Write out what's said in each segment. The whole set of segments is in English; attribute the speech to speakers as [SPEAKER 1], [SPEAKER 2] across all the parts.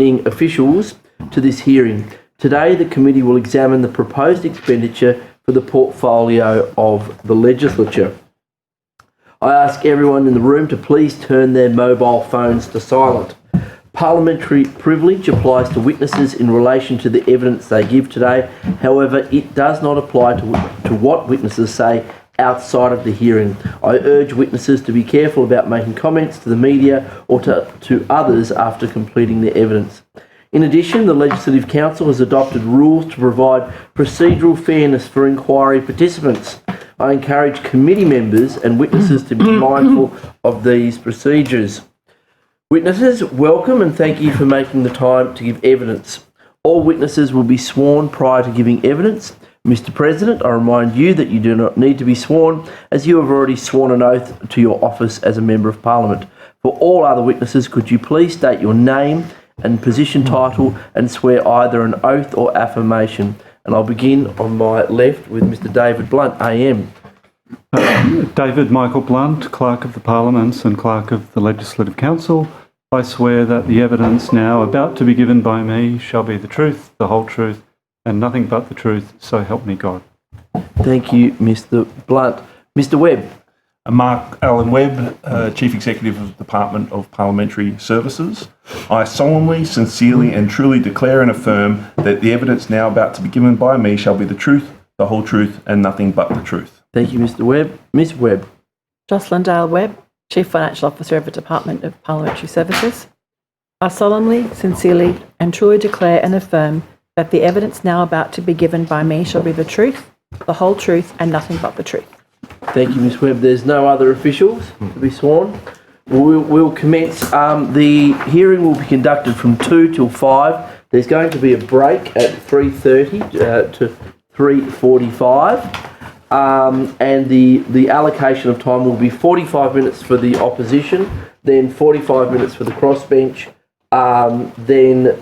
[SPEAKER 1] officials to this hearing. Today, the committee will examine the proposed expenditure for the portfolio of the Legislature. I ask everyone in the room to please turn their mobile phones to silent. Parliamentary privilege applies to witnesses in relation to the evidence they give today. However, it does not apply to what witnesses say outside of the hearing. I urge witnesses to be careful about making comments to the media or to others after completing their evidence. In addition, the Legislative Council has adopted rules to provide procedural fairness for inquiry participants. I encourage committee members and witnesses to be mindful of these procedures. Witnesses, welcome and thank you for making the time to give evidence. All witnesses will be sworn prior to giving evidence. Mr. President, I remind you that you do not need to be sworn, as you have already sworn an oath to your office as a Member of Parliament. For all other witnesses, could you please state your name and position title and swear either an oath or affirmation? And I'll begin on my left with Mr. David Blunt, AM.
[SPEAKER 2] David Michael Blunt, Clerk of the Parliaments and Clerk of the Legislative Council. I swear that the evidence now about to be given by me shall be the truth, the whole truth, and nothing but the truth, so help me God.
[SPEAKER 1] Thank you, Mr. Blunt. Mr. Webb.
[SPEAKER 3] Mark Allen Webb, Chief Executive of the Department of Parliamentary Services. I solemnly, sincerely and truly declare and affirm that the evidence now about to be given by me shall be the truth, the whole truth, and nothing but the truth.
[SPEAKER 1] Thank you, Mr. Webb. Ms. Webb.
[SPEAKER 4] Jocelyn Dale Webb, Chief Financial Officer of the Department of Parliamentary Services. I solemnly, sincerely and truly declare and affirm that the evidence now about to be given by me shall be the truth, the whole truth, and nothing but the truth.
[SPEAKER 1] Thank you, Ms. Webb. There's no other officials to be sworn. We'll commence. The hearing will be conducted from 2 till 5. There's going to be a break at 3:30 to 3:45. And the allocation of time will be 45 minutes for the opposition, then 45 minutes for the crossbench, then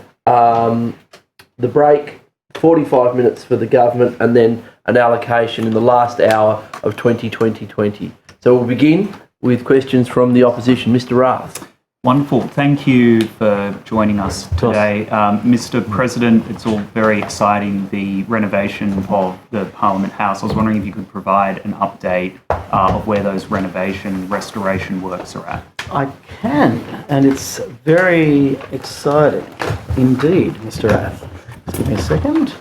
[SPEAKER 1] the break, 45 minutes for the government, and then an allocation in the last hour of 2020. So we'll begin with questions from the opposition. Mr. Rath.
[SPEAKER 5] Wonderful. Thank you for joining us today. Mr. President, it's all very exciting, the renovation of the Parliament House. I was wondering if you could provide an update of where those restoration works are at.
[SPEAKER 6] I can, and it's very exciting indeed, Mr. Rath. Just give me a second.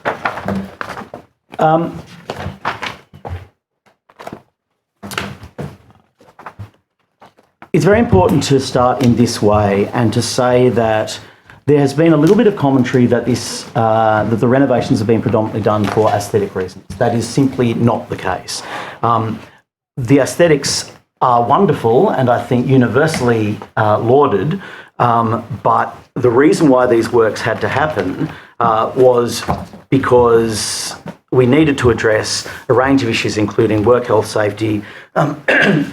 [SPEAKER 6] It's very important to start in this way and to say that there has been a little bit of commentary that that the renovations have been predominantly done for aesthetic reasons. That is simply not the case. The aesthetics are wonderful and I think universally lauded, but the reason why these works had to happen was because we needed to address a range of issues, including work health, safety,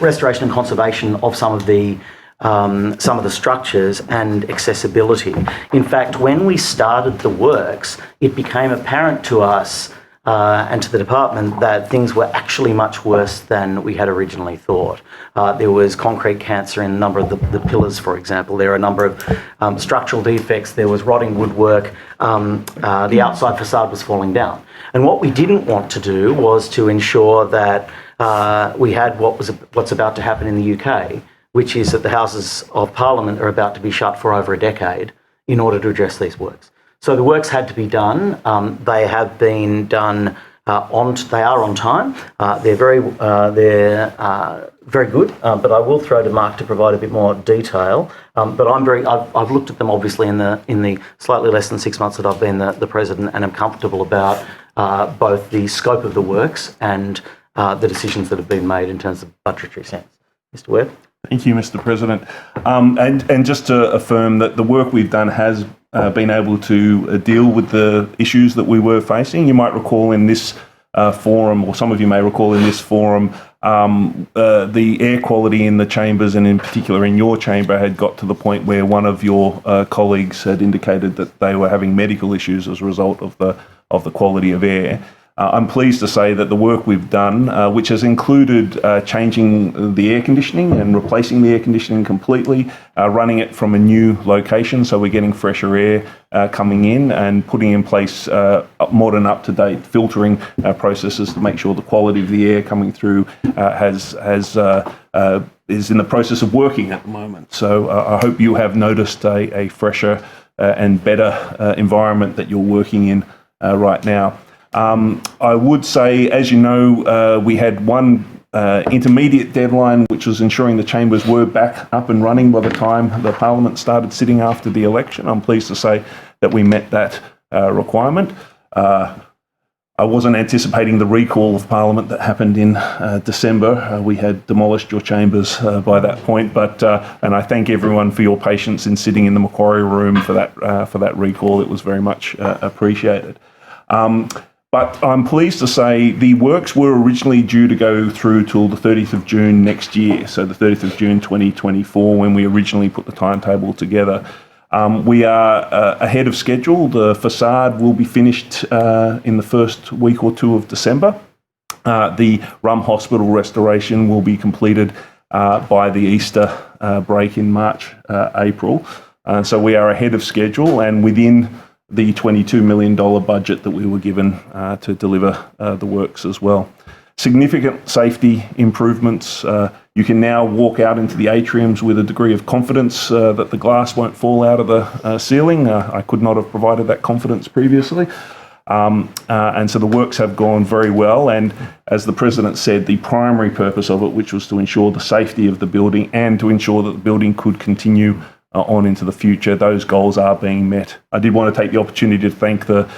[SPEAKER 6] restoration and conservation of some of the structures and accessibility. In fact, when we started the works, it became apparent to us and to the department that things were actually much worse than we had originally thought. There was concrete cancer in a number of the pillars, for example. There are a number of structural defects. There was rotting woodwork. The outside facade was falling down. And what we didn't want to do was to ensure that we had what's about to happen in the UK, which is that the Houses of Parliament are about to be shut for over a decade in order to address these works. So the works had to be done. They have been done they are on time. They're very good. But I will throw to Mark to provide a bit more detail. But I've looked at them obviously in the slightly less than 6 months that I've been the president, and I'm comfortable about both the scope of the works and the decisions that have been made in terms of budgetary sense. Mr. Webb.
[SPEAKER 3] Thank you, Mr. President. And just to affirm that the work we've done has been able to deal with the issues that we were facing. You might recall in this forum, or some of you may recall in this forum, the air quality in the chambers, and in particular in your chamber, had got to the point where one of your colleagues had indicated that they were having medical issues as a result of the quality of air. I'm pleased to say that the work we've done, which has included changing the air conditioning and replacing the air conditioning completely, running it from a new location, so we're getting fresher air coming in, and putting in place modern, up-to-date filtering processes to make sure the quality of the air coming through is in the process of working at the moment. So I hope you have noticed a fresher and better environment that you're working in right now. I would say, as you know, we had one intermediate deadline, which was ensuring the chambers were back up and running by the time the Parliament started sitting after the election. I'm pleased to say that we met that requirement. I wasn't anticipating the recall of Parliament that happened in December. We had demolished your chambers by that point, and I thank everyone for your patience in sitting in the Macquarie room for that recall. It was very much appreciated. But I'm pleased to say the works were originally due to go through till the 30th of June next year, so the 30th of June 2024, when we originally put the timetable together. We are ahead of schedule. The facade will be finished in the first week or two of December. The Rum Hospital restoration will be completed by the Easter break in March, April. So we are ahead of schedule and within the $22 million budget that we were given to deliver the works as well. Significant safety improvements. You can now walk out into the atriums with a degree of confidence that the glass won't fall out of the ceiling. I could not have provided that confidence previously. And so the works have gone very well. And as the President said, the primary purpose of it, which was to ensure the safety of the building and to ensure that the building could continue on into the future, those goals are being met. I did want to take the opportunity to thank the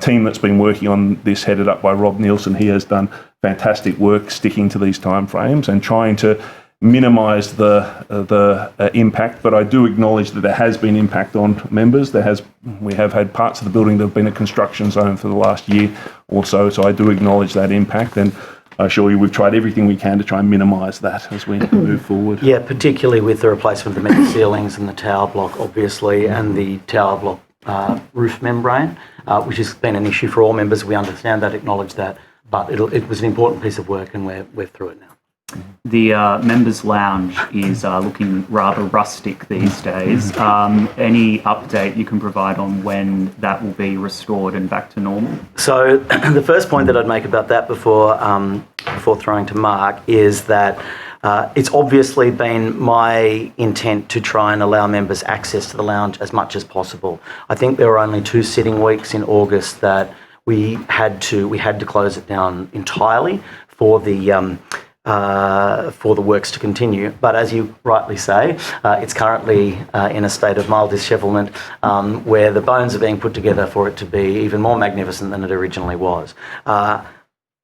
[SPEAKER 3] team that's been working on this, headed up by Rob Nielsen. He has done fantastic work sticking to these timeframes and trying to minimise the impact. But I do acknowledge that there has been impact on members. We have had parts of the building that have been a construction zone for the last year or so. So I do acknowledge that impact, and I assure you we've tried everything we can to try and minimise that as we move forward.
[SPEAKER 6] Yeah, particularly with the replacement of the metal ceilings and the tower block, obviously, and the tower block roof membrane, which has been an issue for all members. We understand that, acknowledge that, but it was an important piece of work, and we're through it now.
[SPEAKER 5] The members' lounge is looking rather rustic these days. Any update you can provide on when that will be restored and back to normal?
[SPEAKER 6] So the first point that I'd make about that before throwing to Mark is that it's obviously been my intent to try and allow members access to the lounge as much as possible. I think there were only 2 sitting weeks in August that we had to close it down entirely for the works to continue. But as you rightly say, it's currently in a state of mild dishevelment where the bones are being put together for it to be even more magnificent than it originally was.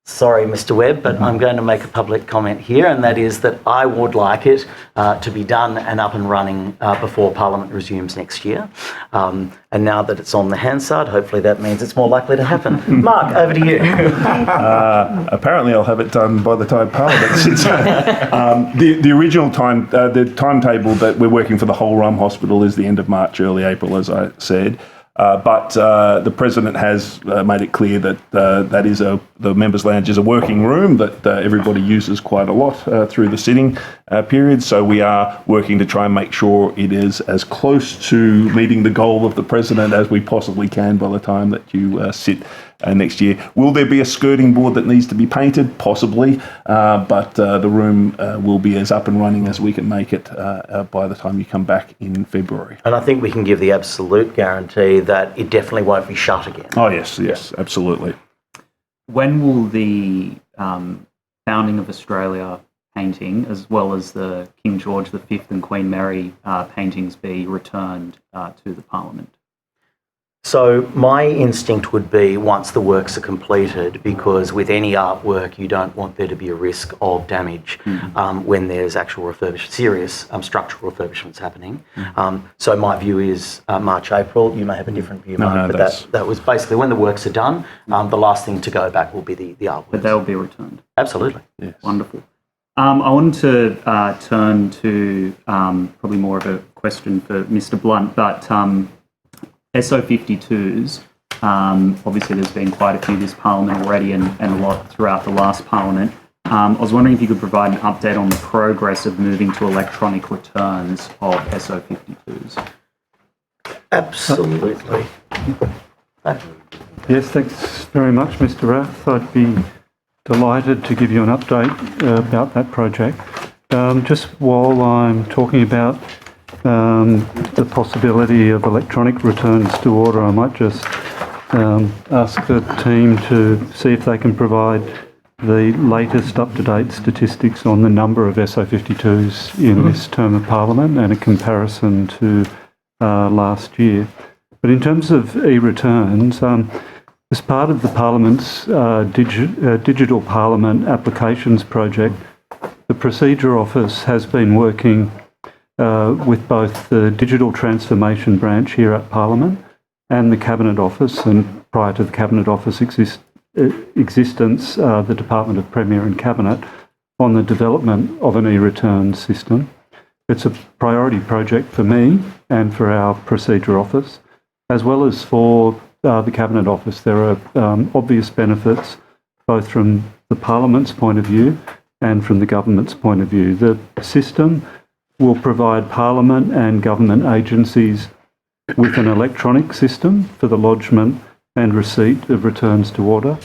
[SPEAKER 6] Sorry, Mr. Webb, but I'm going to make a public comment here, and that is that I would like it to be done and up and running before Parliament resumes next year. And now that it's on the Hansard, hopefully that means it's more likely to happen. Mark, over to you.
[SPEAKER 3] Apparently I'll have it done by the time Parliament sits. The original the timetable that we're working for the whole Rum Hospital is the end of March, early April, as I said. But the President has made it clear that the members' lounge is a working room that everybody uses quite a lot through the sitting period. So we are working to try and make sure it is as close to meeting the goal of the President as we possibly can by the time that you sit next year. Will there be a skirting board that needs to be painted? Possibly, but the room will be as up and running as we can make it by the time you come back in February.
[SPEAKER 6] And I think we can give the absolute guarantee that it definitely won't be shut again.
[SPEAKER 3] Oh yes, absolutely.
[SPEAKER 5] When will the Founding of Australia painting, as well as the King George V and Queen Mary paintings, be returned to the Parliament?
[SPEAKER 6] So my instinct would be once the works are completed, because with any artwork you don't want there to be a risk of damage when there's actual serious structural refurbishments happening. So my view is March, April. You may have a different view, Mark, but that was basically when the works are done. The last thing to go back will be the artwork.
[SPEAKER 5] But they'll be returned?
[SPEAKER 6] Absolutely.
[SPEAKER 3] Yes.
[SPEAKER 5] Wonderful. I wanted to turn to probably more of a question for Mr. Blunt, but SO52s Obviously, there's been quite a few this Parliament already and a lot throughout the last Parliament. I was wondering if you could provide an update on the progress of moving to electronic returns of SO52s.
[SPEAKER 6] Absolutely.
[SPEAKER 2] Yes, thanks very much, Mr. Rath. I'd be delighted to give you an update about that project. Just while I'm talking about the possibility of electronic returns to order, I might just ask the team to see if they can provide the latest up-to-date statistics on the number of SO52s in this term of Parliament and a comparison to last year. But in terms of e-returns, as part of the Parliament's Digital Parliament Applications Project, the Procedure Office has been working with both the Digital Transformation Branch here at Parliament and the Cabinet Office, and prior to the Cabinet Office existence, the Department of Premier and Cabinet, on the development of an e-return system. It's a priority project for me and for our Procedure Office, as well as for the Cabinet Office. There are obvious benefits both from the Parliament's point of view and from the government's point of view. The system will provide Parliament and government agencies with an electronic system for the lodgement and receipt of returns to order.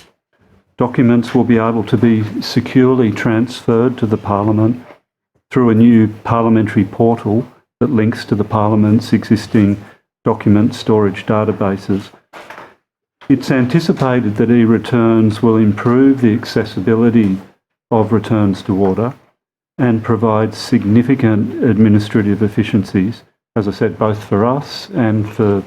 [SPEAKER 2] Documents will be able to be securely transferred to the Parliament through a new parliamentary portal that links to the Parliament's existing document storage databases. It's anticipated that e-returns will improve the accessibility of returns to order and provide significant administrative efficiencies, as I said, both for us and for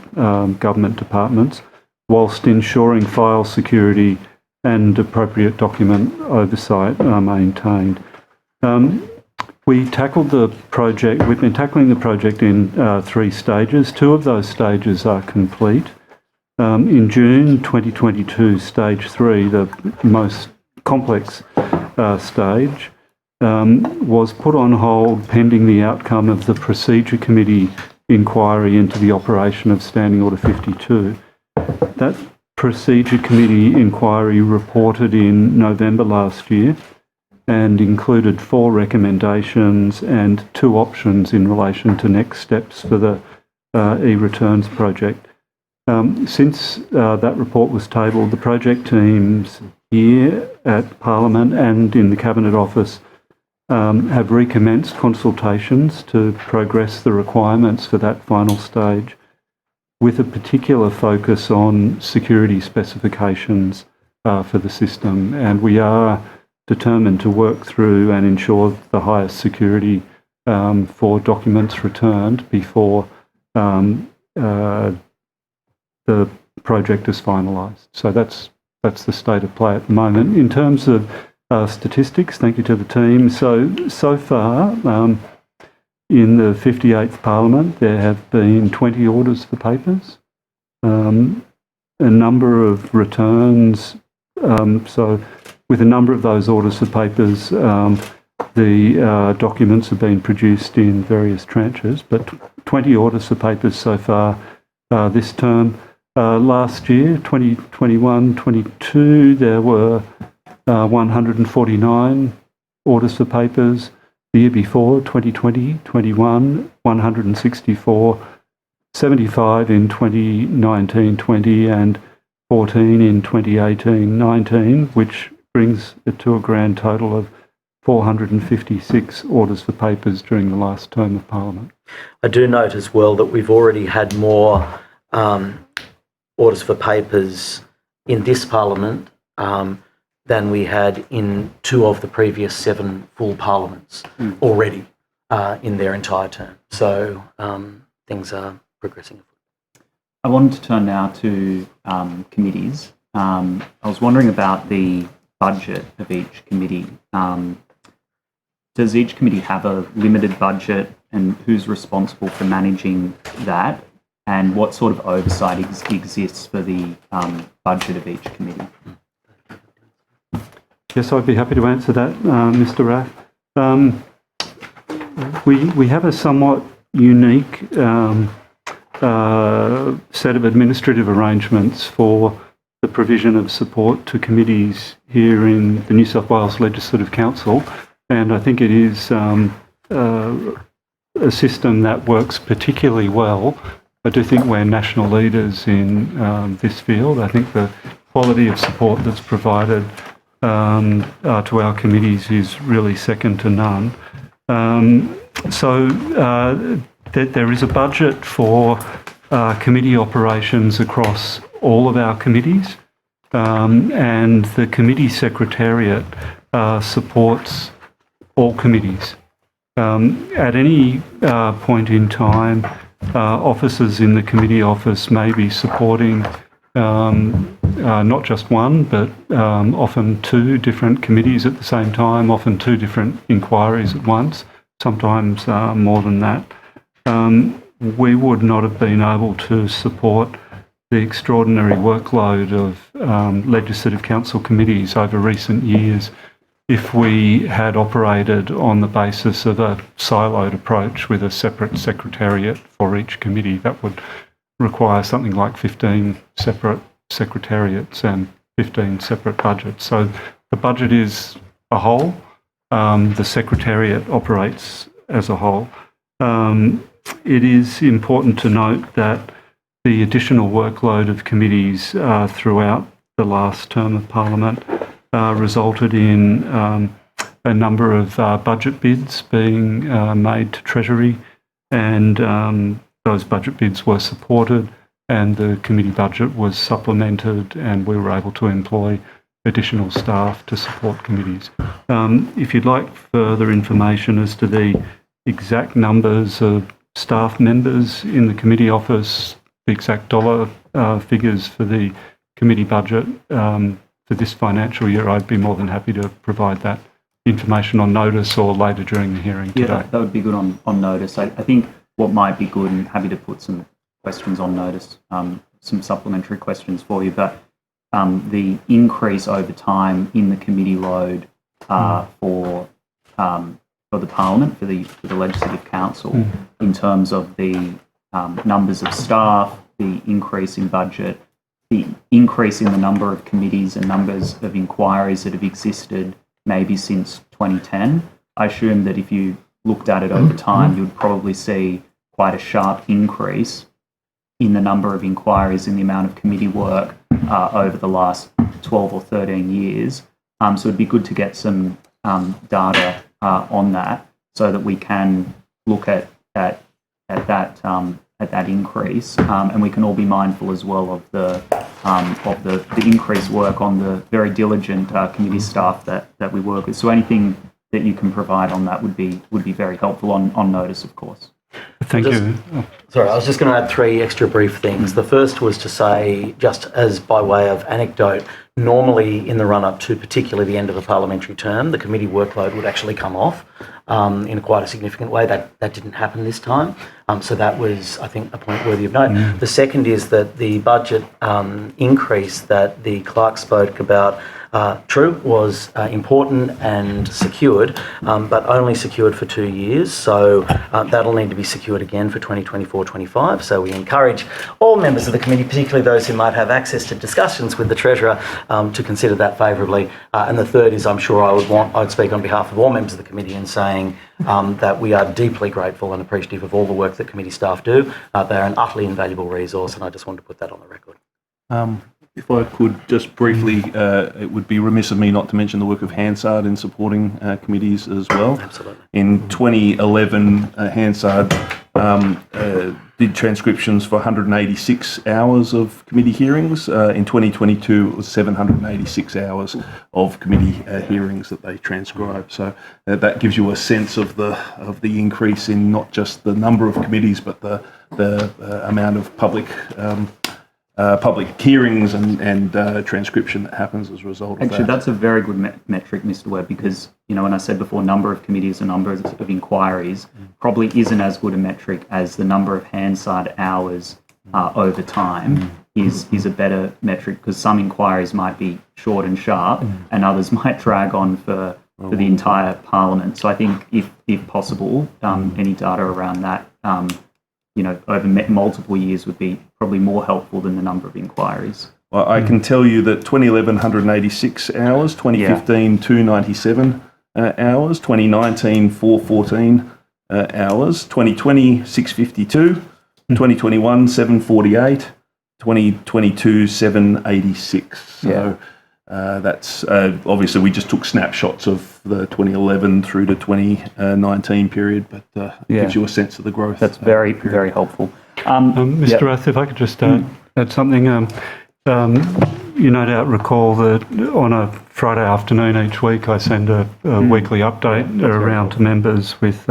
[SPEAKER 2] government departments, whilst ensuring file security and appropriate document oversight are maintained. We've been tackling the project in 3 stages. 2 of those stages are complete. In June 2022, stage 3, the most complex stage, was put on hold pending the outcome of the Procedure Committee inquiry into the operation of Standing Order 52. That Procedure Committee inquiry reported in November last year and included 4 recommendations and 2 options in relation to next steps for the e-returns project. Since that report was tabled, the project teams here at Parliament and in the Cabinet Office have recommenced consultations to progress the requirements for that final stage, with a particular focus on security specifications for the system. And we are determined to work through and ensure the highest security for documents returned before the project is finalised. So that's the state of play at the moment. In terms of statistics, thank you to the team. So far, in the 58th Parliament, there have been 20 orders for papers, a number of returns. So with a number of those orders for papers, the documents have been produced in various tranches, but 20 orders for papers so far this term. Last year, 2021-22, there were 149 orders for papers. The year before, 2020-21, 164, 75 in 2019-20 and 14 in 2018-19, which brings it to a grand total of 456 orders for papers during the last term of Parliament.
[SPEAKER 6] I do note as well that we've already had more orders for papers in this Parliament than we had in 2 of the previous 7 full Parliaments already in their entire term. So things are progressing.
[SPEAKER 5] I wanted to turn now to committees. I was wondering about the budget of each committee. Does each committee have a limited budget, and who's responsible for managing that? And what sort of oversight exists for the budget of each committee?
[SPEAKER 2] Yes, I'd be happy to answer that, Mr. Rath. We have a somewhat unique set of administrative arrangements for the provision of support to committees here in the New South Wales Legislative Council, and I think it is a system that works particularly well. I do think we're national leaders in this field. I think the quality of support that's provided to our committees is really second to none. There is a budget for committee operations across all of our committees, and the committee secretariat supports all committees. At any point in time, officers in the committee office may be supporting not just one, but often two different committees at the same time, often two different inquiries at once, sometimes more than that. We would not have been able to support the extraordinary workload of Legislative Council committees over recent years if we had operated on the basis of a siloed approach with a separate secretariat for each committee. That would require something like 15 separate secretariats and 15 separate budgets. So the budget is a whole. The secretariat operates as a whole. It is important to note that the additional workload of committees throughout the last term of Parliament resulted in a number of budget bids being made to Treasury, and those budget bids were supported, and the committee budget was supplemented, and we were able to employ additional staff to support committees. If you'd like further information as to the exact numbers of staff members in the committee office, the exact dollar figures for the committee budget for this financial year, I'd be more than happy to provide that information on notice or later during the hearing today.
[SPEAKER 5] Yeah, that would be good on notice. I think what might be good, and happy to put some questions on notice, some supplementary questions for you, but the increase over time in the committee load for the Parliament, for the Legislative Council, in terms of the numbers of staff, the increase in budget, the increase in the number of committees and numbers of inquiries that have existed maybe since 2010. I assume that if you looked at it over time, you'd probably see quite a sharp increase in the number of inquiries and the amount of committee work over the last 12 or 13 years. So it'd be good to get some data on that so that we can look at that increase, and we can all be mindful as well of the increased work on the very diligent committee staff that we work with. So anything that you can provide on that would be very helpful on notice, of course.
[SPEAKER 2] Thank you.
[SPEAKER 6] Sorry, I was just going to add three extra brief things. The first was to say, just as by way of anecdote, normally in the run-up to particularly the end of a parliamentary term, the committee workload would actually come off in quite a significant way. That didn't happen this time. So that was, I think, a point worthy of note. The second is that the budget increase that the clerk spoke about, true, was important and secured, but only secured for 2 years. So that'll need to be secured again for 2024-25. So we encourage all members of the committee, particularly those who might have access to discussions with the Treasurer, to consider that favourably. And the third is, I'm sure I'd speak on behalf of all members of the committee in saying that we are deeply grateful and appreciative of all the work that committee staff do. They're an utterly invaluable resource, and I just wanted to put that on the record.
[SPEAKER 3] If I could just briefly, it would be remiss of me not to mention the work of Hansard in supporting committees as well.
[SPEAKER 6] Absolutely.
[SPEAKER 3] In 2011, Hansard did transcriptions for 186 hours of committee hearings. In 2022, it was 786 hours of committee hearings that they transcribed. So that gives you a sense of the increase in not just the number of committees, but the amount of public hearings and transcription that happens as a result of that.
[SPEAKER 5] Actually, that's a very good metric, Mr. Webb, because, when I said before, number of committees and numbers of inquiries probably isn't as good a metric as the number of Hansard hours over time is a better metric, because some inquiries might be short and sharp and others might drag on for the entire Parliament. So I think if possible, any data around that over multiple years would be probably more helpful than the number of inquiries.
[SPEAKER 3] Well, I can tell you that 2011, 186 hours, 2015, 297 hours, 2019, 414 hours, 2020, 652, 2021, 748, 2022, 786. So that's obviously we just took snapshots of the 2011 through to 2019 period, but it gives you a sense of the growth.
[SPEAKER 5] That's very, very helpful.
[SPEAKER 2] Mr. Rath, if I could just add something. You no doubt recall that on a Friday afternoon each week I send a weekly update around to members with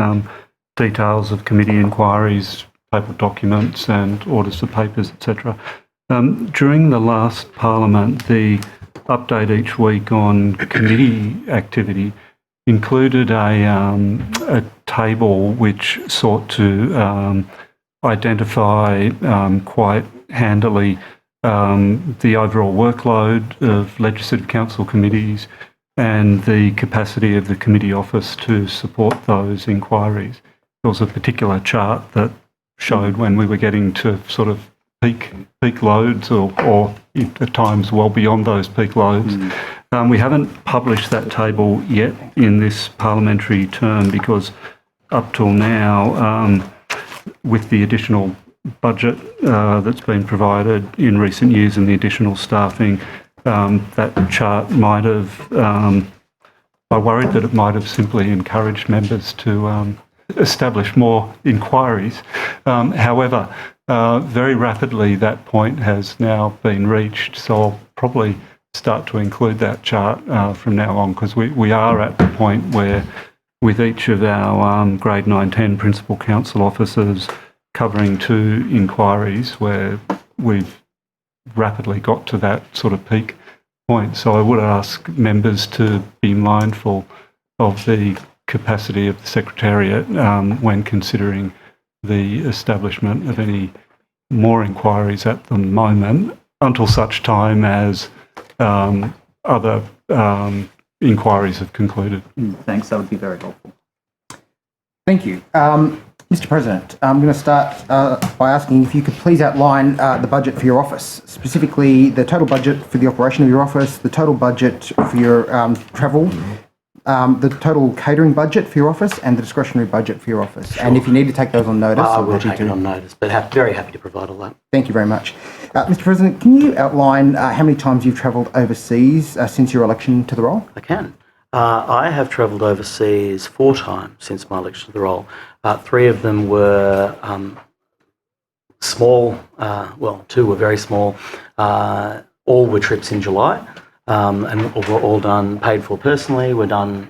[SPEAKER 2] details of committee inquiries, paper documents and orders of papers, etc. During the last Parliament, the update each week on committee activity included a table which sought to identify quite handily the overall workload of Legislative Council committees and the capacity of the committee office to support those inquiries. There was a particular chart that showed when we were getting to sort of peak loads or at times well beyond those peak loads. We haven't published that table yet in this parliamentary term because up till now, with the additional budget that's been provided in recent years and the additional staffing, that chart might have, I worried that it might have simply encouraged members to establish more inquiries. However, very rapidly that point has now been reached, so I'll probably start to include that chart from now on, because we are at the point where with each of our grade 9-10 principal council officers covering 2 inquiries where we've rapidly got to that sort of peak point. So I would ask members to be mindful of the capacity of the Secretariat when considering the establishment of any more inquiries at the moment, until such time as other inquiries have concluded.
[SPEAKER 5] Thanks, that would be very helpful.
[SPEAKER 7] Thank you. Mr. President, I'm going to start by asking if you could please outline the budget for your office, specifically the total budget for the operation of your office, the total budget for your travel, the total catering budget for your office, and the discretionary budget for your office. Sure. And if you need to take those on notice,
[SPEAKER 6] I will take it on notice, but very happy to provide all that.
[SPEAKER 7] Thank you very much. Mr. President, can you outline how many times you've travelled overseas since your election to the role?
[SPEAKER 6] I can. I have travelled overseas 4 times since my election to the role. 3 of them were small, 2 were very small. All were trips in July, and were all done, paid for personally, were done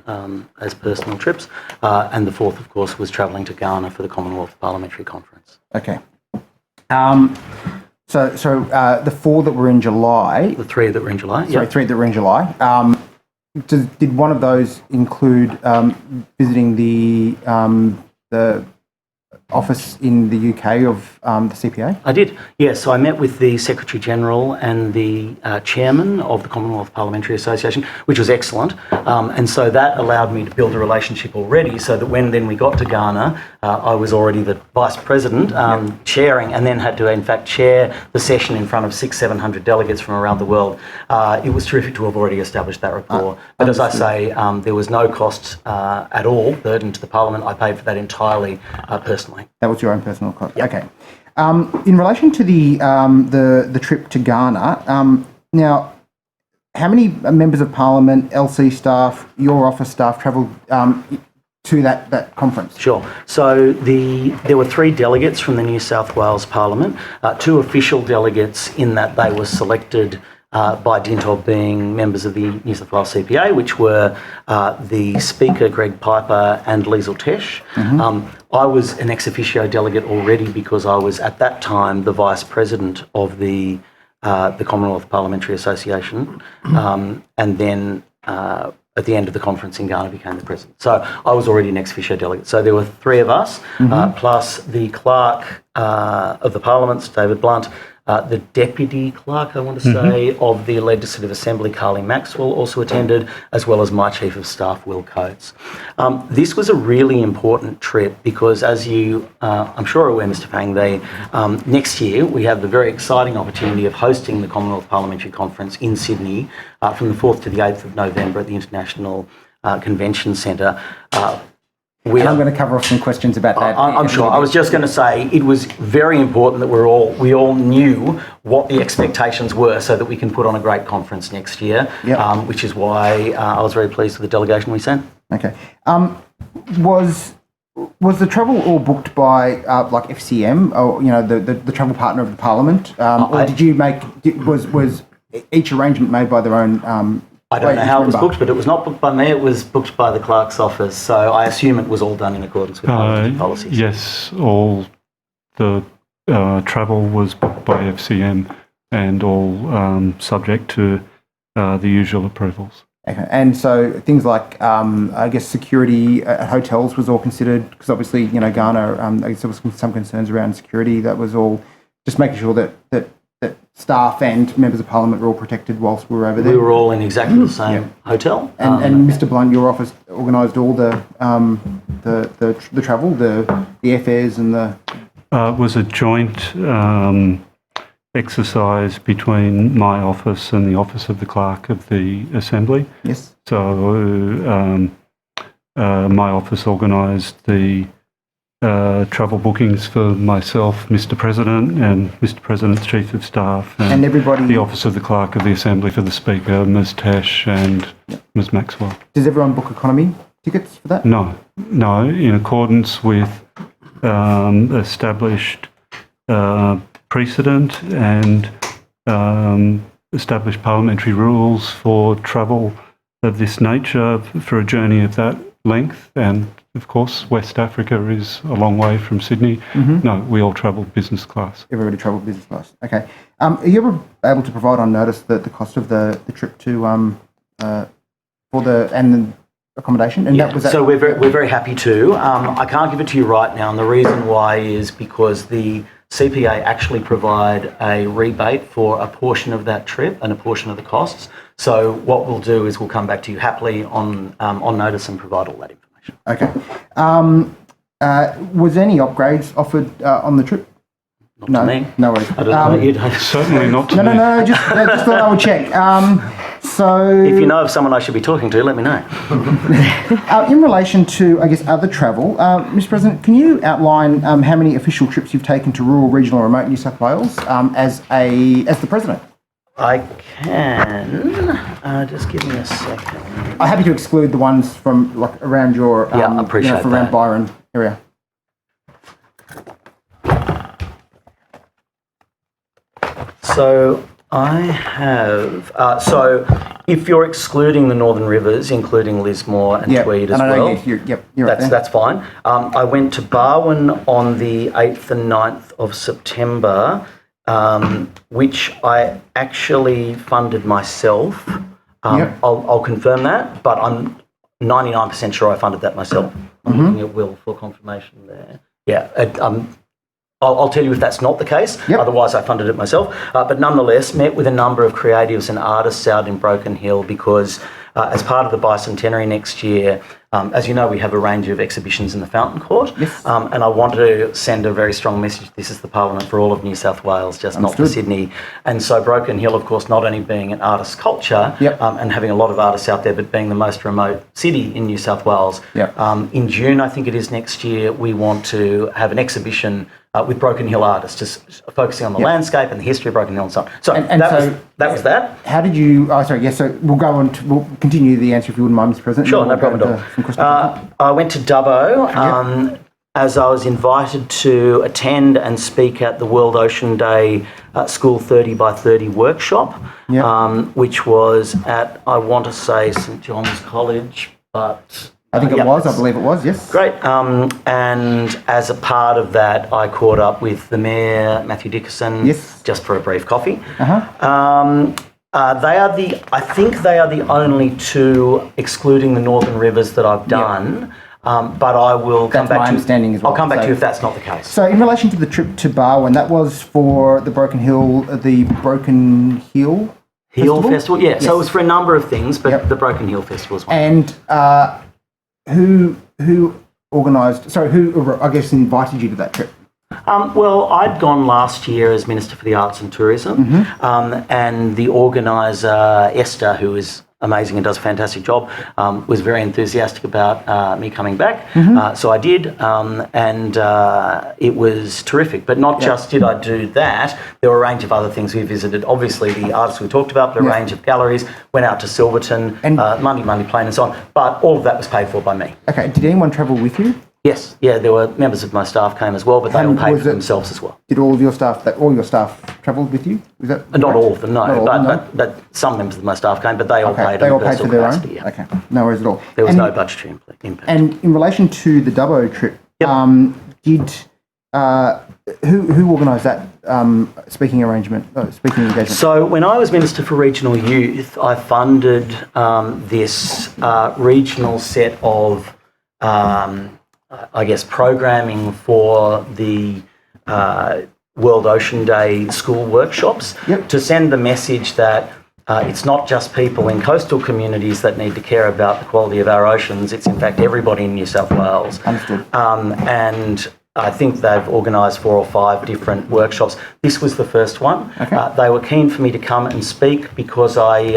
[SPEAKER 6] as personal trips. And the 4th, of course, was travelling to Ghana for the Commonwealth Parliamentary Conference.
[SPEAKER 7] Okay. So the 4 that were in July...
[SPEAKER 6] The 3 that were in July?
[SPEAKER 7] Sorry, 3 that were in July. Did one of those include visiting the office in the UK of the CPA?
[SPEAKER 6] I did, yes. So I met with the Secretary-General and the Chairman of the Commonwealth Parliamentary Association, which was excellent. And so that allowed me to build a relationship already, so that when then we got to Ghana, I was already the Vice President chairing, and then had to in fact chair the session in front of 600-700 delegates from around the world. It was terrific to have already established that rapport. But as I say, there was no cost at all burden to the Parliament. I paid for that entirely personally.
[SPEAKER 7] That was your own personal cost. Yep. Okay. In relation to the trip to Ghana, now, how many members of Parliament, LC staff, your office staff travelled to that conference?
[SPEAKER 6] Sure. So there were 3 delegates from the New South Wales Parliament, 2 official delegates in that they were selected by dint of being members of the New South Wales CPA, which were the Speaker, Greg Piper, and Liesl Tesh. I was an ex officio delegate already because I was at that time the Vice President of the Commonwealth Parliamentary Association, and then at the end of the conference in Ghana became the President. So I was already an ex officio delegate. So there were 3 of us, plus the Clerk of the Parliaments, David Blunt, The Deputy Clerk, I want to say, of the Legislative Assembly, Carly Maxwell, also attended, as well as my Chief of Staff, Will Coates. This was a really important trip because, as you, I'm sure are aware, Mr Pang, next year we have the very exciting opportunity of hosting the Commonwealth Parliamentary Conference in Sydney from the 4th to the 8th of November at the International Convention Centre.
[SPEAKER 7] I'm going to cover off some questions about that.
[SPEAKER 6] I'm sure. I was just going to say it was very important that we all knew what the expectations were so that we can put on a great conference next year, which is why I was very pleased with the delegation we sent.
[SPEAKER 7] Okay. Was the travel all booked by like FCM or the travel partner of the Parliament, or did you was each arrangement made by their own?
[SPEAKER 6] I don't know how it was booked, but it was not booked by me. It was booked by the clerk's office. So I assume it was all done in accordance with parliamentary policies.
[SPEAKER 2] Yes, all the travel was booked by FCM and all subject to the usual approvals.
[SPEAKER 7] Okay. And so things like, I guess, security at hotels was all considered, because obviously, Ghana, I guess there was some concerns around security. That was all just making sure that staff and members of Parliament were all protected whilst we were over there.
[SPEAKER 6] We were all in exactly the same hotel.
[SPEAKER 7] And Mr Blunt, your office organised all the travel, the airfares and the...
[SPEAKER 2] It was a joint exercise between my office and the office of the Clerk of the Assembly.
[SPEAKER 7] Yes.
[SPEAKER 2] So my office organised the travel bookings for myself, Mr President, and Mr President's Chief of Staff, and
[SPEAKER 7] everybody,
[SPEAKER 2] the Office of the Clerk of the Assembly for the Speaker, Ms Tesh and Ms Maxwell.
[SPEAKER 7] Does everyone book economy tickets for that?
[SPEAKER 2] No, in accordance with established precedent and established parliamentary rules for travel of this nature for a journey of that length, and of course West Africa is a long way from Sydney. No, we all travelled business class.
[SPEAKER 7] Everybody travelled business class. Okay. Are you ever able to provide on notice the cost of the trip to for the accommodation? And
[SPEAKER 6] So we're very happy to. I can't give it to you right now, and the reason why is because the CPA actually provide a rebate for a portion of that trip and a portion of the costs. So what we'll do is we'll come back to you happily on notice and provide all that information.
[SPEAKER 7] Okay. Was any upgrades offered on the trip?
[SPEAKER 6] Not to me.
[SPEAKER 7] No worries.
[SPEAKER 6] I don't know what you don't.
[SPEAKER 2] Certainly not to me.
[SPEAKER 7] No, just thought I would check. So,
[SPEAKER 6] if you know of someone I should be talking to, let me know.
[SPEAKER 7] In relation to, I guess, other travel, Mr. President, can you outline how many official trips you've taken to rural, regional, and remote New South Wales as the President?
[SPEAKER 6] I can. Just give me a second.
[SPEAKER 7] I'm happy to exclude the ones from like around your
[SPEAKER 6] I appreciate
[SPEAKER 7] from around Byron area.
[SPEAKER 6] So I have. So if you're excluding the Northern Rivers, including Lismore and Tweed as well,
[SPEAKER 7] you're right there.
[SPEAKER 6] That's fine. I went to Barwon on the 8th and 9th of September, which I actually funded myself. I'll confirm that, but I'm 99% sure I funded that myself. I'm looking at Will for confirmation there. Yeah. I'll tell you if that's not the case. Otherwise, I funded it myself. But nonetheless, met with a number of creatives and artists out in Broken Hill because as part of the bicentenary next year, as you know, we have a range of exhibitions in the Fountain Court.
[SPEAKER 7] Yes.
[SPEAKER 6] And I wanted to send a very strong message. This is the Parliament for all of New South Wales, just not for Sydney. And so Broken Hill, of course, not only being an artist culture and having a lot of artists out there, but being the most remote city in New South Wales. In June, I think it is next year, we want to have an exhibition with Broken Hill artists, just focusing on the landscape and the history of Broken Hill and so on. So that was that.
[SPEAKER 7] How did you? Oh, sorry. Yes. So we'll continue the answer if you wouldn't mind, Mr. President.
[SPEAKER 6] Sure, no problem at all. I went to Dubbo as I was invited to attend and speak at the World Ocean Day School 30 by 30 workshop, which was at, I want to say, St John's College, but
[SPEAKER 7] I think it was. I believe it was. Yes.
[SPEAKER 6] Great. And as a part of that, I caught up with the Mayor, Matthew Dickerson, just for a brief coffee. I think they are the only two, excluding the Northern Rivers, that I've done. but I will come
[SPEAKER 7] That's
[SPEAKER 6] back
[SPEAKER 7] my
[SPEAKER 6] to
[SPEAKER 7] understanding as well.
[SPEAKER 6] I'll come back to
[SPEAKER 7] So-
[SPEAKER 6] you if that's not the case.
[SPEAKER 7] So in relation to the trip to Barwon, that was for the Broken Hill
[SPEAKER 6] Heel Festival, yeah. So it was for a number of things, but
[SPEAKER 7] Yep.
[SPEAKER 6] the Broken Hill Festival was one.
[SPEAKER 7] And who organised? Sorry, who I guess invited you to that trip?
[SPEAKER 6] Well, I'd gone last year as Minister for the Arts and Tourism, and the organiser, Esther, who is amazing and does a fantastic job, was very enthusiastic about me coming back. So I did, and it was terrific. But not just did I do that, there were a range of other things we visited. Obviously, the artists we talked about, the range of galleries, went out to Silverton,
[SPEAKER 7] And-
[SPEAKER 6] Monday Plain and so on. But all of that was paid for by me.
[SPEAKER 7] Okay. Did anyone travel with you?
[SPEAKER 6] Yes, yeah, there were members of my staff came as well, but they all
[SPEAKER 7] And
[SPEAKER 6] paid
[SPEAKER 7] was
[SPEAKER 6] for
[SPEAKER 7] it-
[SPEAKER 6] themselves as well.
[SPEAKER 7] Did all your staff travelled with you? Was that
[SPEAKER 6] Not all of them, no,
[SPEAKER 7] Not all of them, no?
[SPEAKER 6] but some members of my staff came, but they all
[SPEAKER 7] Okay,
[SPEAKER 6] paid
[SPEAKER 7] they
[SPEAKER 6] in
[SPEAKER 7] all paid
[SPEAKER 6] personal
[SPEAKER 7] for their own.
[SPEAKER 6] capacity, yeah.
[SPEAKER 7] Okay, no worries at all.
[SPEAKER 6] There was
[SPEAKER 7] And-
[SPEAKER 6] no budgetary impact.
[SPEAKER 7] And in relation to the Dubbo trip, who organised that speaking engagement?
[SPEAKER 6] So when I was Minister for Regional Youth, I funded this regional set of, programming for the World Ocean Day school workshops to send the message that it's not just people in coastal communities that need to care about the quality of our oceans, it's in fact everybody in New South Wales.
[SPEAKER 7] Understood.
[SPEAKER 6] And I think they've organised 4 or 5 different workshops. This was the first one.
[SPEAKER 7] Okay.
[SPEAKER 6] They were keen for me to come and speak because I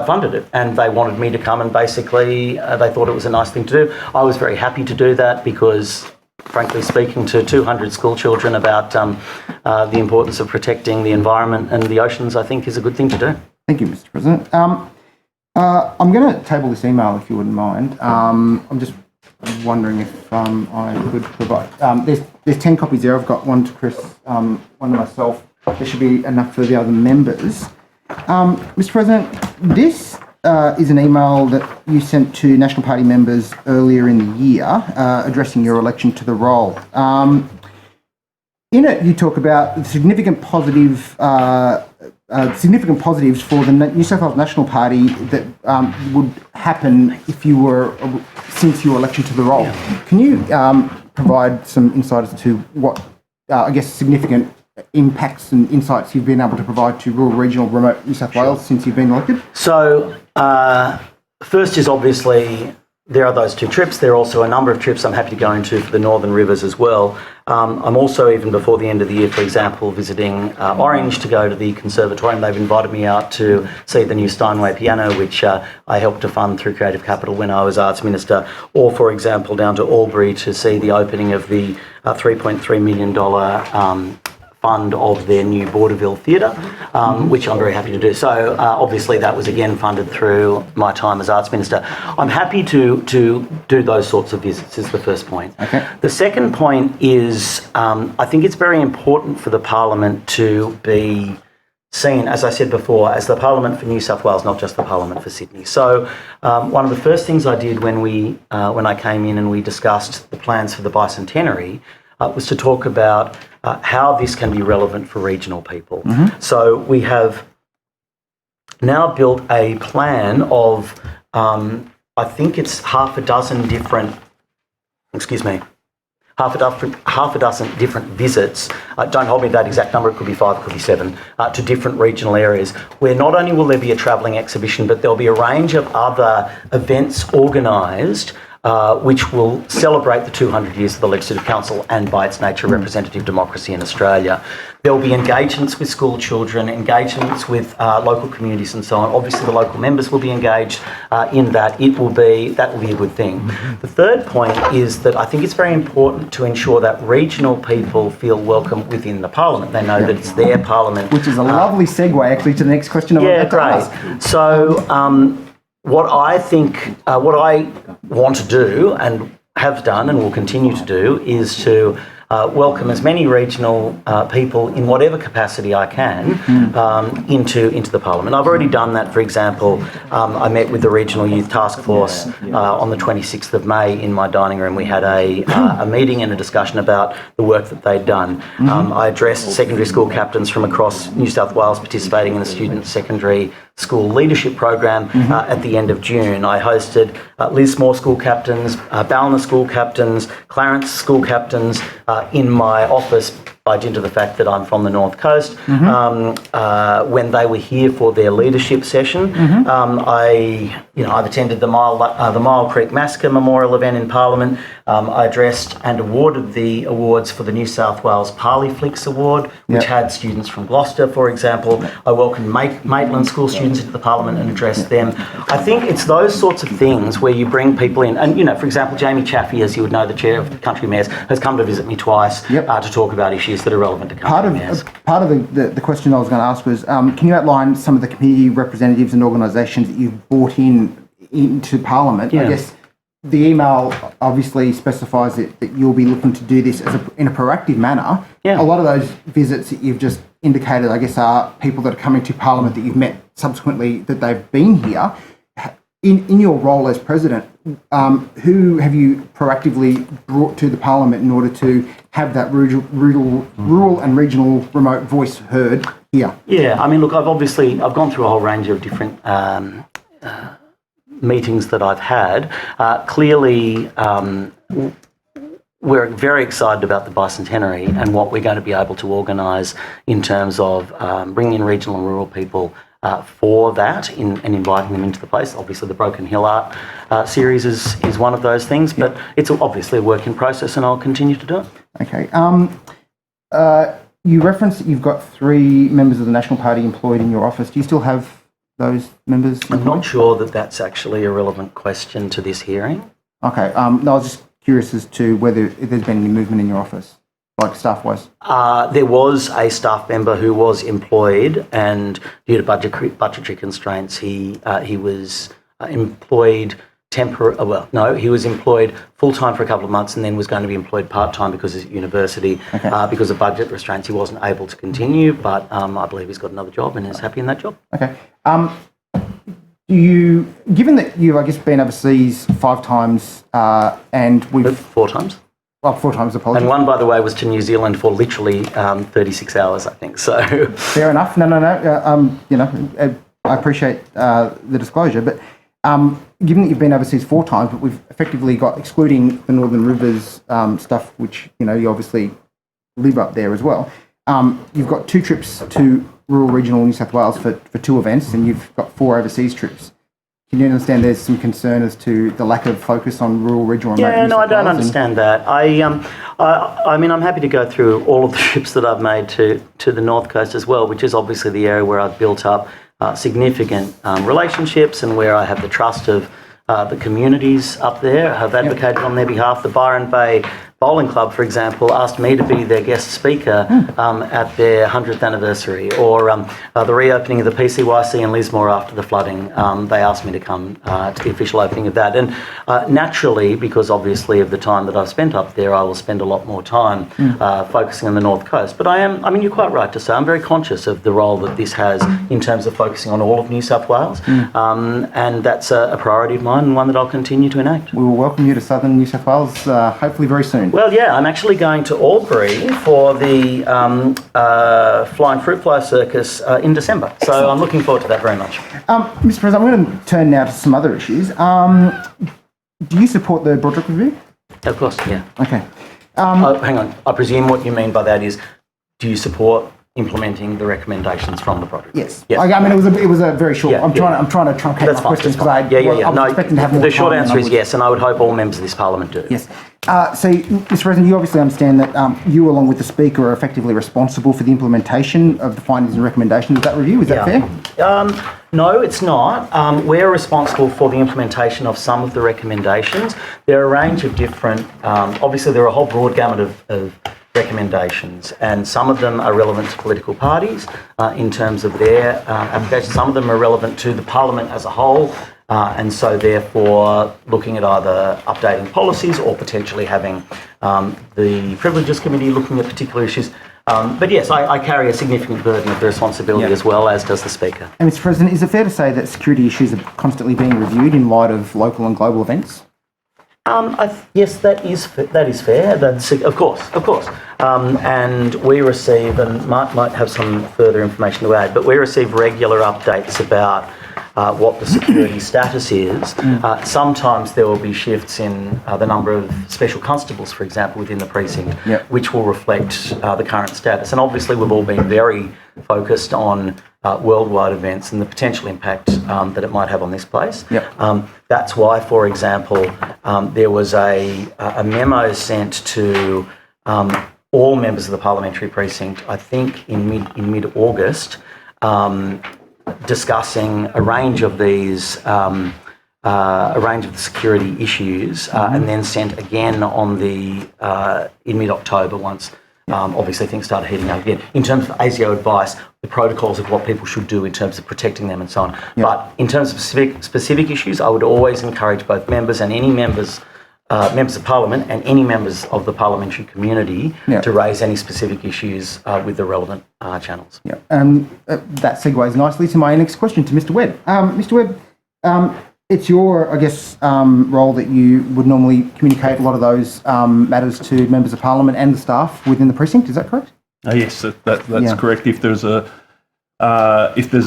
[SPEAKER 6] funded it, and they wanted me to come, and basically they thought it was a nice thing to do. I was very happy to do that because, frankly, speaking to 200 school children about the importance of protecting the environment and the oceans, I think is a good thing to do.
[SPEAKER 7] Thank you, Mr. President. I'm going to table this email if you wouldn't mind. I'm just wondering if I could provide. There's 10 copies there. I've got one to Chris, one to myself. There should be enough for the other members. Mr. President, this is an email that you sent to National Party members earlier in the year addressing your election to the role. In it, you talk about the significant positives for the New South Wales National Party that would happen if you were since your election to the role. Can you provide some insight as to what significant impacts and insights you've been able to provide to rural, regional, remote New South Wales since you've been elected?
[SPEAKER 6] So, first is obviously there are those 2 trips. There are also a number of trips I'm happy to go into for the Northern Rivers as well. I'm also, even before the end of the year, for example, visiting Orange to go to the Conservatorium. They've invited me out to see the new Steinway piano, which I helped to fund through Creative Capital when I was Arts Minister, or, for example, down to Albury to see the opening of the $3.3 million fund of their new Borderville Theatre, which I'm very happy to do. So obviously that was again funded through my time as Arts Minister. I'm happy to do those sorts of visits is the first point.
[SPEAKER 7] Okay.
[SPEAKER 6] The second point is I think it's very important for the Parliament to be seen, as I said before, as the Parliament for New South Wales, not just the Parliament for Sydney. So one of the first things I did when I came in and we discussed the plans for the bicentenary was to talk about how this can be relevant for regional people. So we have now built a plan of, I think it's half a dozen different visits. Don't hold me to that exact number, it could be 5, it could be 7, to different regional areas, where not only will there be a travelling exhibition, but there'll be a range of other events organised which will celebrate the 200 years of the Legislative Council and, by its nature, representative democracy in Australia. There will be engagements with school children, engagements with local communities and so on. Obviously, the local members will be engaged in that. That will be a good thing. The third point is that I think it's very important to ensure that regional people feel welcome within the Parliament. They know that it's their Parliament.
[SPEAKER 7] Which is a lovely segue, actually, to the next question I wanted to ask.
[SPEAKER 6] So, what I want to do and have done and will continue to do is to welcome as many regional people in whatever capacity I can into the Parliament. I've already done that. For example, I met with the Regional Youth Task Force on the 26th of May in my dining room. We had a meeting and a discussion about the work that they'd done. I addressed secondary school captains from across New South Wales participating in the Student Secondary School Leadership Program at the end of June. I hosted Lismore school captains, Ballina school captains, Clarence school captains in my office by dint of the fact that I'm from the North Coast. When they were here for their leadership session, I've attended the Mile Creek Massacre Memorial event in Parliament. I addressed and awarded the awards for the New South Wales Parley Flicks Award, which had students from Gloucester, for example. I welcomed Maitland school students into the Parliament and addressed them. I think it's those sorts of things where you bring people in. And, for example, Jamie Chaffey, as you would know, the chair of the Country Mayors, has come to visit me twice to talk about issues that are relevant to country mayors.
[SPEAKER 7] Part of the question I was going to ask was, can you outline some of the community representatives and organisations that you've brought into Parliament? I guess the email obviously specifies that you'll be looking to do this in a proactive manner. A lot of those visits that you've just indicated, I guess, are people that are coming to Parliament that you've met subsequently that they've been here. In your role as President, who have you proactively brought to the Parliament in order to have that rural and regional remote voice heard here? Yeah,
[SPEAKER 6] I mean, look, I've gone through a whole range of different meetings that I've had. Clearly, we're very excited about the bicentenary and what we're going to be able to organise in terms of bringing in regional and rural people for that and inviting them into the place. Obviously, the Broken Hill Art series is one of those things, but it's obviously a work in process and I'll continue to do it.
[SPEAKER 7] Okay. You referenced that you've got 3 members of the National Party employed in your office. Do you still have those members employed?
[SPEAKER 6] I'm not sure that that's actually a relevant question to this hearing.
[SPEAKER 7] Okay. No, I was just curious as to whether there's been any movement in your office, like staff-wise.
[SPEAKER 6] There was a staff member who was employed, and due to budgetary constraints, he was employed he was employed full-time for a couple of months and then was going to be employed part-time because he's at university. Because of budget restraints, he wasn't able to continue, but I believe he's got another job and is happy in that job.
[SPEAKER 7] Okay. Given that you've, I guess, been overseas 5 times and we've...
[SPEAKER 6] 4 times.
[SPEAKER 7] Well, 4 times, apologies.
[SPEAKER 6] And one, by the way, was to New Zealand for literally 36 hours, I think, so...
[SPEAKER 7] Fair enough. No. I appreciate the disclosure, but given that you've been overseas 4 times, but we've effectively got, excluding the Northern Rivers stuff, which, you obviously live up there as well, you've got 2 trips to rural regional New South Wales for 2 events, and you've got 4 overseas trips. Can you understand there's some concern as to the lack of focus on rural, regional, and
[SPEAKER 6] Yeah, no, I don't understand that. I mean, I'm happy to go through all of the trips that I've made to the North Coast as well, which is obviously the area where I've built up significant relationships and where I have the trust of the communities up there. I've advocated on their behalf. The Byron Bay Bowling Club, for example, asked me to be their guest speaker at their 100th anniversary, or the reopening of the PCYC in Lismore after the flooding. They asked me to come to the official opening of that. And naturally, because obviously of the time that I've spent up there, I will spend a lot more time focusing on the North Coast. But you're quite right to say, I'm very conscious of the role that this has in terms of focusing on all of New South Wales. And that's a priority of mine and one that I'll continue to enact.
[SPEAKER 7] We will welcome you to southern New South Wales, hopefully very soon.
[SPEAKER 6] Well, yeah, I'm actually going to Albury for the Flying Fruit Fly Circus in December. So excellent. I'm looking forward to that very much.
[SPEAKER 7] Mr. President, I'm going to turn now to some other issues. Do you support the Broderick Review?
[SPEAKER 6] Of course, yeah.
[SPEAKER 7] Okay.
[SPEAKER 6] Hang on. I presume what you mean by that is, do you support implementing the recommendations from the project?
[SPEAKER 7] Yes. I mean, it was a very short. I'm trying to truncate my questions because I was expecting to have more.
[SPEAKER 6] The short answer is yes, and I would hope all members of this Parliament do.
[SPEAKER 7] Yes. So, Mr. President, you obviously understand that you, along with the Speaker, are effectively responsible for the implementation of the findings and recommendations of that review. Is that fair?
[SPEAKER 6] No, it's not. We're responsible for the implementation of some of the recommendations. There are a range of different. Obviously, there are a whole broad gamut of recommendations, and some of them are relevant to political parties in terms of their applications. Some of them are relevant to the Parliament as a whole And so therefore looking at either updating policies or potentially having the Privileges Committee looking at particular issues. But yes, I carry a significant burden of the responsibility as well, as does the Speaker.
[SPEAKER 7] And Mr. President, is it fair to say that security issues are constantly being reviewed in light of local and global events?
[SPEAKER 6] Yes, that is fair. That's of course. And we receive, and Mark might have some further information to add, but we receive regular updates about what the security status is. Sometimes there will be shifts in the number of special constables, for example, within the precinct, which will reflect the current status. And obviously, we've all been very focused on worldwide events and the potential impact that it might have on this place. That's why, for example, there was a memo sent to all members of the parliamentary precinct, I think in mid-August, discussing a range of these, a range of the security issues, and then sent again on in mid-October once. Obviously, things started heating up again. In terms of ASIO advice, the protocols of what people should do in terms of protecting them and so on. But in terms of specific issues, I would always encourage both members and any members of Parliament and any members of the parliamentary community to raise any specific issues with the relevant channels.
[SPEAKER 7] That segues nicely to my next question to Mr. Webb. Mr. Webb, it's your, I guess, role that you would normally communicate a lot of those matters to members of Parliament and the staff within the precinct. Is that correct?
[SPEAKER 3] Yes, that's correct. If there's a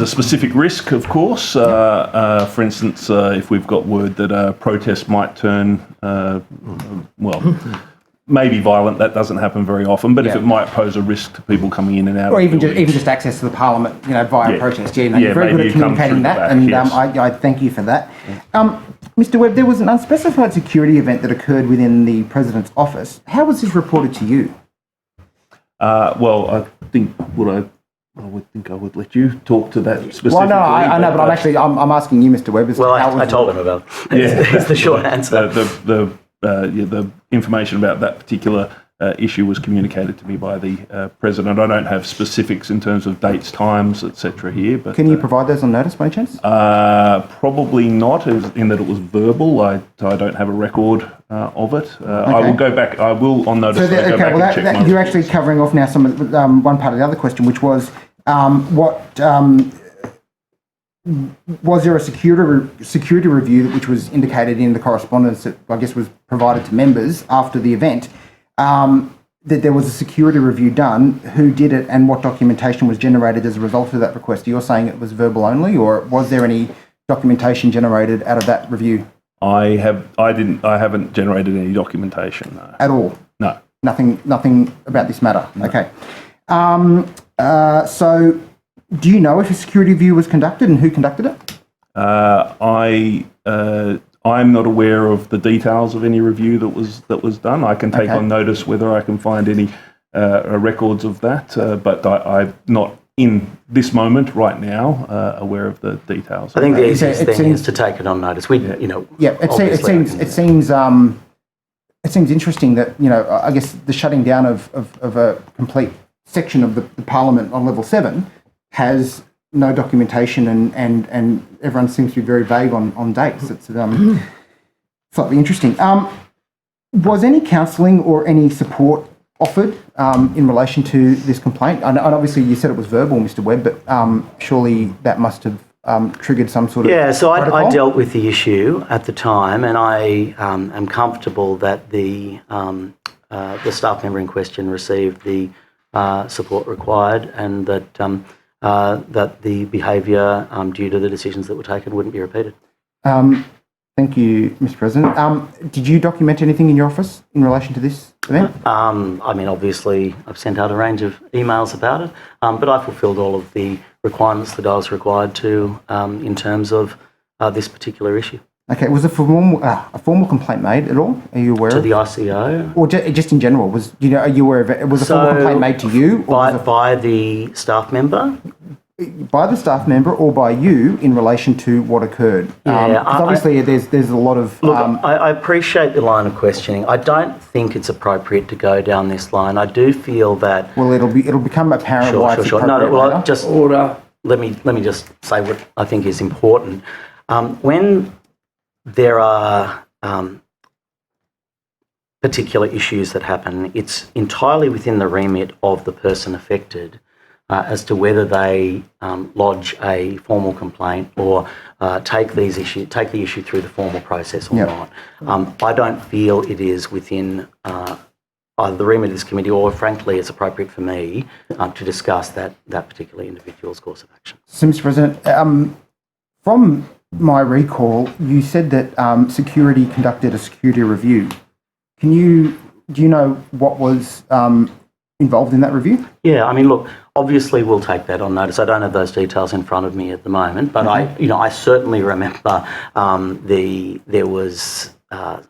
[SPEAKER 3] specific risk, of course, for instance, if we've got word that a protest might turn, maybe violent, that doesn't happen very often, but if it might pose a risk to people coming in and out,
[SPEAKER 7] or even just access to the Parliament, via protest. You're very good at communicating that, and I thank you for that. Mr. Webb, there was an unspecified security event that occurred within the President's office. How was this reported to you?
[SPEAKER 3] I think I would think I would let you talk to that specifically.
[SPEAKER 7] Well, no, I know, but I'm asking you, Mr. Webb.
[SPEAKER 6] I told him about it. It's the short answer.
[SPEAKER 3] The information about that particular issue was communicated to me by the President. I don't have specifics in terms of dates, times, etc. here. But
[SPEAKER 7] can you provide those on notice by any chance?
[SPEAKER 3] Probably not, in that it was verbal. I don't have a record of it. I will go back. I will on notice.
[SPEAKER 7] So you're actually covering off now one part of the other question, which was was there a security review which was indicated in the correspondence that I guess was provided to members after the event, that there was a security review done? Who did it and what documentation was generated as a result of that request? You're saying it was verbal only, or was there any documentation generated out of that review? I
[SPEAKER 3] haven't generated any documentation. No.
[SPEAKER 7] At all?
[SPEAKER 3] No.
[SPEAKER 7] Nothing about this matter?
[SPEAKER 3] No.
[SPEAKER 7] Okay. So do you know if a security review was conducted and who conducted it?
[SPEAKER 3] I'm not aware of the details of any review that was done. I can take on notice whether I can find any records of that, but I'm not in this moment right now aware of the details.
[SPEAKER 6] I think the easiest thing is to take it on notice.
[SPEAKER 7] It seems interesting that I guess the shutting down of a complete section of the Parliament on level 7 has no documentation, and everyone seems to be very vague on dates. It's slightly interesting. Was any counselling or any support offered in relation to this complaint? And obviously you said it was verbal, Mr. Webb, but surely that must have triggered some sort of
[SPEAKER 6] so
[SPEAKER 7] protocol?
[SPEAKER 6] I dealt with the issue at the time, and I am comfortable that the staff member in question received the support required, and that the behaviour due to the decisions that were taken wouldn't be repeated.
[SPEAKER 7] Thank you, Mr. President. Did you document anything in your office in relation to this event?
[SPEAKER 6] Obviously, I've sent out a range of emails about it, but I fulfilled all of the requirements that I was required to in terms of this particular issue.
[SPEAKER 7] Okay, was a formal complaint made at all? Are you aware
[SPEAKER 6] to
[SPEAKER 7] of?
[SPEAKER 6] the ICO?
[SPEAKER 7] Or just in general, are you aware of it? Was a formal complaint made to you?
[SPEAKER 6] By the staff member?
[SPEAKER 7] By the staff member or by you in relation to what occurred? Obviously there's a lot of...
[SPEAKER 6] Look, I appreciate the line of questioning. I don't think it's appropriate to go down this line. I do feel that...
[SPEAKER 7] Well, it'll become apparent why it's appropriate.
[SPEAKER 6] Order. Let me just say what I think is important. When there are particular issues that happen, it's entirely within the remit of the person affected as to whether they lodge a formal complaint or take the issue through the formal process or not. I don't feel it is within either the remit of this committee or, frankly, it's appropriate for me to discuss that particular individual's course of action.
[SPEAKER 7] So, Mr. President, from my recall, you said that security conducted a security review. Do you know what was involved in that review?
[SPEAKER 6] Yeah, I mean, look, obviously we'll take that on notice. I don't have those details in front of me at the moment, but I certainly remember there was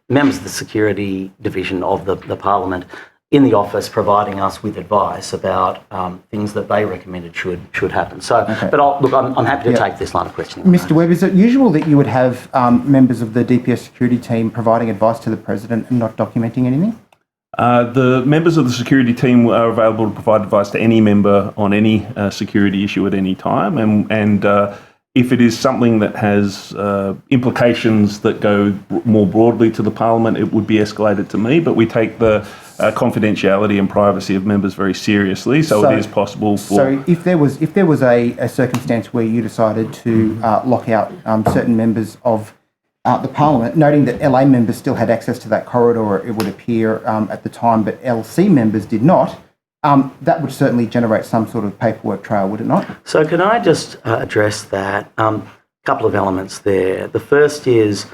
[SPEAKER 6] members of the security division of the Parliament in the office providing us with advice about things that they recommended should happen. So, but I'm happy to take this line of questioning.
[SPEAKER 7] Mr. Webb, is it usual that you would have members of the DPS security team providing advice to the President and not documenting anything?
[SPEAKER 3] The members of the security team are available to provide advice to any member on any security issue at any time, and if it is something that has implications that go more broadly to the Parliament, it would be escalated to me, but we take the confidentiality and privacy of members very seriously, so it is possible for...
[SPEAKER 7] So if there was a circumstance where you decided to lock out certain members of the Parliament, noting that LA members still had access to that corridor, it would appear at the time, but LC members did not, that would certainly generate some sort of paperwork trail, would it not?
[SPEAKER 6] So can I just address that? Couple of elements there. The first is,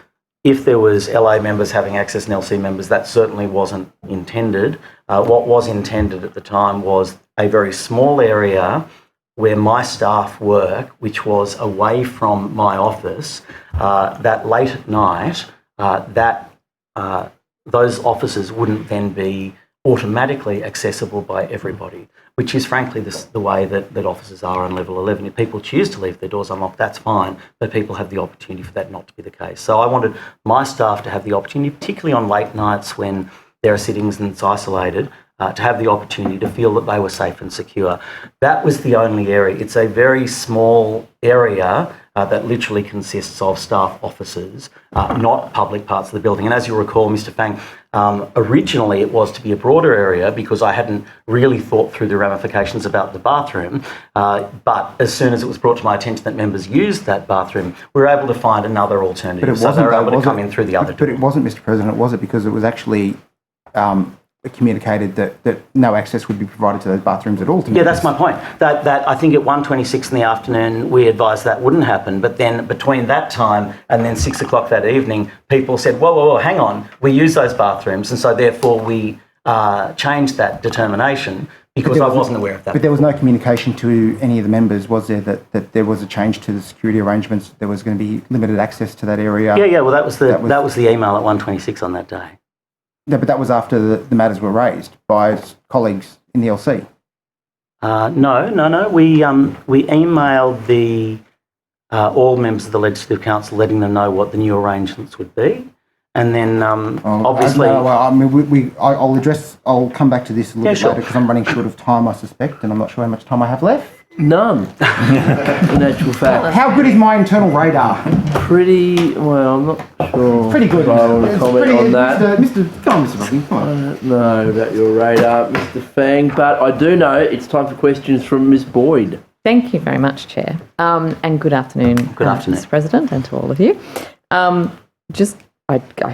[SPEAKER 6] if there was LA members having access and LC members, that certainly wasn't intended. What was intended at the time was a very small area where my staff work, which was away from my office, that late at night, those offices wouldn't then be automatically accessible by everybody, which is frankly the way that offices are on level 11. If people choose to leave their doors unlocked, that's fine, but people have the opportunity for that not to be the case. So I wanted my staff to have the opportunity, particularly on late nights when there are sittings and it's isolated, to have the opportunity to feel that they were safe and secure. That was the only area. It's a very small area that literally consists of staff offices, not public parts of the building. And as you'll recall, Mr. Fang, originally it was to be a broader area because I hadn't really thought through the ramifications about the bathroom. But as soon as it was brought to my attention that members used that bathroom, we were able to find another alternative.
[SPEAKER 7] But it wasn't,
[SPEAKER 6] so they were able to come in through the other door.
[SPEAKER 7] But it wasn't, Mr. President, was it? Because it was actually communicated that no access would be provided to those bathrooms at all.
[SPEAKER 6] Yeah, that's my point. That I think at 1:26 in the afternoon, we advised that wouldn't happen. But then between that time and then 6 o'clock that evening, people said, whoa, hang on, we use those bathrooms. And so therefore we changed that determination because I wasn't aware of that.
[SPEAKER 7] But there was no communication to any of the members, was there, that there was a change to the security arrangements, there was going to be limited access to that area?
[SPEAKER 6] Yeah, well, that was the email at 1:26 on that day.
[SPEAKER 7] No, but that was after the matters were raised by colleagues in the LC.
[SPEAKER 6] No. We emailed the all members of the Legislative Council, letting them know what the new arrangements would be, and then obviously.
[SPEAKER 7] I'll come back to this a little bit later because I'm running short of time, I suspect, and I'm not sure how much time I have left.
[SPEAKER 1] None. In actual fact.
[SPEAKER 7] How good is my internal radar?
[SPEAKER 1] Pretty well. I'm not sure.
[SPEAKER 7] Pretty good.
[SPEAKER 1] I want to comment on that.
[SPEAKER 7] Go on, Mr. Bucking. Come on.
[SPEAKER 1] I don't know about your radar, Mr. Fang, but I do know it's time for questions from Ms. Boyd.
[SPEAKER 8] Thank you very much, Chair. And good afternoon, Mr. President, and to all of you. I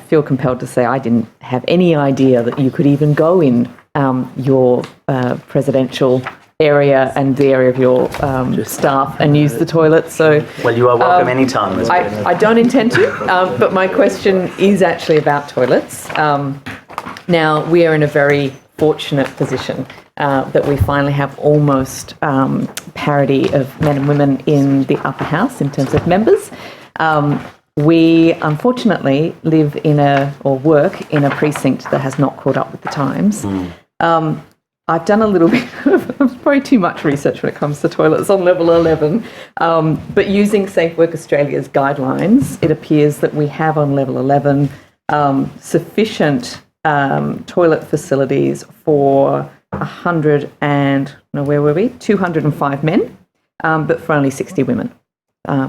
[SPEAKER 8] feel compelled to say I didn't have any idea that you could even go in your presidential area and the area of your staff and use the toilets. So,
[SPEAKER 6] well, you are welcome anytime.
[SPEAKER 8] I don't intend to, but my question is actually about toilets. Now, we are in a very fortunate position that we finally have almost parity of men and women in the upper house in terms of members. We unfortunately live or work in a precinct that has not caught up with the times. I've done a little bit of probably too much research when it comes to toilets on level 11, but using Safe Work Australia's guidelines, it appears that we have on level 11 sufficient toilet facilities for 205 men, but for only 60 women,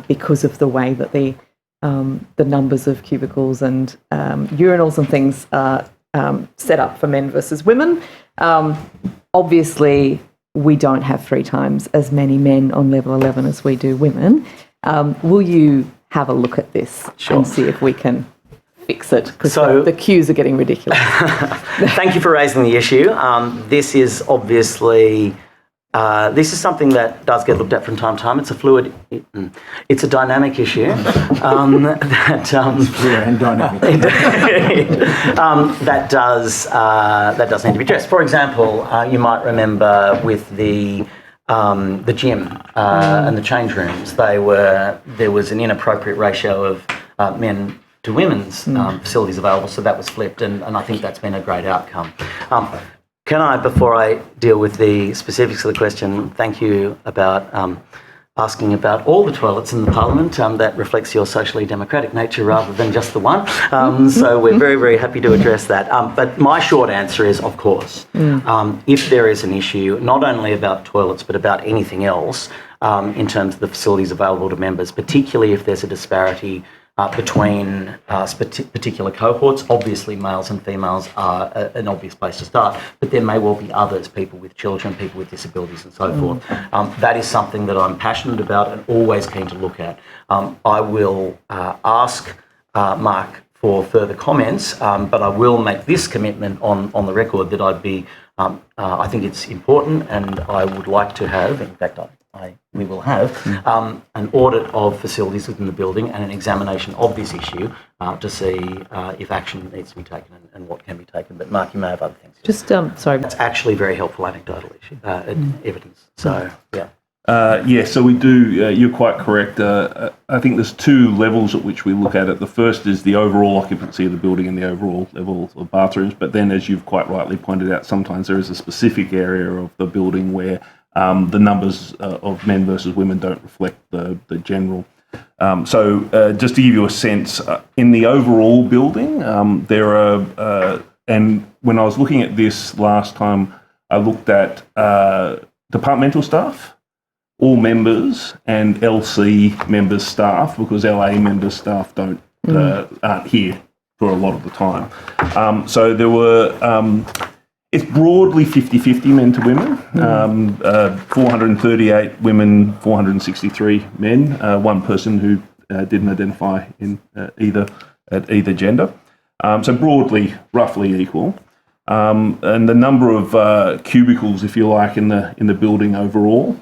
[SPEAKER 8] because of the way that the the numbers of cubicles and urinals and things are set up for men versus women. Obviously, we don't have 3 times as many men on level 11 as we do women. Will you have a look at this and see if we can fix it? Because the queues are getting ridiculous.
[SPEAKER 6] Thank you for raising the issue. This is obviously this is something that does get looked at from time to time. It's a fluid, it's a dynamic issue that does need to be addressed. For example, you might remember with the gym and the change rooms, there was an inappropriate ratio of men to women's facilities available, so that was flipped, and I think that's been a great outcome. Can I, before I deal with the specifics of the question, thank you about asking about all the toilets in the Parliament. That reflects your socially democratic nature rather than just the one. So we're very, very happy to address that. But my short answer is, of course, if there is an issue, not only about toilets, but about anything else in terms of the facilities available to members, particularly if there's a disparity between particular cohorts. Obviously, males and females are an obvious place to start, but there may well be others, people with children, people with disabilities and so forth. That is something that I'm passionate about and always keen to look at. I will ask Mark for further comments, but I will make this commitment on the record that I think it's important, and I would like to have, in fact, we will have an audit of facilities within the building and an examination of this issue to see if action needs to be taken and what can be taken. But Mark, you may have other things.
[SPEAKER 8] Just, sorry.
[SPEAKER 6] That's actually very helpful anecdotal evidence. So, yeah.
[SPEAKER 3] So we do, you're quite correct. I think there's 2 levels at which we look at it. The first is the overall occupancy of the building and the overall level of bathrooms. But then, as you've quite rightly pointed out, sometimes there is a specific area of the building where the numbers of men versus women don't reflect the general. So just to give you a sense, in the overall building, there are, and when I was looking at this last time, I looked at departmental staff, all members, and LC members staff, because LA members staff aren't here for a lot of the time. So there were... It's broadly 50-50 men to women, 438 women, 463 men, one person who didn't identify in either gender. So broadly, roughly equal. And the number of cubicles, if you like, in the building overall,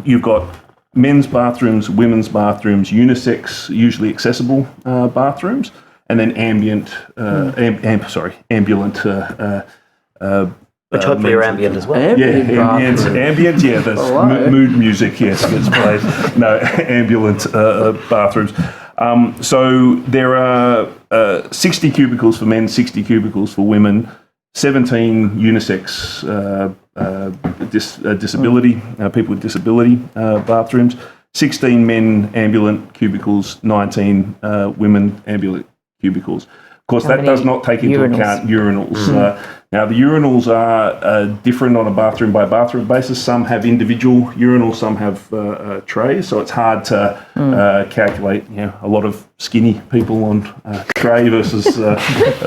[SPEAKER 3] you've got men's bathrooms, women's bathrooms, unisex, usually accessible bathrooms, and then ambulant.
[SPEAKER 6] Which hopefully are ambient as well.
[SPEAKER 3] Ambient. Yeah, there's mood music. Yes, gets played. No, ambulant bathrooms. So there are 60 cubicles for men, 60 cubicles for women, 17 unisex disability people with disability bathrooms, 16 men ambulant cubicles, 19 women ambulant cubicles. Of course, that does not take into account urinals. Now, the urinals are different on a bathroom-by-bathroom basis. Some have individual urinals, some have trays, so it's hard to calculate. A lot of skinny people on a tray versus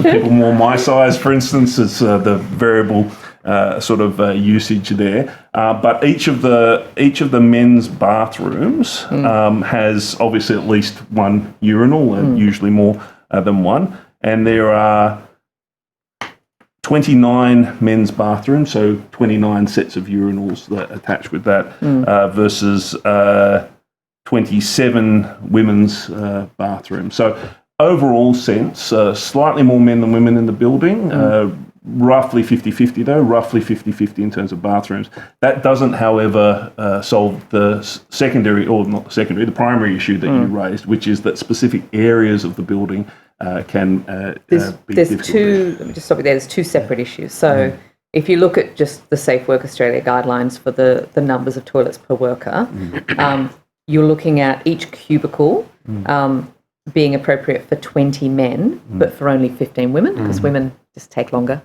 [SPEAKER 3] people more my size, for instance. It's the variable usage there. But each of the men's bathrooms has obviously at least one urinal, and usually more than one. And there are 29 men's bathrooms, so 29 sets of urinals that attached with that, versus 27 women's bathrooms. So overall sense, slightly more men than women in the building, roughly 50-50 though, roughly 50-50 in terms of bathrooms. That doesn't, however, solve the secondary, or not the secondary, the primary issue that you raised, which is that specific areas of the building can be difficult.
[SPEAKER 8] Let me just stop you there. There's 2 separate issues. So if you look at just the Safe Work Australia guidelines for the numbers of toilets per worker, you're looking at each cubicle being appropriate for 20 men, but for only 15 women, because women just take longer.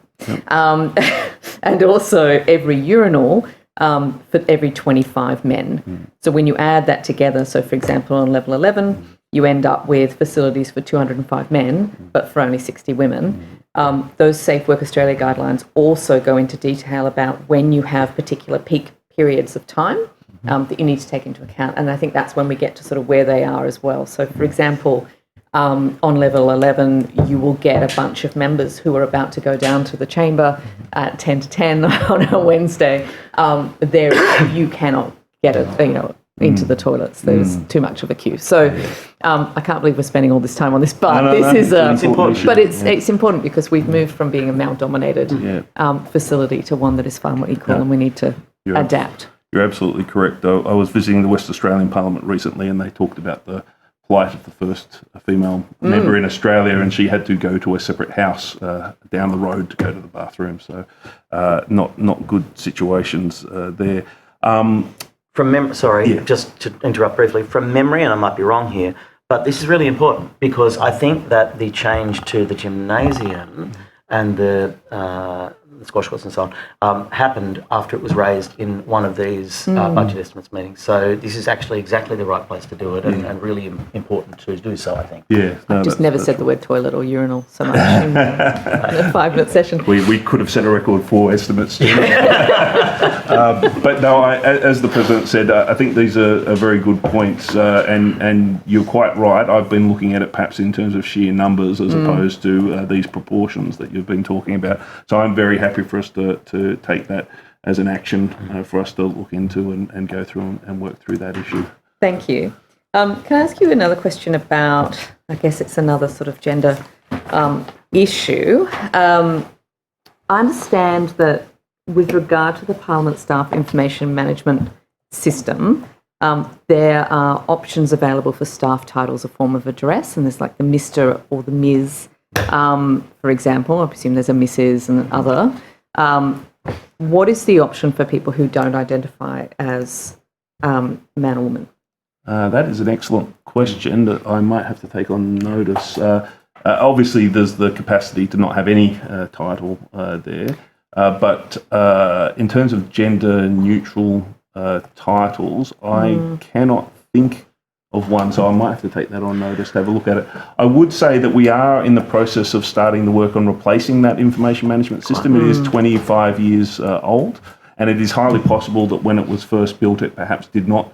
[SPEAKER 8] And also every urinal for every 25 men. So when you add that together, so for example, on level 11, you end up with facilities for 205 men, but for only 60 women. Those Safe Work Australia guidelines also go into detail about when you have particular peak periods of time that you need to take into account. And I think that's when we get to sort of where they are as well. So for example, on level 11, you will get a bunch of members who are about to go down to the chamber at 10 to 10 on a Wednesday. There, you cannot get it, into the toilets. There's too much of a queue. So I can't believe we're spending all this time on this, but
[SPEAKER 3] it's important.
[SPEAKER 8] But it's important because we've moved from being a male-dominated facility to one that is far more equal, and we need to adapt.
[SPEAKER 3] You're absolutely correct. I was visiting the West Australian Parliament recently, and they talked about the plight of the first female member in Australia, and she had to go to a separate house down the road to go to the bathroom. So not good situations there.
[SPEAKER 6] Just to interrupt briefly, from memory, and I might be wrong here, but this is really important because I think that the change to the gymnasium and the squash courts and so on happened after it was raised in one of these budget estimates meetings. So this is actually exactly the right place to do it, and really important to do so, I think.
[SPEAKER 3] Yeah,
[SPEAKER 8] I've just never said the word toilet or urinal so much in a 5-minute session.
[SPEAKER 3] We could have set a record for estimates. But no, as the President said, I think these are very good points, and you're quite right. I've been looking at it perhaps in terms of sheer numbers as opposed to these proportions that you've been talking about. So I'm very happy for us to take that as an action for us to look into and go through and work through that issue.
[SPEAKER 8] Thank you. Can I ask you another question about, I guess it's another sort of gender issue. I understand that with regard to the Parliament Staff Information Management System, there are options available for staff titles or form of address, and there's like the Mr. or the Ms., for example. I presume there's a Mrs. and other. What is the option for people who don't identify as man or woman?
[SPEAKER 3] That is an excellent question that I might have to take on notice. Obviously, there's the capacity to not have any title there, but in terms of gender-neutral titles, I cannot think of one, so I might have to take that on notice to have a look at it. I would say that we are in the process of starting the work on replacing that information management system. It is 25 years old, and it is highly possible that when it was first built, it perhaps did not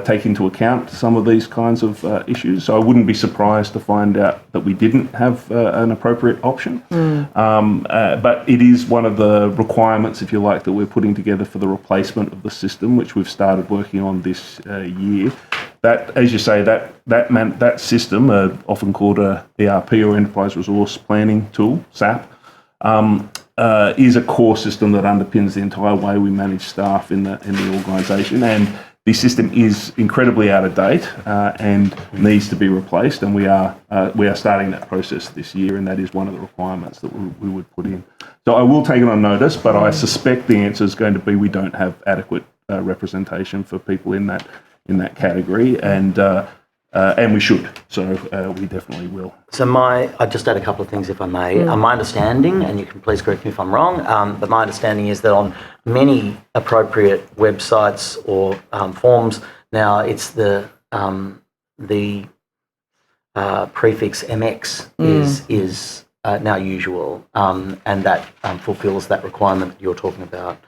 [SPEAKER 3] take into account some of these kinds of issues. So I wouldn't be surprised to find out that we didn't have an appropriate option. But it is one of the requirements, if you like, that we're putting together for the replacement of the system, which we've started working on this year. That, as you say, that system, often called a ERP or Enterprise Resource Planning Tool, SAP, is a core system that underpins the entire way we manage staff in the organisation. And the system is incredibly out of date and needs to be replaced, and we are starting that process this year, and that is one of the requirements that we would put in. So I will take it on notice, but I suspect the answer is going to be we don't have adequate representation for people in that category, and we should. So we definitely will.
[SPEAKER 6] So I just add a couple of things, if I may. My understanding, and you can please correct me if I'm wrong, but my understanding is that on many appropriate websites or forms now, it's the prefix MX is now usual, and that fulfills that requirement that you're talking about.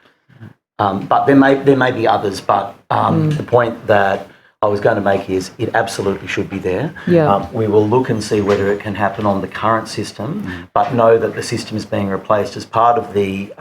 [SPEAKER 6] But there may be others, but the point that I was going to make is it absolutely should be there. We will look and see whether it can happen on the current system, but know that the system is being replaced as part of the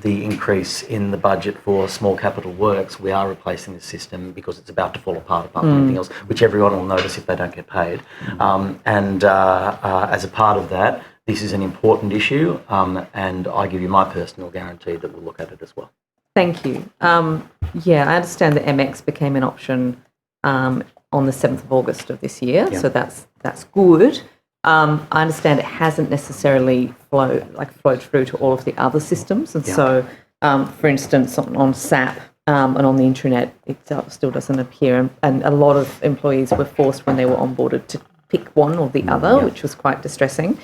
[SPEAKER 6] increase in the budget for small capital works. We are replacing the system because it's about to fall apart apart from anything else, which everyone will notice if they don't get paid. And as a part of that, this is an important issue, and I give you my personal guarantee that we'll look at it as well.
[SPEAKER 8] Thank you. I understand that MX became an option on the 7th of August of this year, so that's good. I understand it hasn't necessarily flowed through to all of the other systems, and so, for instance, on SAP and on the intranet, it still doesn't appear, and a lot of employees were forced when they were onboarded to pick one or the other, which was quite distressing.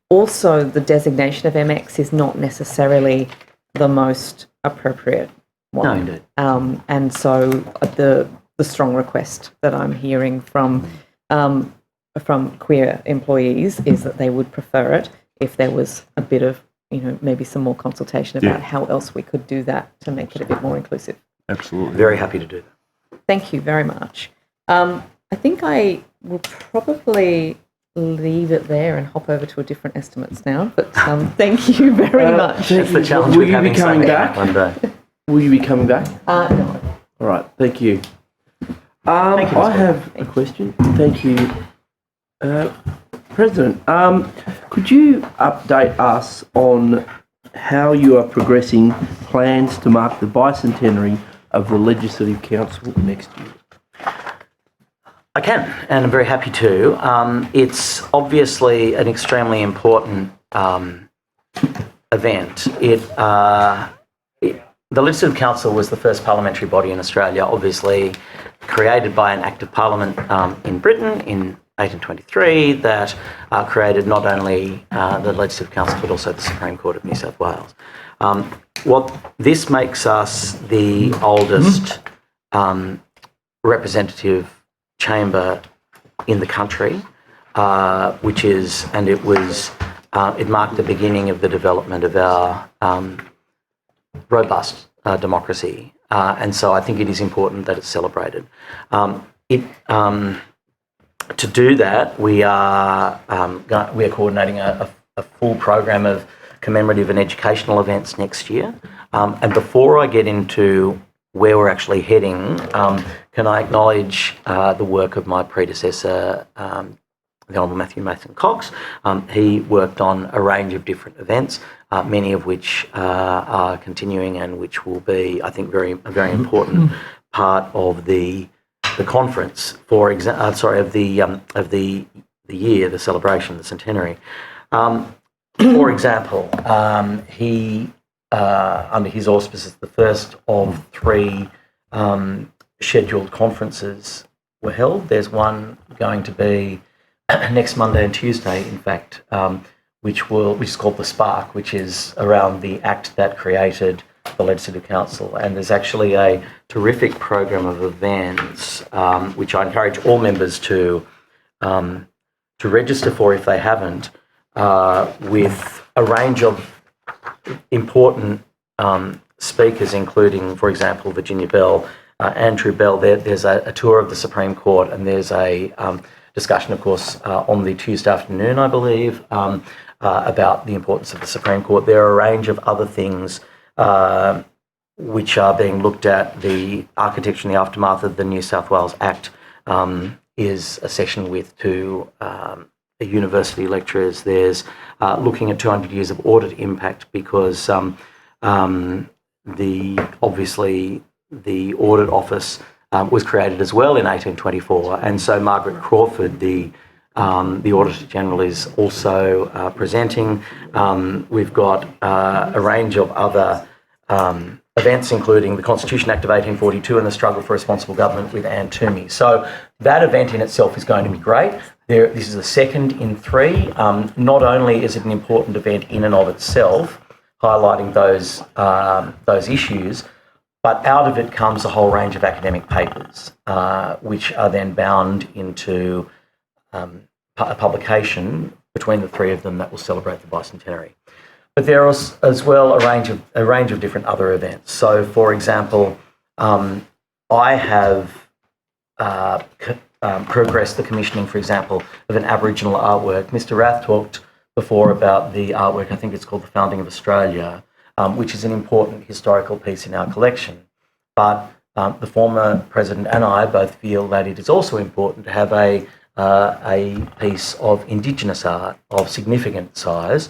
[SPEAKER 8] Also, the designation of MX is not necessarily the most appropriate one.
[SPEAKER 6] No, indeed.
[SPEAKER 8] And so the strong request that I'm hearing from queer employees is that they would prefer it if there was a bit of, maybe some more consultation about how else we could do that to make it a bit more inclusive.
[SPEAKER 3] Absolutely.
[SPEAKER 6] Very happy to do that.
[SPEAKER 8] Thank you very much. I think I will probably leave it there and hop over to a different estimates now, but thank you very much.
[SPEAKER 6] That's the challenge
[SPEAKER 1] Will
[SPEAKER 6] with
[SPEAKER 1] you
[SPEAKER 6] having
[SPEAKER 1] be coming
[SPEAKER 6] so many
[SPEAKER 1] back?
[SPEAKER 6] one day.
[SPEAKER 1] Will you be coming back?
[SPEAKER 8] No.
[SPEAKER 1] All right, thank you.
[SPEAKER 6] you,
[SPEAKER 1] I
[SPEAKER 6] Mr.
[SPEAKER 1] have a question. Thank you, President. Could you update us on how you are progressing plans to mark the bicentenary of the Legislative Council next year?
[SPEAKER 6] I can, and I'm very happy to. It's obviously an extremely important event. The Legislative Council was the first parliamentary body in Australia, obviously created by an Act of Parliament in Britain in 1823 that created not only the Legislative Council but also the Supreme Court of New South Wales. What this makes us the oldest representative chamber in the country, it marked the beginning of the development of our robust democracy, and so I think it is important that it's celebrated. To do that, we are coordinating a full program of commemorative and educational events next year. And before I get into where we're actually heading, can I acknowledge the work of my predecessor, the Honourable Matthew Mason Cox. He worked on a range of different events, many of which are continuing and which will be, I think, a very important part of the conference. Of the year, the celebration, the centenary. For example, he, under his auspices, the first of 3 scheduled conferences were held. There's one going to be next Monday and Tuesday, in fact, which is called The Spark, which is around the act that created the Legislative Council. And there's actually a terrific program of events, which I encourage all members to register for if they haven't, with a range of important speakers, including, for example, Virginia Bell, Andrew Bell. There's a tour of the Supreme Court, and there's a discussion, of course, on the Tuesday afternoon, I believe, about the importance of the Supreme Court. There are a range of other things which are being looked at. The architecture in the aftermath of the New South Wales Act is a session with 2 university lecturers. There's looking at 200 years of audit impact, because obviously the audit office was created as well in 1824, and so Margaret Crawford, the Auditor General, is also presenting. We've got a range of other events, including the Constitution Act of 1842 and the struggle for responsible government with Anne Toomey. So that event in itself is going to be great. This is the second in 3. Not only is it an important event in and of itself, highlighting those issues, but out of it comes a whole range of academic papers, which are then bound into a publication between the 3 of them that will celebrate the bicentenary. But there is as well a range of different other events. So, for example, I have progressed the commissioning, for example, of an Aboriginal artwork. Mr. Rath talked before about the artwork, I think it's called The Founding of Australia, which is an important historical piece in our collection. But the former president and I both feel that it is also important to have a piece of Indigenous art of significant size,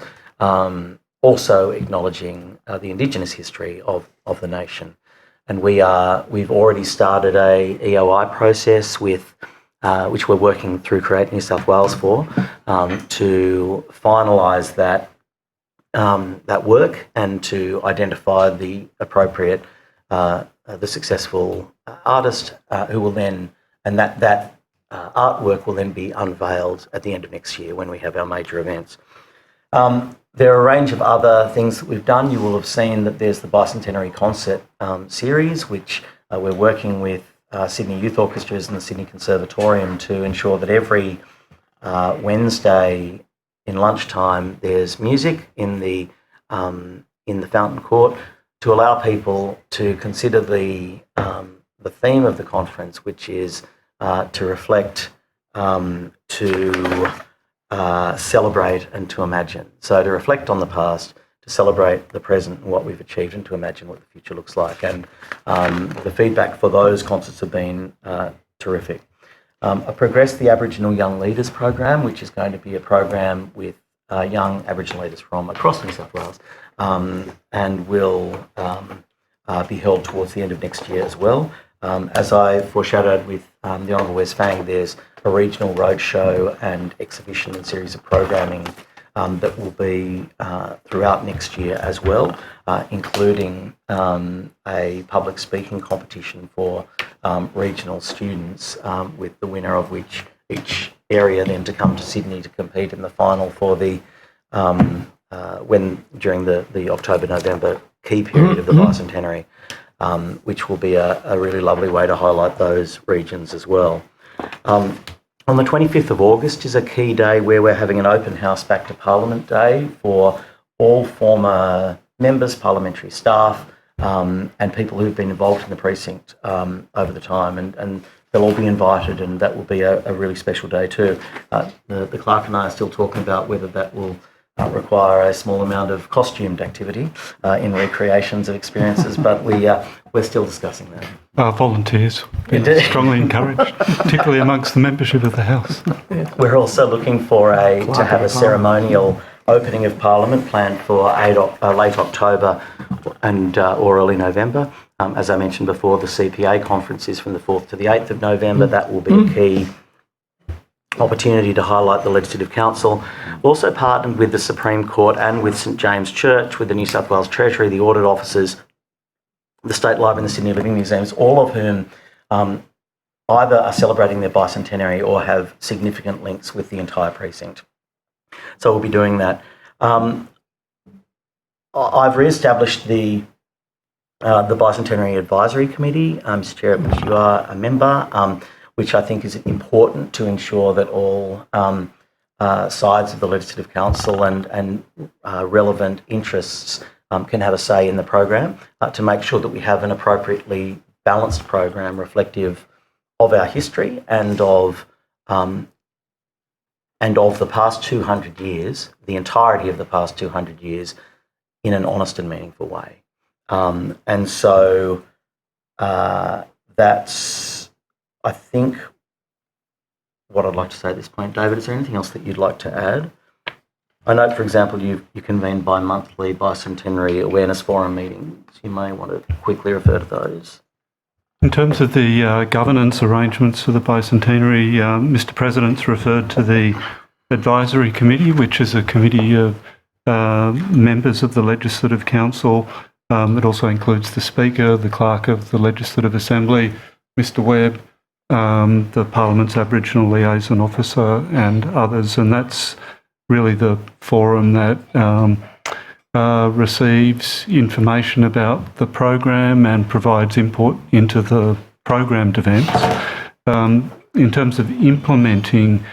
[SPEAKER 6] also acknowledging the Indigenous history of the nation. And we've already started a EOI process with which we're working through Create New South Wales for, to finalise that work and to identify the appropriate, the successful artist who will then, and that artwork will then be unveiled at the end of next year when we have our major events. There are a range of other things that we've done. You will have seen that there's the Bicentenary Concert series, which we're working with Sydney Youth Orchestras and the Sydney Conservatorium to ensure that every Wednesday in lunchtime there's music in the Fountain Court to allow people to consider the theme of the conference, which is to reflect, to celebrate and to imagine. So to reflect on the past, to celebrate the present and what we've achieved, and to imagine what the future looks like. And the feedback for those concerts have been terrific. I progressed the Aboriginal Young Leaders program, which is going to be a program with young Aboriginal leaders from across New South Wales, and will be held towards the end of next year as well. As I foreshadowed with the Honourable Wes Fang, there's a regional roadshow and exhibition and series of programming that will be throughout next year as well, including a public speaking competition for regional students, with the winner of which each area then to come to Sydney to compete in the final for the during the October-November key period of the bicentenary, which will be a really lovely way to highlight those regions as well. On the 25th of August is a key day where we're having an open house back to Parliament Day for all former members, parliamentary staff, and people who've been involved in the precinct over the time, and they'll all be invited, and that will be a really special day too. The clerk and I are still talking about whether that will require a small amount of costumed activity in recreations of experiences, but we're still discussing that.
[SPEAKER 2] Volunteers strongly encouraged, particularly amongst the membership of the House.
[SPEAKER 6] We're also looking for to have a ceremonial opening of Parliament planned for late October and or early November. As I mentioned before, the CPA conference is from the 4th to the 8th of November. That will be a key opportunity to highlight the Legislative Council. We've also partnered with the Supreme Court and with St James Church, with the New South Wales Treasury, the audit officers, the State Library and the Sydney Living Museums, all of whom either are celebrating their bicentenary or have significant links with the entire precinct. So we'll be doing that. I've re-established the Bicentenary Advisory Committee, Mr Chair, of which you are a member, which I think is important to ensure that all sides of the Legislative Council and relevant interests can have a say in the program, to make sure that we have an appropriately balanced program reflective of our history and of the past 200 years, the entirety of the past 200 years, in an honest and meaningful way. And so that's, I think, what I'd like to say at this point. David, is there anything else that you'd like to add? I note, for example, you convene bi-monthly bicentenary awareness forum meetings. You may want to quickly refer to those.
[SPEAKER 2] In terms of the governance arrangements for the bicentenary, Mr President's referred to the Advisory Committee, which is a committee of members of the Legislative Council. It also includes the Speaker, the Clerk of the Legislative Assembly, Mr Webb, the Parliament's Aboriginal Liaison Officer, and others. And that's really the forum that receives information about the program and provides input into the programmed events. In terms of implementing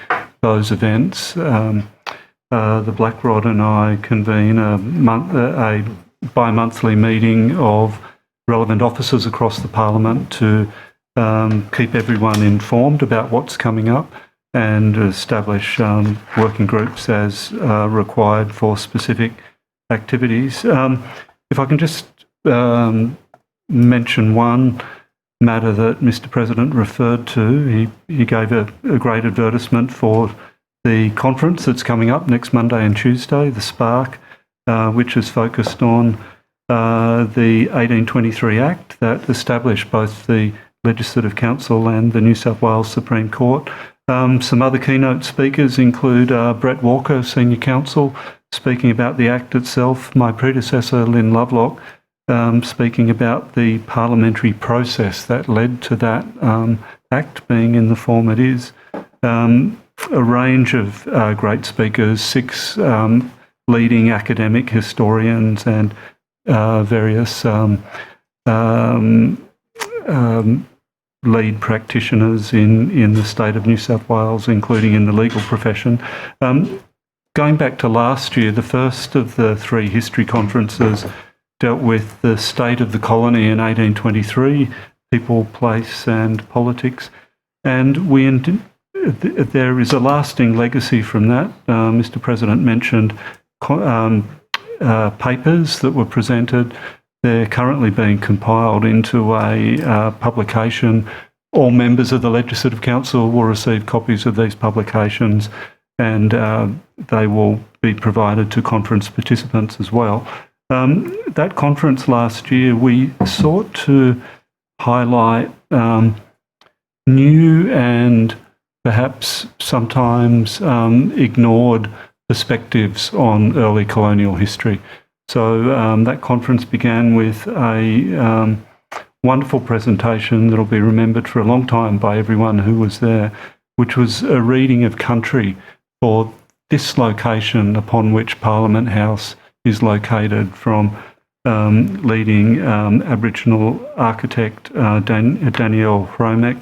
[SPEAKER 2] those events, the Black Rod and I convene a bi-monthly meeting of relevant officers across the Parliament to keep everyone informed about what's coming up and establish working groups as required for specific activities. If I can just mention one matter that Mr President referred to, he gave a great advertisement for the conference that's coming up next Monday and Tuesday, the Spark, which is focused on the 1823 Act that established both the Legislative Council and the New South Wales Supreme Court. Some other keynote speakers include Brett Walker, Senior Counsel, speaking about the Act itself, my predecessor, Lynn Lovelock, speaking about the parliamentary process that led to that Act being in the form it is. A range of great speakers, 6 leading academic historians and various lead practitioners in the state of New South Wales, including in the legal profession. Going back to last year, the first of the 3 history conferences dealt with the state of the colony in 1823, people, place and politics. And there is a lasting legacy from that. Mr. President mentioned papers that were presented. They're currently being compiled into a publication. All members of the Legislative Council will receive copies of these publications, and they will be provided to conference participants as well. That conference last year, we sought to highlight new and perhaps sometimes ignored perspectives on early colonial history. So that conference began with a wonderful presentation that will be remembered for a long time by everyone who was there, which was a reading of country for this location upon which Parliament House is located, from leading Aboriginal architect Danielle Hromek.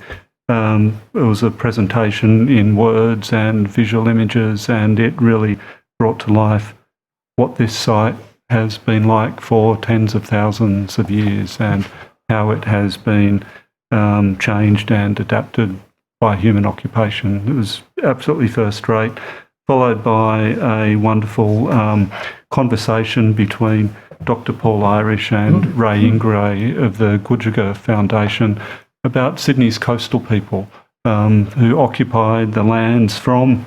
[SPEAKER 2] It was a presentation in words and visual images, and it really brought to life what this site has been like for tens of thousands of years and how it has been changed and adapted by human occupation. It was absolutely first rate, followed by a wonderful conversation between Dr. Paul Irish and Ray Ingray of the Gudjaga Foundation about Sydney's coastal people who occupied the lands from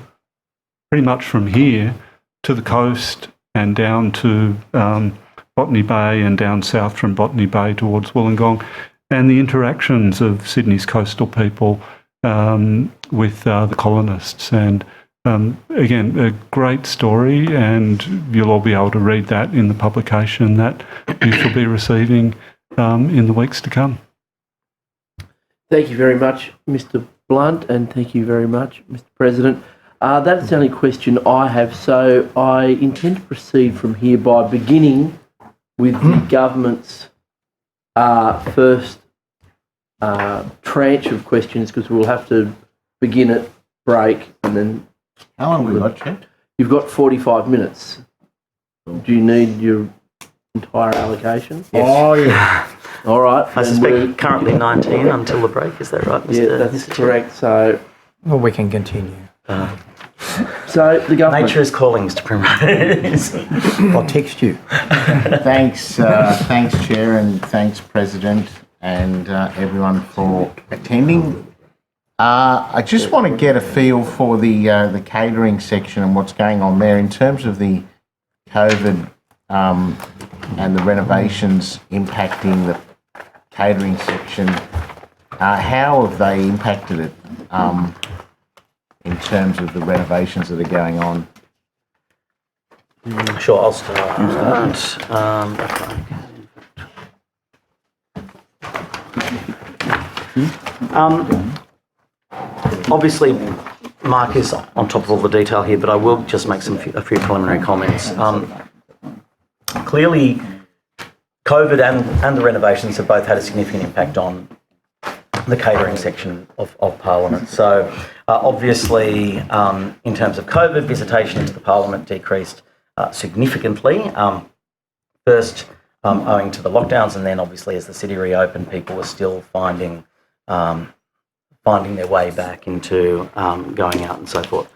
[SPEAKER 2] pretty much from here to the coast and down to Botany Bay and down south from Botany Bay towards Wollongong, and the interactions of Sydney's coastal people with the colonists. And again, a great story, and you'll all be able to read that in the publication that you shall be receiving in the weeks to come.
[SPEAKER 1] Thank you very much, Mr. Blunt, and thank you very much, Mr. President. That's the only question I have, so I intend to proceed from here by beginning with the government's first tranche of questions, because we'll have to begin at break and then...
[SPEAKER 9] How long have we got, Chair?
[SPEAKER 1] You've got 45 minutes. Do you need your entire allocation?
[SPEAKER 9] Yes. Oh, yeah.
[SPEAKER 1] All right.
[SPEAKER 6] I suspect currently 19 until the break, is that right, Mr.
[SPEAKER 1] Yeah, that's
[SPEAKER 6] Mr.
[SPEAKER 1] correct. So,
[SPEAKER 9] Well, we can continue.
[SPEAKER 1] so the government...
[SPEAKER 6] Nature is calling, Mr. Primrose.
[SPEAKER 9] I'll text you. Thanks, Chair, and thanks, President, and everyone for attending. I just want to get a feel for the catering section and what's going on there in terms of the COVID and the renovations impacting the catering section. How have they impacted it in terms of the renovations that are going on?
[SPEAKER 6] Sure, I'll start. Obviously, Mark is on top of all the detail here, but I will just make a few preliminary comments. Clearly, COVID and the renovations have both had a significant impact on the catering section of Parliament. So, obviously, in terms of COVID, visitation into the Parliament decreased significantly. First, owing to the lockdowns, and then obviously as the city reopened, people were still finding their way back into going out and so forth.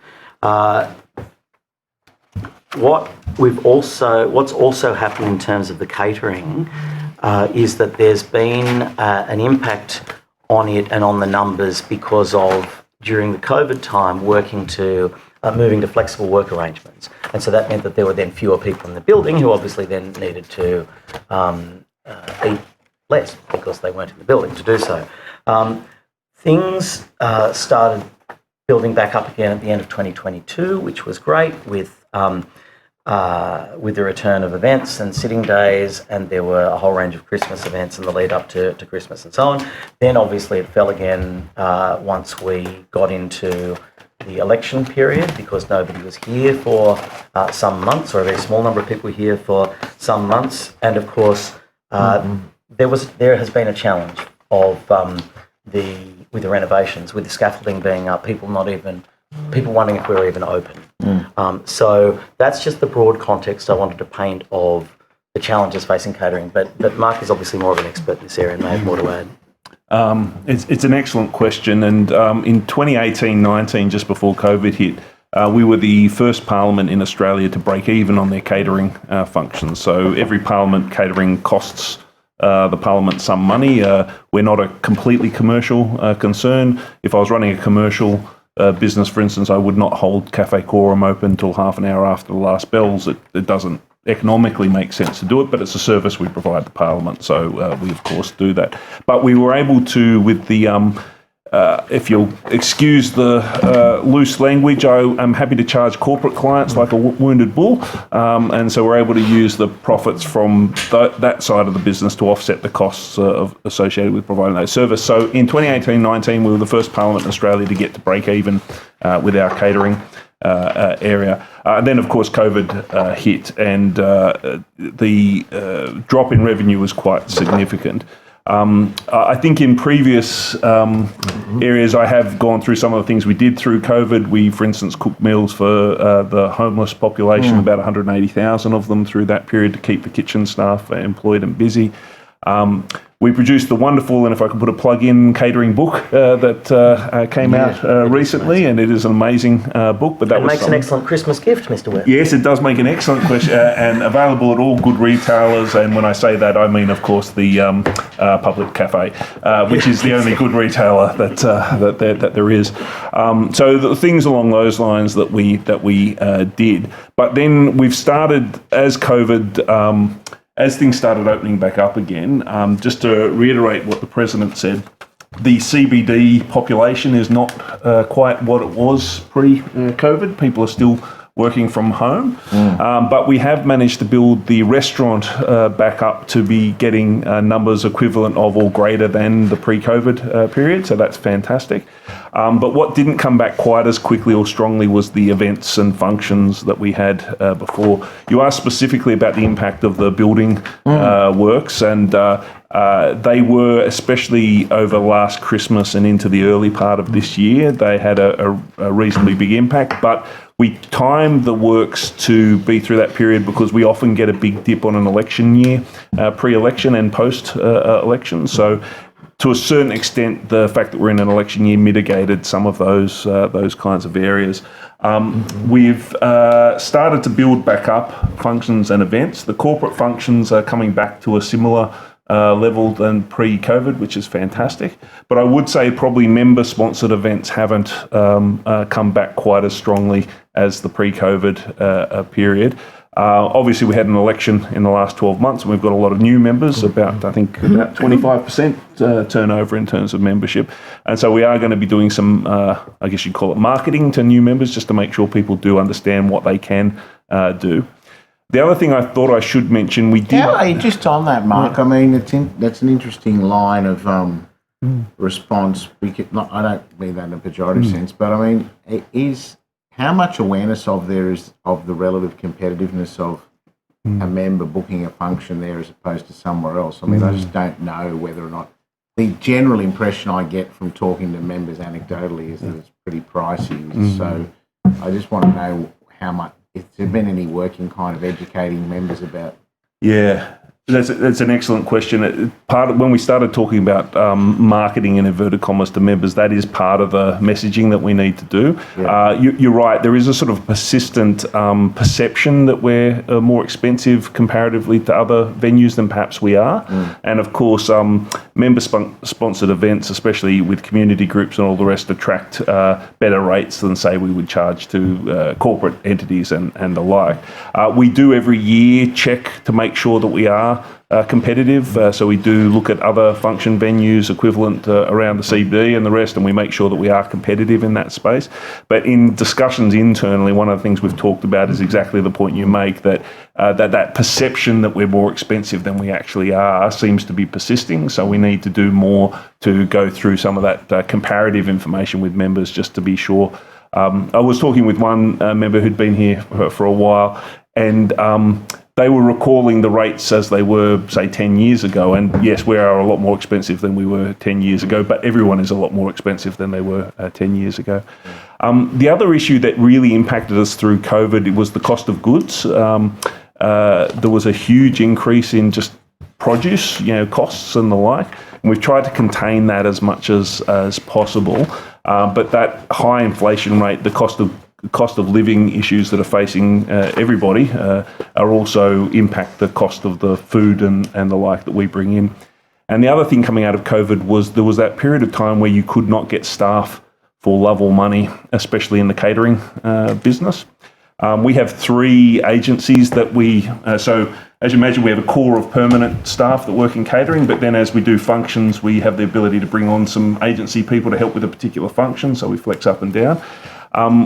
[SPEAKER 6] What's also happened in terms of the catering is that there's been an impact on it and on the numbers because of, during the COVID time, moving to flexible work arrangements. And so that meant that there were then fewer people in the building who obviously then needed to eat less because they weren't in the building to do so. Things started building back up again at the end of 2022, which was great with the return of events and sitting days, and there were a whole range of Christmas events in the lead up to Christmas and so on. Then obviously it fell again once we got into the election period because nobody was here for some months, or a very small number of people here for some months. And of course, there has been a challenge of with the renovations, with the scaffolding being up, people wondering if we're even open. So that's just the broad context I wanted to paint of the challenges facing catering. But Mark is obviously more of an expert in this area and may have more to add.
[SPEAKER 3] It's an excellent question, and in 2018-19, just before COVID hit, we were the first parliament in Australia to break even on their catering functions. So every parliament catering costs the parliament some money. We're not a completely commercial concern. If I was running a commercial business, for instance, I would not hold Cafe Quorum open until half an hour after the last bells. It doesn't economically make sense to do it, but it's a service we provide the parliament, so we of course do that. But we were able to, with the if you'll excuse the loose language, I am happy to charge corporate clients like a wounded bull, and so we're able to use the profits from that side of the business to offset the costs associated with providing that service. So in 2018-19, we were the first parliament in Australia to get to break even with our catering area. And then, of course, COVID hit, and the drop in revenue was quite significant. I think in previous areas, I have gone through some of the things we did through COVID. We, for instance, cooked meals for the homeless population, about 180,000 of them through that period to keep the kitchen staff employed and busy. We produced the wonderful, and if I can put a plug in, catering book that came out recently, and it is an amazing book. But that
[SPEAKER 6] makes an excellent Christmas gift, Mr. Webb.
[SPEAKER 3] Yes, it does make an excellent question, and available at all good retailers. And when I say that, I mean, of course, the public cafe, which is the only good retailer that there is. So the things along those lines that we did. But then we've started, as COVID. As things started opening back up again, just to reiterate what the President said, the CBD population is not quite what it was pre-COVID. People are still working from home, but we have managed to build the restaurant back up to be getting numbers equivalent of or greater than the pre-COVID period, so that's fantastic. But what didn't come back quite as quickly or strongly was the events and functions that we had before. You asked specifically about the impact of the building works, and they were, especially over last Christmas and into the early part of this year, they had a reasonably big impact, but we timed the works to be through that period because we often get a big dip on an election year, pre-election and post-election. So to a certain extent, the fact that we're in an election year mitigated some of those kinds of areas. We've started to build back up functions and events. The corporate functions are coming back to a similar level than pre-COVID, which is fantastic. But I would say probably member-sponsored events haven't come back quite as strongly as the pre-COVID period. Obviously, we had an election in the last 12 months, and we've got a lot of new members, about 25% turnover in terms of membership. And so we are going to be doing some, I guess you'd call it marketing to new members, just to make sure people do understand what they can do. The other thing I thought I should mention, we did...
[SPEAKER 9] Just on that, Mark, I mean, that's an interesting line of response. I don't mean that in a pejorative sense, but I mean, how much awareness there is of the relative competitiveness of a member booking a function there as opposed to somewhere else? I mean, I just don't know whether or not... The general impression I get from talking to members anecdotally is that it's pretty pricey. So I just want to know how much... Has there been any work in kind of educating members about? Yeah, that's an excellent question. When we started talking about marketing in inverted commas to members, that is part of the messaging that we need to do. Yeah. You're right. There is a sort of persistent perception that we're more expensive comparatively to other venues than perhaps we are. And of course, member-sponsored events, especially with community groups and all the rest, attract better rates than, say, we would charge to corporate entities and the like. We do every year check to make sure that we are competitive. So we do look at other function venues equivalent around the CBD and the rest, and we make sure that we are competitive in that space. But in discussions internally, one of the things we've talked about is exactly the point you make, that that perception that we're more expensive than we actually are seems to be persisting. So we need to do more to go through some of that comparative information with members just to be sure
[SPEAKER 3] I was talking with one member who'd been here for a while, and they were recalling the rates as they were, say, 10 years ago. And yes, we are a lot more expensive than we were 10 years ago, but everyone is a lot more expensive than they were 10 years ago. The other issue that really impacted us through COVID was the cost of goods. There was a huge increase in just produce, costs and the like. And we've tried to contain that as much as possible. But that high inflation rate, the cost of living issues that are facing everybody are also impact the cost of the food and the like that we bring in. And the other thing coming out of COVID was there was that period of time where you could not get staff for love or money, especially in the catering business. We have 3 agencies that so as you imagine, we have a core of permanent staff that work in catering, but then as we do functions, we have the ability to bring on some agency people to help with a particular function, so we flex up and down.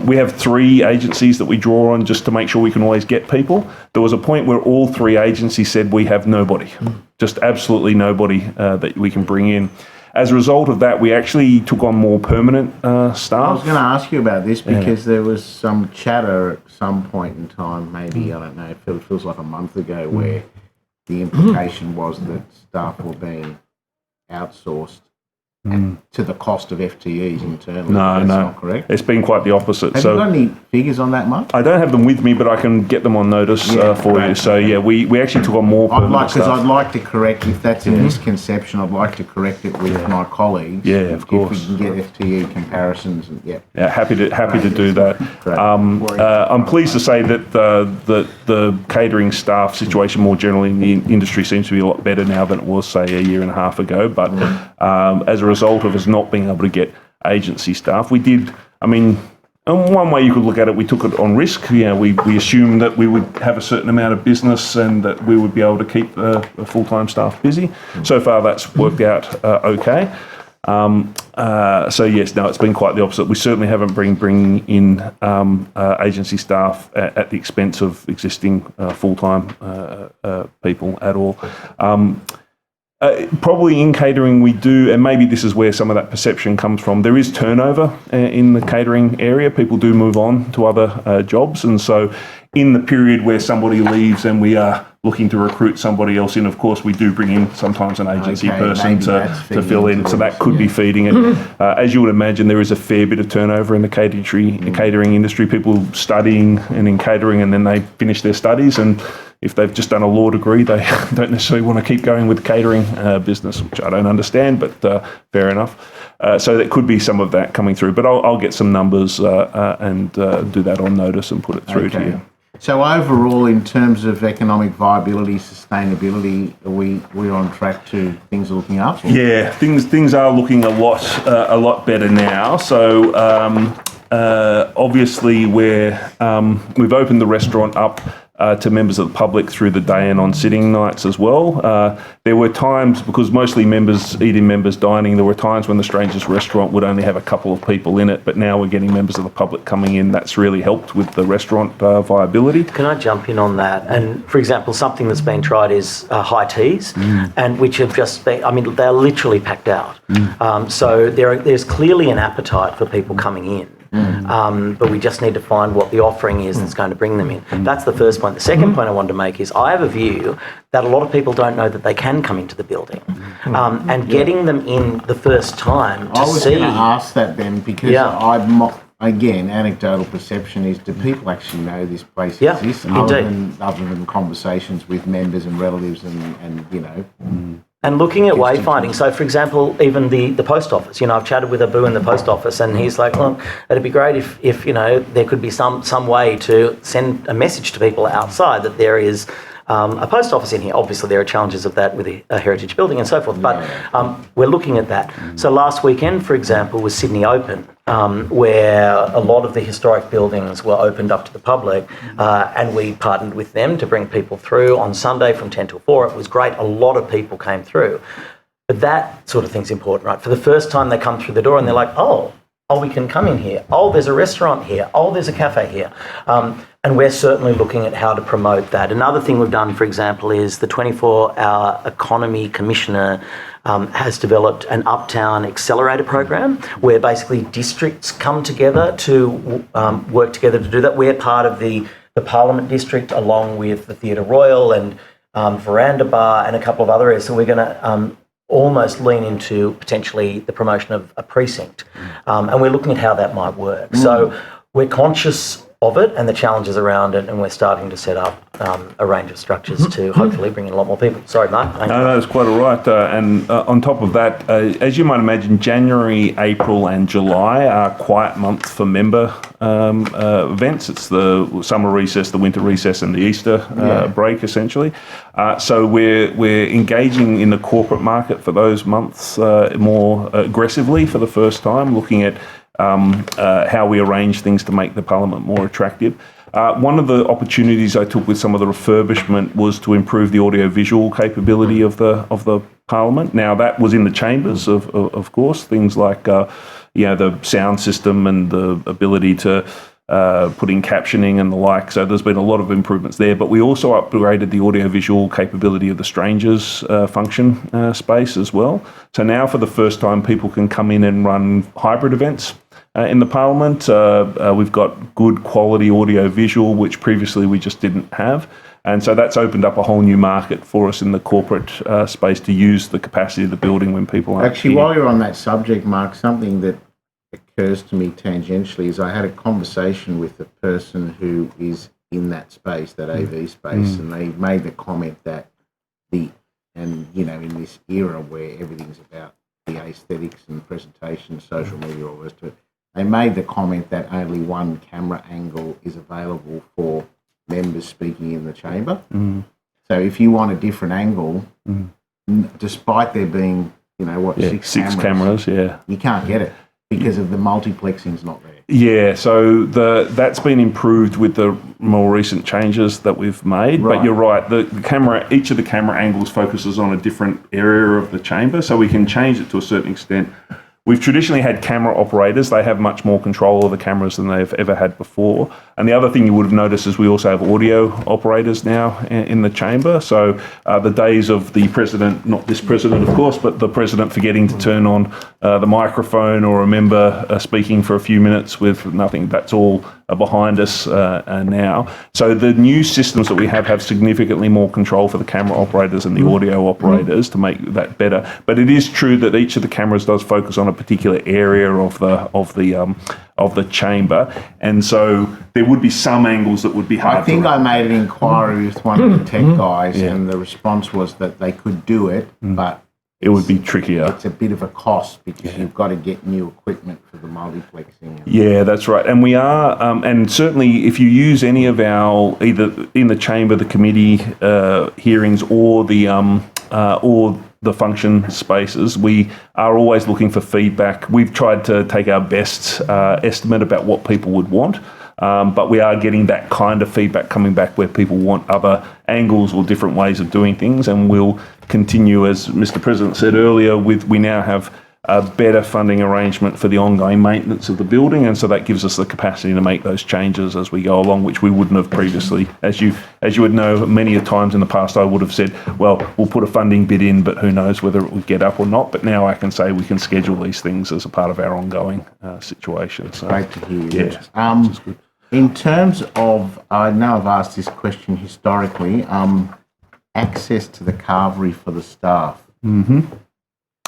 [SPEAKER 3] We have 3 agencies that we draw on just to make sure we can always get people. There was a point where all 3 agencies said we have nobody, just absolutely nobody that we can bring in. As a result of that, we actually took on more permanent staff.
[SPEAKER 9] I was going to ask you about this because there was some chatter at some point in time, maybe, I don't know, it feels like a month ago, where the implication was that staff were being outsourced to the cost of FTEs internally.
[SPEAKER 3] No,
[SPEAKER 9] That's
[SPEAKER 3] no.
[SPEAKER 9] not correct.
[SPEAKER 3] It's been quite the opposite.
[SPEAKER 9] Have you got any figures on that, Mark?
[SPEAKER 3] I don't have them with me, but I can get them on notice for you. So yeah, we actually took on more permanent staff.
[SPEAKER 9] I'd like to correct, if that's a misconception, I'd like to correct it with my colleagues.
[SPEAKER 3] Yeah, of course.
[SPEAKER 9] If we can get FTE comparisons,
[SPEAKER 3] Yeah, happy to do that.
[SPEAKER 9] Great.
[SPEAKER 3] I'm pleased to say that the catering staff situation more generally in the industry seems to be a lot better now than it was, say, a year and a half ago. But as a result of us not being able to get agency staff, we did, in one way you could look at it, we took it on risk. We assumed that we would have a certain amount of business and that we would be able to keep the full-time staff busy. So far that's worked out okay. So yes, no, it's been quite the opposite. We certainly haven't been bringing in agency staff at the expense of existing full-time people at all. Probably in catering we do, and maybe this is where some of that perception comes from, there is turnover in the catering area. People do move on to other jobs, and so in the period where somebody leaves and we are looking to recruit somebody else in, of course we do bring in sometimes an agency person to fill in, so that could be feeding it. As you would imagine, there is a fair bit of turnover in the catering industry, people studying and in catering, and then they finish their studies, and if they've just done a law degree, they don't necessarily want to keep going with the catering business, which I don't understand, but fair enough. So there could be some of that coming through, but I'll get some numbers and do that on notice and put it through to you.
[SPEAKER 9] So overall, in terms of economic viability, sustainability, we're on track to things are looking up? Or?
[SPEAKER 3] Yeah, things are looking a lot better now. So obviously we've opened the restaurant up to members of the public through the day and on sitting nights as well. There were times, because mostly members eat in members dining, there were times when the Strangers restaurant would only have a couple of people in it, but now we're getting members of the public coming in. That's really helped with the restaurant viability.
[SPEAKER 6] Can I jump in on that? And for example, something that's been tried is high teas, and which have just been, they're literally packed out. So there's clearly an appetite for people coming in. But we just need to find what the offering is that's going to bring them in. That's the first point. The second point I wanted to make is I have a view that a lot of people don't know that they can come into the building. And getting them in the first time to see... I
[SPEAKER 9] was going to ask that then, because again, anecdotal perception is, do people actually know this place exists other than conversations with members and relatives and
[SPEAKER 6] And looking at wayfinding, so for example, even the post office, I've chatted with Abu in the post office, and he's like, look, it'd be great if there could be some way to send a message to people outside that there is a post office in here. Obviously, there are challenges of that with a heritage building and so forth, but we're looking at that. So last weekend, for example, was Sydney Open, where a lot of the historic buildings were opened up to the public, and we partnered with them to bring people through on Sunday from 10 till 4. It was great. A lot of people came through. But that sort of thing's important, right? For the first time they come through the door and they're like, oh, we can come in here. Oh, there's a restaurant here. Oh, there's a cafe here. And we're certainly looking at how to promote that. Another thing we've done, for example, is the 24-hour economy commissioner has developed an Uptown Accelerator program where basically districts come together to work together to do that. We're part of the Parliament District along with the Theatre Royal and Veranda Bar and a couple of other areas. So we're going to almost lean into potentially the promotion of a precinct. And we're looking at how that might work. So we're conscious of it and the challenges around it, and we're starting to set up a range of structures to hopefully bring in a lot more people. Sorry, Mark.
[SPEAKER 3] No, that's quite all right. And on top of that, as you might imagine, January, April and July are quiet months for member events. It's the summer recess, the winter recess and the Easter break, essentially. So we're engaging in the corporate market for those months more aggressively for the first time, looking at how we arrange things to make the Parliament more attractive. One of the opportunities I took with some of the refurbishment was to improve the audio-visual capability of the Parliament. Now, that was in the chambers, of course, things like the sound system and the ability to put in captioning and the like. So there's been a lot of improvements there. But we also upgraded the audio-visual capability of the strangers function space as well. So now for the first time, people can come in and run hybrid events in the Parliament. We've got good quality audio-visual, which previously we just didn't have. And so that's opened up a whole new market for us in the corporate space to use the capacity of the building when people aren't
[SPEAKER 9] Actually,
[SPEAKER 3] here.
[SPEAKER 9] while you're on that subject, Mark, something that occurs to me tangentially is I had a conversation with a person who is in that space, that AV space, and they made the comment that in this era where everything's about the aesthetics and presentation, social media, all the rest of it, they made the comment that only one camera angle is available for members speaking in the chamber. So if you want a different angle, despite there being, six cameras, you can't get it because of the multiplexing's not there.
[SPEAKER 3] Yeah, so that's been improved with the more recent changes that we've made.
[SPEAKER 9] Right.
[SPEAKER 3] But you're right, each of the camera angles focuses on a different area of the chamber, so we can change it to a certain extent. We've traditionally had camera operators. They have much more control of the cameras than they've ever had before. And the other thing you would have noticed is we also have audio operators now in the chamber. So the days of the president, not this president, of course, but the president forgetting to turn on the microphone or a member speaking for a few minutes with nothing, that's all behind us now. So the new systems that we have significantly more control for the camera operators and the audio operators to make that better. But it is true that each of the cameras does focus on a particular area of the chamber, and so there would be some angles that would be hard.
[SPEAKER 9] I think I made an inquiry with one of the tech guys, and the response was that they could do it, but
[SPEAKER 3] it would be trickier.
[SPEAKER 9] It's a bit of a cost because you've got to get new equipment for the multiplexing.
[SPEAKER 3] Yeah, that's right. And we are, and certainly if you use any of our, either in the chamber, the committee hearings or the function spaces, we are always looking for feedback. We've tried to take our best estimate about what people would want. But we are getting that kind of feedback coming back where people want other angles or different ways of doing things, and we'll continue, as Mr. President said earlier, we now have a better funding arrangement for the ongoing maintenance of the building, and so that gives us the capacity to make those changes as we go along, which we wouldn't have previously. As you would know, many a times in the past I would have said, well, we'll put a funding bid in, but who knows whether it would get up or not. But now I can say we can schedule these things as a part of our ongoing situation. So,
[SPEAKER 9] great to hear.
[SPEAKER 3] Yeah,
[SPEAKER 9] in terms of, I know I've asked this question historically, access to the carvery for the staff.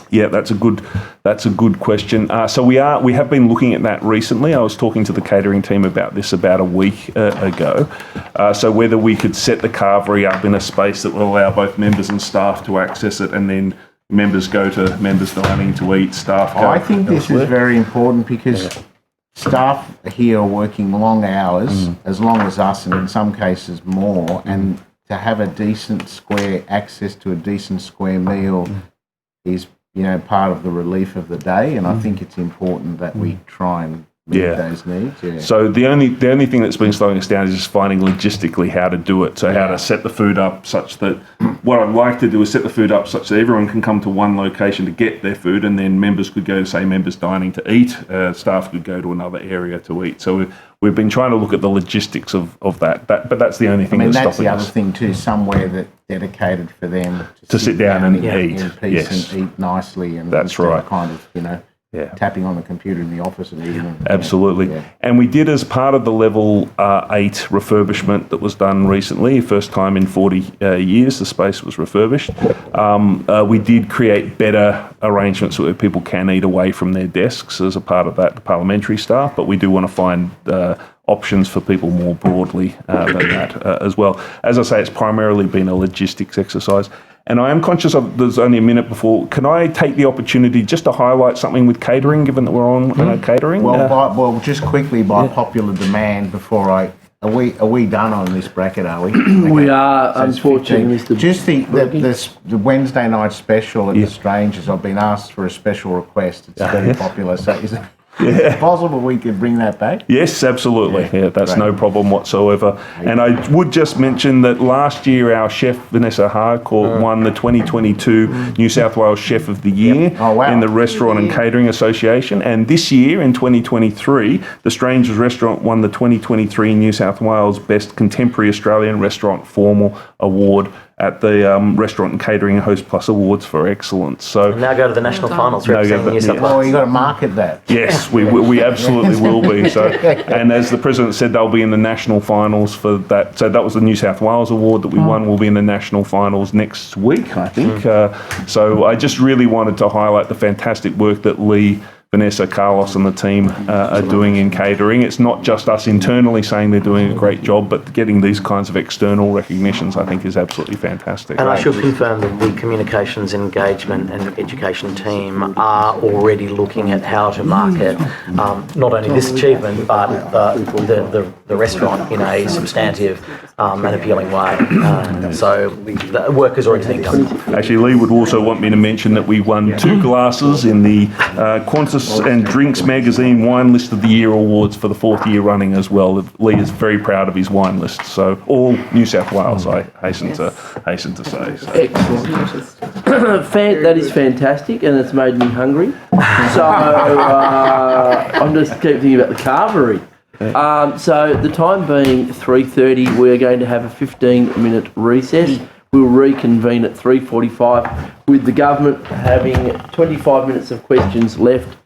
[SPEAKER 3] Yeah, that's a good question. So we have been looking at that recently. I was talking to the catering team about this about a week ago. So whether we could set the carvery up in a space that will allow both members and staff to access it, and then members go to members dining to eat, staff go
[SPEAKER 9] I think this is very important because staff here are working long hours, as long as us, and in some cases more, and to have a decent square access to a decent square meal is, part of the relief of the day, and I think it's important that we try and meet those needs. Yeah.
[SPEAKER 3] So the only thing that's been slowing us down is just finding logistically how to do it. So how to set the food up such that, what I'd like to do is set the food up such that everyone can come to one location to get their food, and then members could go to, say, members dining to eat, staff could go to another area to eat. So we've been trying to look at the logistics of that. But that's the only thing
[SPEAKER 9] I mean,
[SPEAKER 3] that's
[SPEAKER 9] that's
[SPEAKER 3] stopping
[SPEAKER 9] the other
[SPEAKER 3] us.
[SPEAKER 9] thing too, somewhere that dedicated for them
[SPEAKER 3] To sit down and eat,
[SPEAKER 9] in peace
[SPEAKER 3] yes.
[SPEAKER 9] and eat nicely, and
[SPEAKER 3] That's
[SPEAKER 9] instead of
[SPEAKER 3] right.
[SPEAKER 9] kind of,
[SPEAKER 3] Yeah.
[SPEAKER 9] tapping on the computer in the office and eating.
[SPEAKER 3] Absolutely.
[SPEAKER 9] Yeah.
[SPEAKER 3] And we did, as part of the level 8 refurbishment that was done recently, first time in 40 years the space was refurbished, we did create better arrangements so that people can eat away from their desks as a part of that, the parliamentary staff, but we do want to find options for people more broadly than that as well. As I say, it's primarily been a logistics exercise. And I am conscious of, there's only a minute before, can I take the opportunity just to highlight something with catering, given that we're on catering?
[SPEAKER 9] Well, just quickly, by popular demand, before are we done on this bracket, are we?
[SPEAKER 1] We are,
[SPEAKER 9] So it's
[SPEAKER 1] unfortunately,
[SPEAKER 9] 15.
[SPEAKER 1] Mr.
[SPEAKER 9] Just the Wednesday night special at the Strangers, I've been asked for a special request. It's very popular. So is it possible we could bring that back?
[SPEAKER 3] Yes, absolutely. Yeah, that's no problem whatsoever. And I would just mention that last year our chef, Vanessa Harcourt, won the 2022 New South Wales Chef of the Year
[SPEAKER 9] Oh, wow.
[SPEAKER 3] in the Restaurant and Catering Association. And this year, in 2023, the Strangers Restaurant won the 2023 New South Wales Best Contemporary Australian Restaurant Formal Award at the Restaurant and Catering Host Plus Awards for Excellence. So
[SPEAKER 6] Now go to the national finals representing New South
[SPEAKER 9] Well,
[SPEAKER 6] Wales.
[SPEAKER 9] you got to market that.
[SPEAKER 3] yes, we absolutely will be. So, and as the president said, they'll be in the national finals for that. So that was the New South Wales award that we won. We'll be in the national finals next week, I think. So I just really wanted to highlight the fantastic work that Lee, Vanessa, Carlos and the team are doing in catering. It's not just us internally saying they're doing a great job, but getting these kinds of external recognitions, I think, is absolutely fantastic.
[SPEAKER 6] And I should confirm that the communications, engagement and education team are already looking at how to market not only this achievement, but the restaurant in a substantive and appealing way. So the work is already being done.
[SPEAKER 3] Actually, Lee would also want me to mention that we won 2 glasses in the Qantas and Drinks Magazine Wine List of the Year Awards for the 4th year running as well. Lee is very proud of his wine list. So all New South Wales, I hasten to say. So.
[SPEAKER 1] Excellent. That is fantastic, and it's made me hungry. So I'm just keep thinking about the carvery. So the time being 3:30, we're going to have a 15-minute recess. We'll reconvene at 3:45 with the government having 25 minutes of questions left,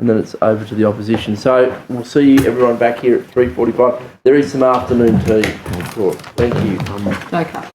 [SPEAKER 1] and then it's over to the opposition. So we'll see everyone back here at 3:45. There is some afternoon tea. Thank you.
[SPEAKER 8] Okay.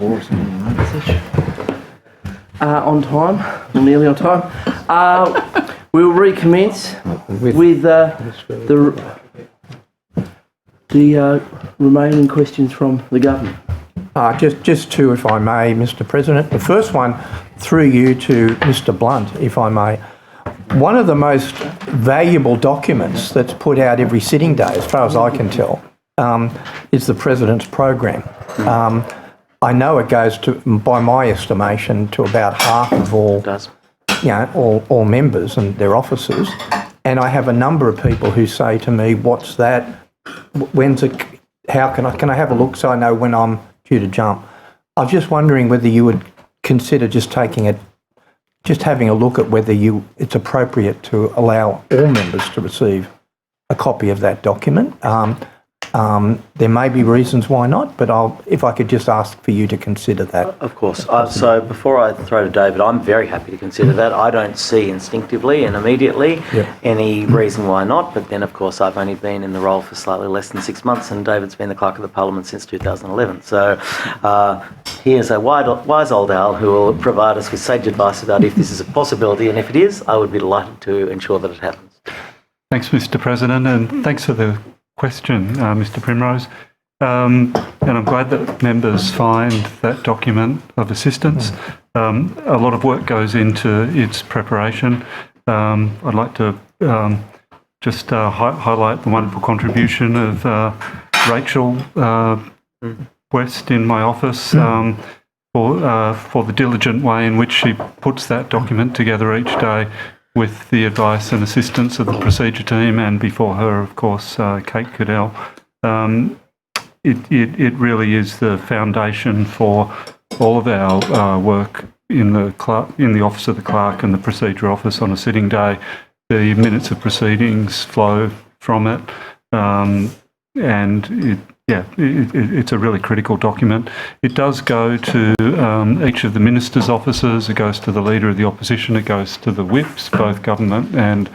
[SPEAKER 1] On time, or nearly on time. We'll recommence with the remaining questions from the government.
[SPEAKER 10] Just two, if I may, Mr. President. The first one, through you to Mr. Blunt, if I may. One of the most valuable documents that's put out every sitting day, as far as I can tell, is the President's program. I know it goes to, by my estimation, to about half of all members and their officers. And I have a number of people who say to me, "What's that? When's it? How can I have a look so I know when I'm due to jump?" I was just wondering whether you would consider just having a look at whether it's appropriate to allow all members to receive a copy of that document. There may be reasons why not, but if I could just ask for you to consider that.
[SPEAKER 6] Of course. So before I throw to David, I'm very happy to consider that. I don't see instinctively and immediately any reason why not, but then of course I've only been in the role for slightly less than 6 months and David's been the Clerk of the Parliament since 2011. So he is a wise old owl who will provide us with sage advice about if this is a possibility, and if it is, I would be delighted to ensure that it happens.
[SPEAKER 2] Thanks, Mr. President, and thanks for the question, Mr. Primrose. And I'm glad that members find that document of assistance. A lot of work goes into its preparation. I'd like to just highlight the wonderful contribution of Rachel West in my office for the diligent way in which she puts that document together each day, with the advice and assistance of the procedure team, and before her, of course, Kate Cadell. It really is the foundation for all of our work in the Office of the Clerk and the Procedure Office on a sitting day. The minutes of proceedings flow from it, and it's a really critical document. It does go to each of the ministers' offices, it goes to the Leader of the Opposition, it goes to the whips, both government and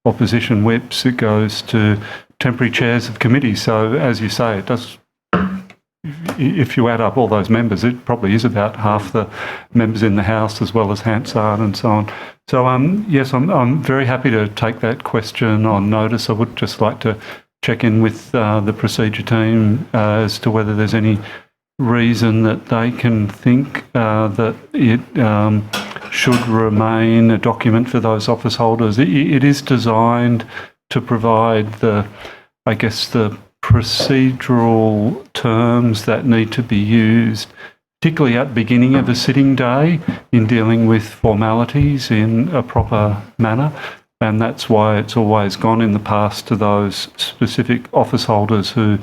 [SPEAKER 2] opposition whips, it goes to temporary chairs of committees. So as you say, it does, if you add up all those members, it probably is about half the members in the House as well as Hansard and so on. So yes, I'm very happy to take that question on notice. I would just like to check in with the procedure team as to whether there's any reason that they can think that it should remain a document for those office holders. It is designed to provide the procedural terms that need to be used, particularly at the beginning of a sitting day, in dealing with formalities in a proper manner. And that's why it's always gone in the past to those specific office holders who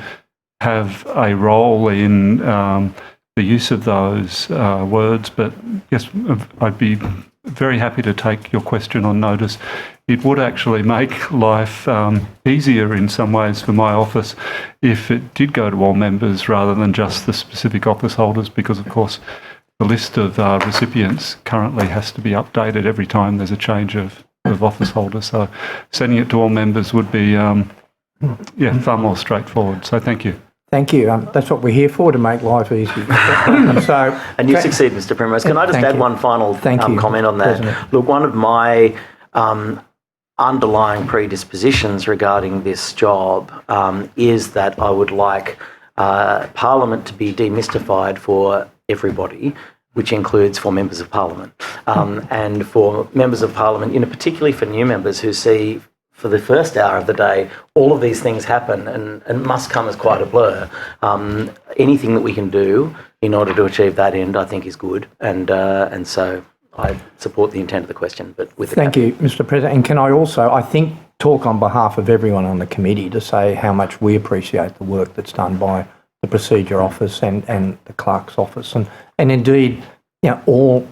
[SPEAKER 2] have a role in the use of those words. But yes, I'd be very happy to take your question on notice. It would actually make life easier in some ways for my office if it did go to all members rather than just the specific office holders, because of course the list of recipients currently has to be updated every time there's a change of office holders. So sending it to all members would be far more straightforward. So thank you.
[SPEAKER 10] Thank you. That's what we're here for, to make life easy.
[SPEAKER 6] And you succeed, Mr. Primrose. Can I just add one final comment on that?
[SPEAKER 10] President.
[SPEAKER 6] Look, one of my underlying predispositions regarding this job is that I would like Parliament to be demystified for everybody, which includes for members of Parliament. And for members of Parliament, particularly for new members who see for the first hour of the day all of these things happen and must come as quite a blur. Anything that we can do in order to achieve that end, I think, is good. And so I support the intent of the question. But with
[SPEAKER 10] Thank you, Mr. President. And can I also, I think, talk on behalf of everyone on the committee to say how much we appreciate the work that's done by the Procedure Office and the Clerk's Office, and indeed, all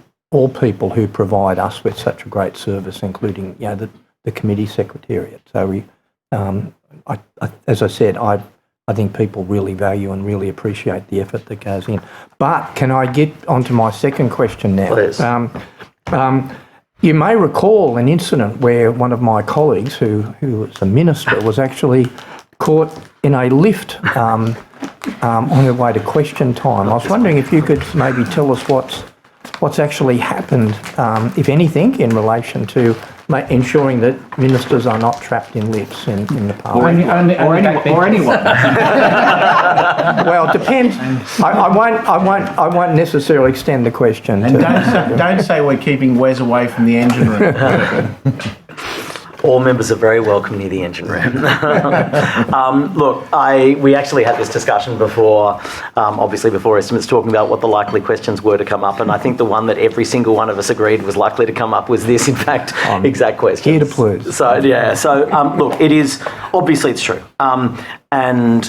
[SPEAKER 10] people who provide us with such a great service, including the committee secretariat. So we, as I said, I think people really value and really appreciate the effort that goes in. But can I get onto my second question now?
[SPEAKER 6] Please.
[SPEAKER 10] You may recall an incident where one of my colleagues, who was a minister, was actually caught in a lift on their way to question time. I was wondering if you could maybe tell us what's actually happened, if anything, in relation to ensuring that ministers are not trapped in lifts in the Parliament.
[SPEAKER 5] Or anyone.
[SPEAKER 10] Well, it depends. I won't necessarily extend the question.
[SPEAKER 9] And don't say we're keeping Wes away from the engine room.
[SPEAKER 6] All members are very welcome near the engine room. Look, we actually had this discussion before, obviously before estimates, talking about what the likely questions were to come up, and I think the one that every single one of us agreed was likely to come up was this, in fact, exact question.
[SPEAKER 10] Here to please.
[SPEAKER 6] So, yeah, look, it is, obviously it's true. And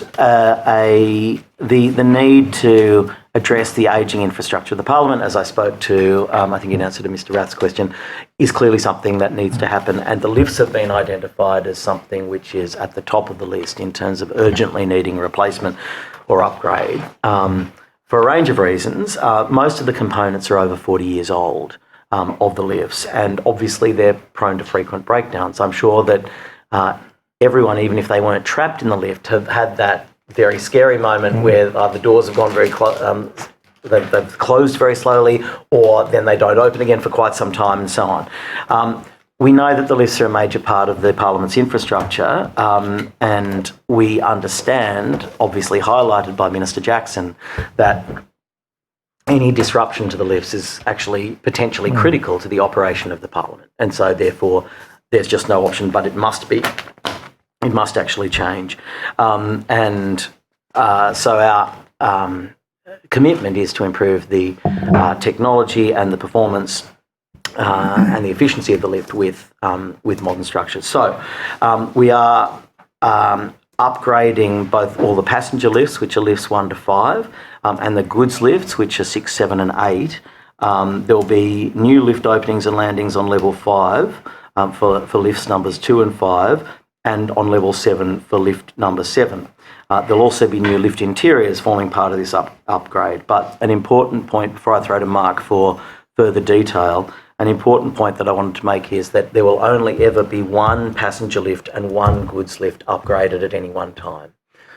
[SPEAKER 6] the need to address the ageing infrastructure of the Parliament, as I spoke to, I think in answer to Mr Rath's question, is clearly something that needs to happen. And the lifts have been identified as something which is at the top of the list in terms of urgently needing replacement or upgrade. For a range of reasons, most of the components are over 40 years old of the lifts, and obviously they're prone to frequent breakdowns. I'm sure that everyone, even if they weren't trapped in the lift, have had that very scary moment where the doors have gone very they've closed very slowly, or then they don't open again for quite some time, and so on. We know that the lifts are a major part of the Parliament's infrastructure, and we understand, obviously highlighted by Minister Jackson, that any disruption to the lifts is actually potentially critical to the operation of the Parliament, and so therefore there's just no option, but it must be. It must actually change. So our commitment is to improve the technology and the performance and the efficiency of the lift with modern structures. So we are upgrading both all the passenger lifts, which are lifts 1 to 5, and the goods lifts, which are 6, 7 and 8. There will be new lift openings and landings on level 5 for lifts numbers 2 and 5, and on level 7 for lift number 7. There'll also be new lift interiors forming part of this upgrade. But an important point, before I throw to Mark for further detail, an important point that I wanted to make is that there will only ever be one passenger lift and one goods lift upgraded at any one time.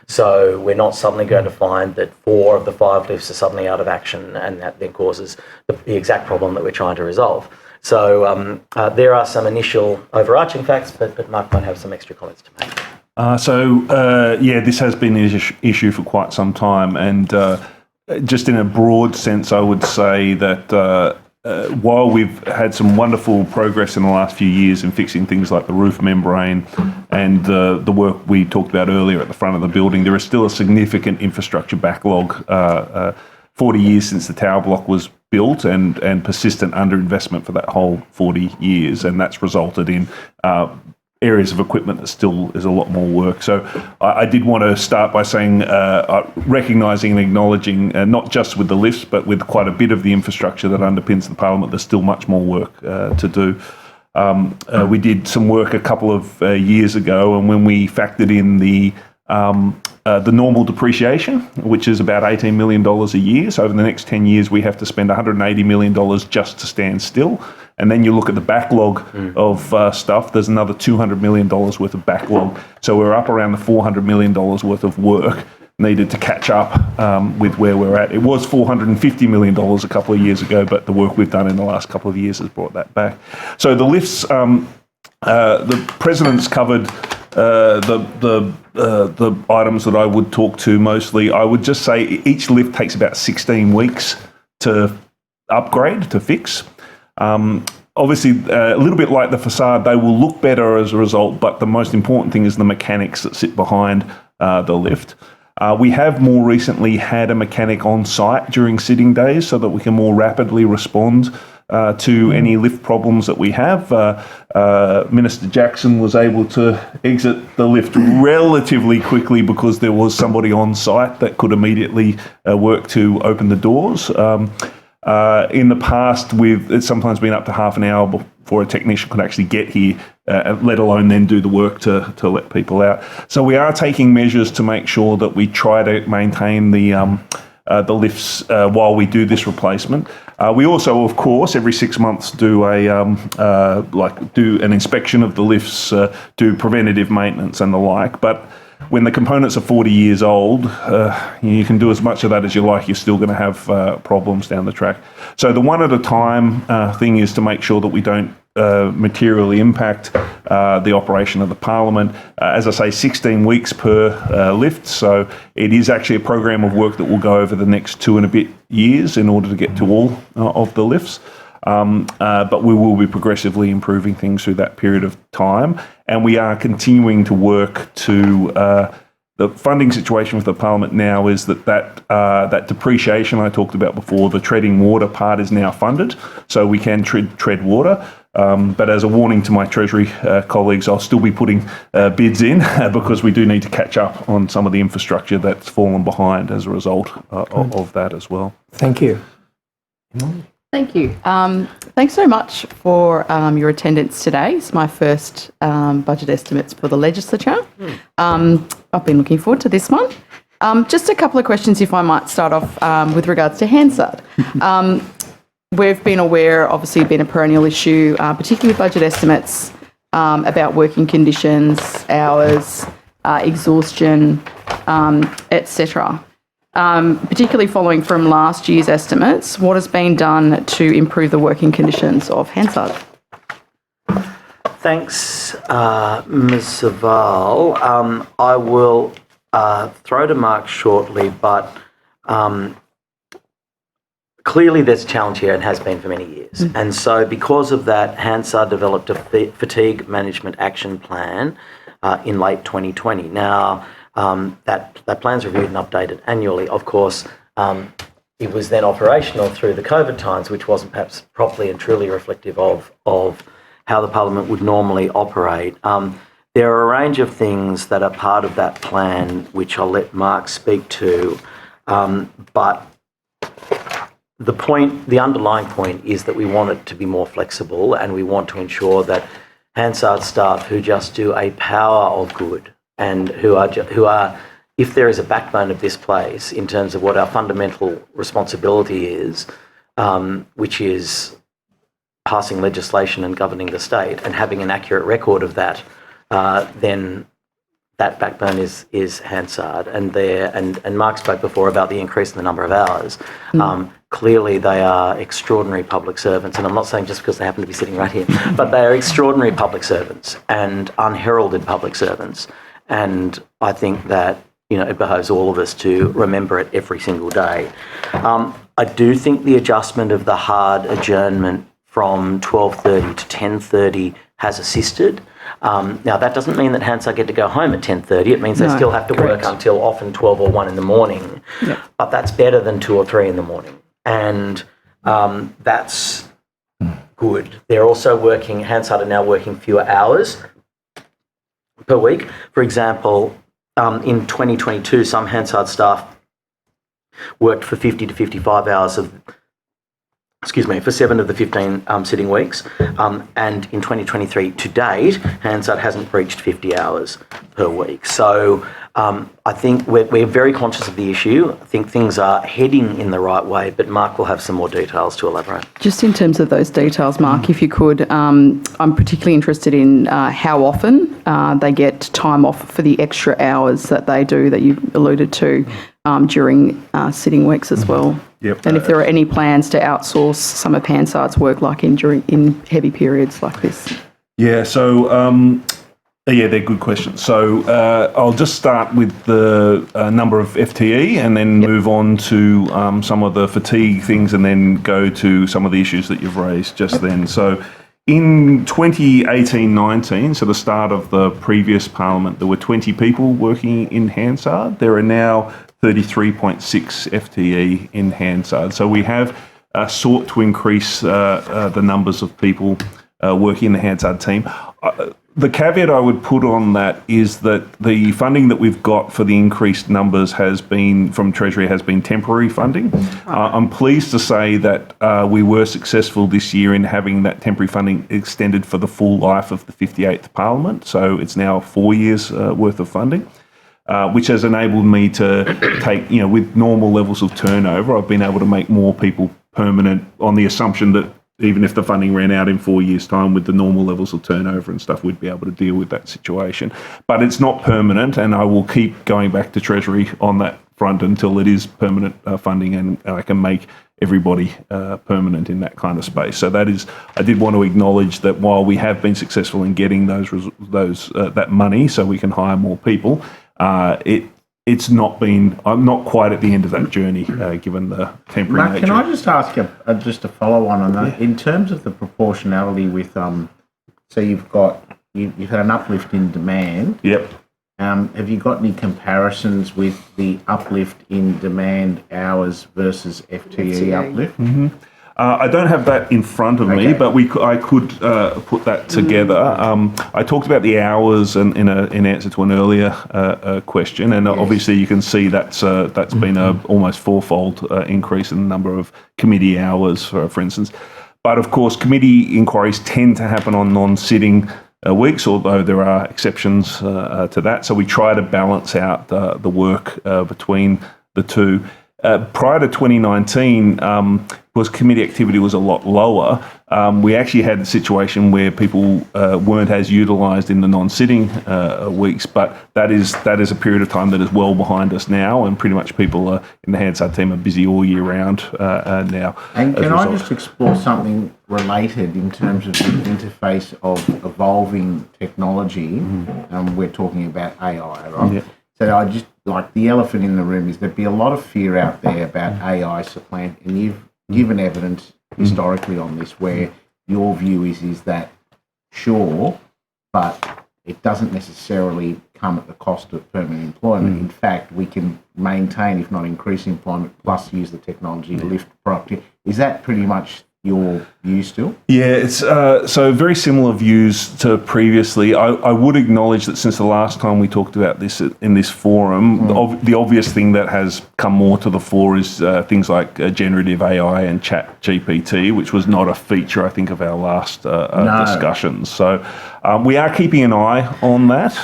[SPEAKER 6] So we're not suddenly going to find that 4 of the 5 lifts are suddenly out of action, and that then causes the exact problem that we're trying to resolve. So there are some initial overarching facts, but Mark might have some extra comments to make.
[SPEAKER 3] This has been an issue for quite some time, and just in a broad sense, I would say that while we've had some wonderful progress in the last few years in fixing things like the roof membrane and the work we talked about earlier at the front of the building, there is still a significant infrastructure backlog 40 years since the tower block was built, and persistent underinvestment for that whole 40 years, and that's resulted in areas of equipment that still is a lot more work. So I did want to start by saying, recognising and acknowledging, not just with the lifts, but with quite a bit of the infrastructure that underpins the Parliament, there's still much more work to do. We did some work a couple of years ago, and when we factored in the normal depreciation, which is about $18 million a year. So over the next 10 years, we have to spend $180 million just to stand still. And then you look at the backlog of stuff, there's another $200 million worth of backlog. So we're up around the $400 million worth of work needed to catch up with where we're at. It was $450 million a couple of years ago, but the work we've done in the last couple of years has brought that back. So the lifts, the President's covered the items that I would talk to mostly. I would just say each lift takes about 16 weeks to upgrade, to fix. Obviously, a little bit like the facade, they will look better as a result, but the most important thing is the mechanics that sit behind the lift. We have more recently had a mechanic on site during sitting days so that we can more rapidly respond to any lift problems that we have. Minister Jackson was able to exit the lift relatively quickly because there was somebody on site that could immediately work to open the doors. In the past, it's sometimes been up to half an hour before a technician could actually get here, let alone then do the work to let people out. So we are taking measures to make sure that we try to maintain the lifts while we do this replacement. We also, of course, every 6 months do do an inspection of the lifts, do preventative maintenance and the like. But when the components are 40 years old, you can do as much of that as you like, you're still going to have problems down the track. So the one at a time thing is to make sure that we don't materially impact the operation of the Parliament. As I say, 16 weeks per lift, so it is actually a program of work that will go over the next 2 and a bit years in order to get to all of the lifts. But we will be progressively improving things through that period of time, and we are continuing to work to the funding situation with the Parliament now is that depreciation I talked about before, the treading water part, is now funded, so we can tread water. But as a warning to my Treasury colleagues, I'll still be putting bids in because we do need to catch up on some of the infrastructure that's fallen behind as a result of that as well.
[SPEAKER 10] Thank you.
[SPEAKER 11] Thank you. Thanks so much for your attendance today. It's my first budget estimates for the Legislature. I've been looking forward to this one. Just a couple of questions, if I might start off with regards to Hansard. We've been aware, obviously, been a perennial issue, particularly with budget estimates, about working conditions, hours, exhaustion, etc. Particularly following from last year's estimates, what has been done to improve the working conditions of Hansard?
[SPEAKER 6] Thanks, Ms. Saval. I will throw to Mark shortly, but clearly there's a challenge here and has been for many years. And so because of that, Hansard developed a fatigue management action plan in late 2020. Now, that plan's reviewed and updated annually. Of course, it was then operational through the COVID times, which wasn't perhaps properly and truly reflective of how the Parliament would normally operate. There are a range of things that are part of that plan, which I'll let Mark speak to, but the underlying point is that we want it to be more flexible, and we want to ensure that Hansard staff who just do a power of good and who are, if there is a backbone of this place in terms of what our fundamental responsibility is, which is passing legislation and governing the state and having an accurate record of that, then that backbone is Hansard. And Mark spoke before about the increase in the number of hours. Clearly, they are extraordinary public servants, and I'm not saying just because they happen to be sitting right here, but they are extraordinary public servants and unheralded public servants. And I think that, it behoves all of us to remember it every single day. I do think the adjustment of the hard adjournment from 12:30 to 10:30 has assisted. Now, that doesn't mean that Hansard get to go home at 10:30. It means they still have to work until often 12 or 1 in the morning. Yep. But that's better than 2 or 3 in the morning. And that's good. They're also working, Hansard are now working fewer hours per week. For example, in 2022, some Hansard staff worked for 50 to 55 hours for 7 of the 15 sitting weeks. And in 2023 to date, Hansard hasn't breached 50 hours per week. So I think we're very conscious of the issue. I think things are heading in the right way, but Mark will have some more details to elaborate.
[SPEAKER 11] Just in terms of those details, Mark, if you could, I'm particularly interested in how often they get time off for the extra hours that they do that you alluded to during sitting weeks as well.
[SPEAKER 3] Yep.
[SPEAKER 11] And if there are any plans to outsource some of Hansard's work, like in heavy periods like this.
[SPEAKER 3] Yeah, so they're good questions. So I'll just start with the number of FTE and then move on to some of the fatigue things and then go to some of the issues that you've raised just then. So in 2018-19, so the start of the previous Parliament, there were 20 people working in Hansard. There are now 33.6 FTE in Hansard. So we have sought to increase the numbers of people working in the Hansard team. The caveat I would put on that is that the funding that we've got for the increased numbers from Treasury has been temporary funding. I'm pleased to say that we were successful this year in having that temporary funding extended for the full life of the 58th Parliament. So it's now 4 years worth of funding. Which has enabled me to take, with normal levels of turnover, I've been able to make more people permanent on the assumption that even if the funding ran out in 4 years' time with the normal levels of turnover and stuff, we'd be able to deal with that situation. But it's not permanent, and I will keep going back to Treasury on that front until it is permanent funding, and I can make everybody permanent in that kind of space. So that is, I did want to acknowledge that while we have been successful in getting that money so we can hire more people, it's not been, I'm not quite at the end of that journey, given the temporary
[SPEAKER 9] Mark,
[SPEAKER 3] nature.
[SPEAKER 9] can I just ask just a follow on that? In terms of the proportionality with, so you've had an uplift in demand.
[SPEAKER 3] Yep.
[SPEAKER 9] Have you got any comparisons with the uplift in demand hours versus FTE uplift?
[SPEAKER 3] I don't have that in front of me, but I could put that together. I talked about the hours in answer to an earlier question, and obviously you can see that's been a almost fourfold increase in the number of committee hours, for instance. But of course, committee inquiries tend to happen on non-sitting weeks, although there are exceptions to that. So we try to balance out the work between the two. Prior to 2019, because committee activity was a lot lower, we actually had a situation where people weren't as utilised in the non-sitting weeks, but that is a period of time that is well behind us now, and pretty much people in the Hansard team are busy all year round now.
[SPEAKER 9] And can I just explore something related in terms of the interface of evolving technology? We're talking about AI, right?
[SPEAKER 3] Yeah.
[SPEAKER 9] So I just, like, the elephant in the room is there'd be a lot of fear out there about AI supplant, and you've given evidence historically on this where your view is that sure, but it doesn't necessarily come at the cost of permanent employment. In fact, we can maintain, if not increase employment, plus use the technology to lift productivity. Is that pretty much your view still?
[SPEAKER 3] Yeah, it's so very similar views to previously. I would acknowledge that since the last time we talked about this in this forum, the obvious thing that has come more to the fore is things like generative AI and chat GPT, which was not a feature, I think, of our last discussions. So we are keeping an eye on that,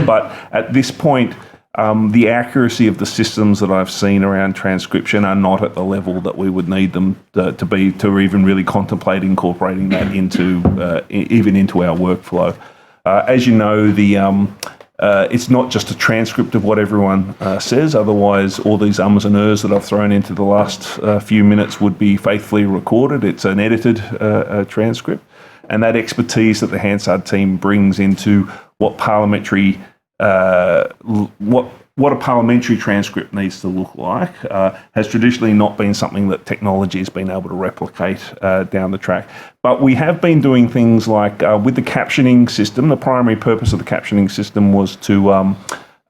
[SPEAKER 3] but at this point, the accuracy of the systems that I've seen around transcription are not at the level that we would need them to be to even really contemplate incorporating that into even into our workflow. As you know, it's not just a transcript of what everyone says. Otherwise, all these ums and ers that I've thrown into the last few minutes would be faithfully recorded. It's an edited transcript, and that expertise that the Hansard team brings into what parliamentary what a parliamentary transcript needs to look like has traditionally not been something that technology has been able to replicate down the track. But we have been doing things like with the captioning system. The primary purpose of the captioning system was to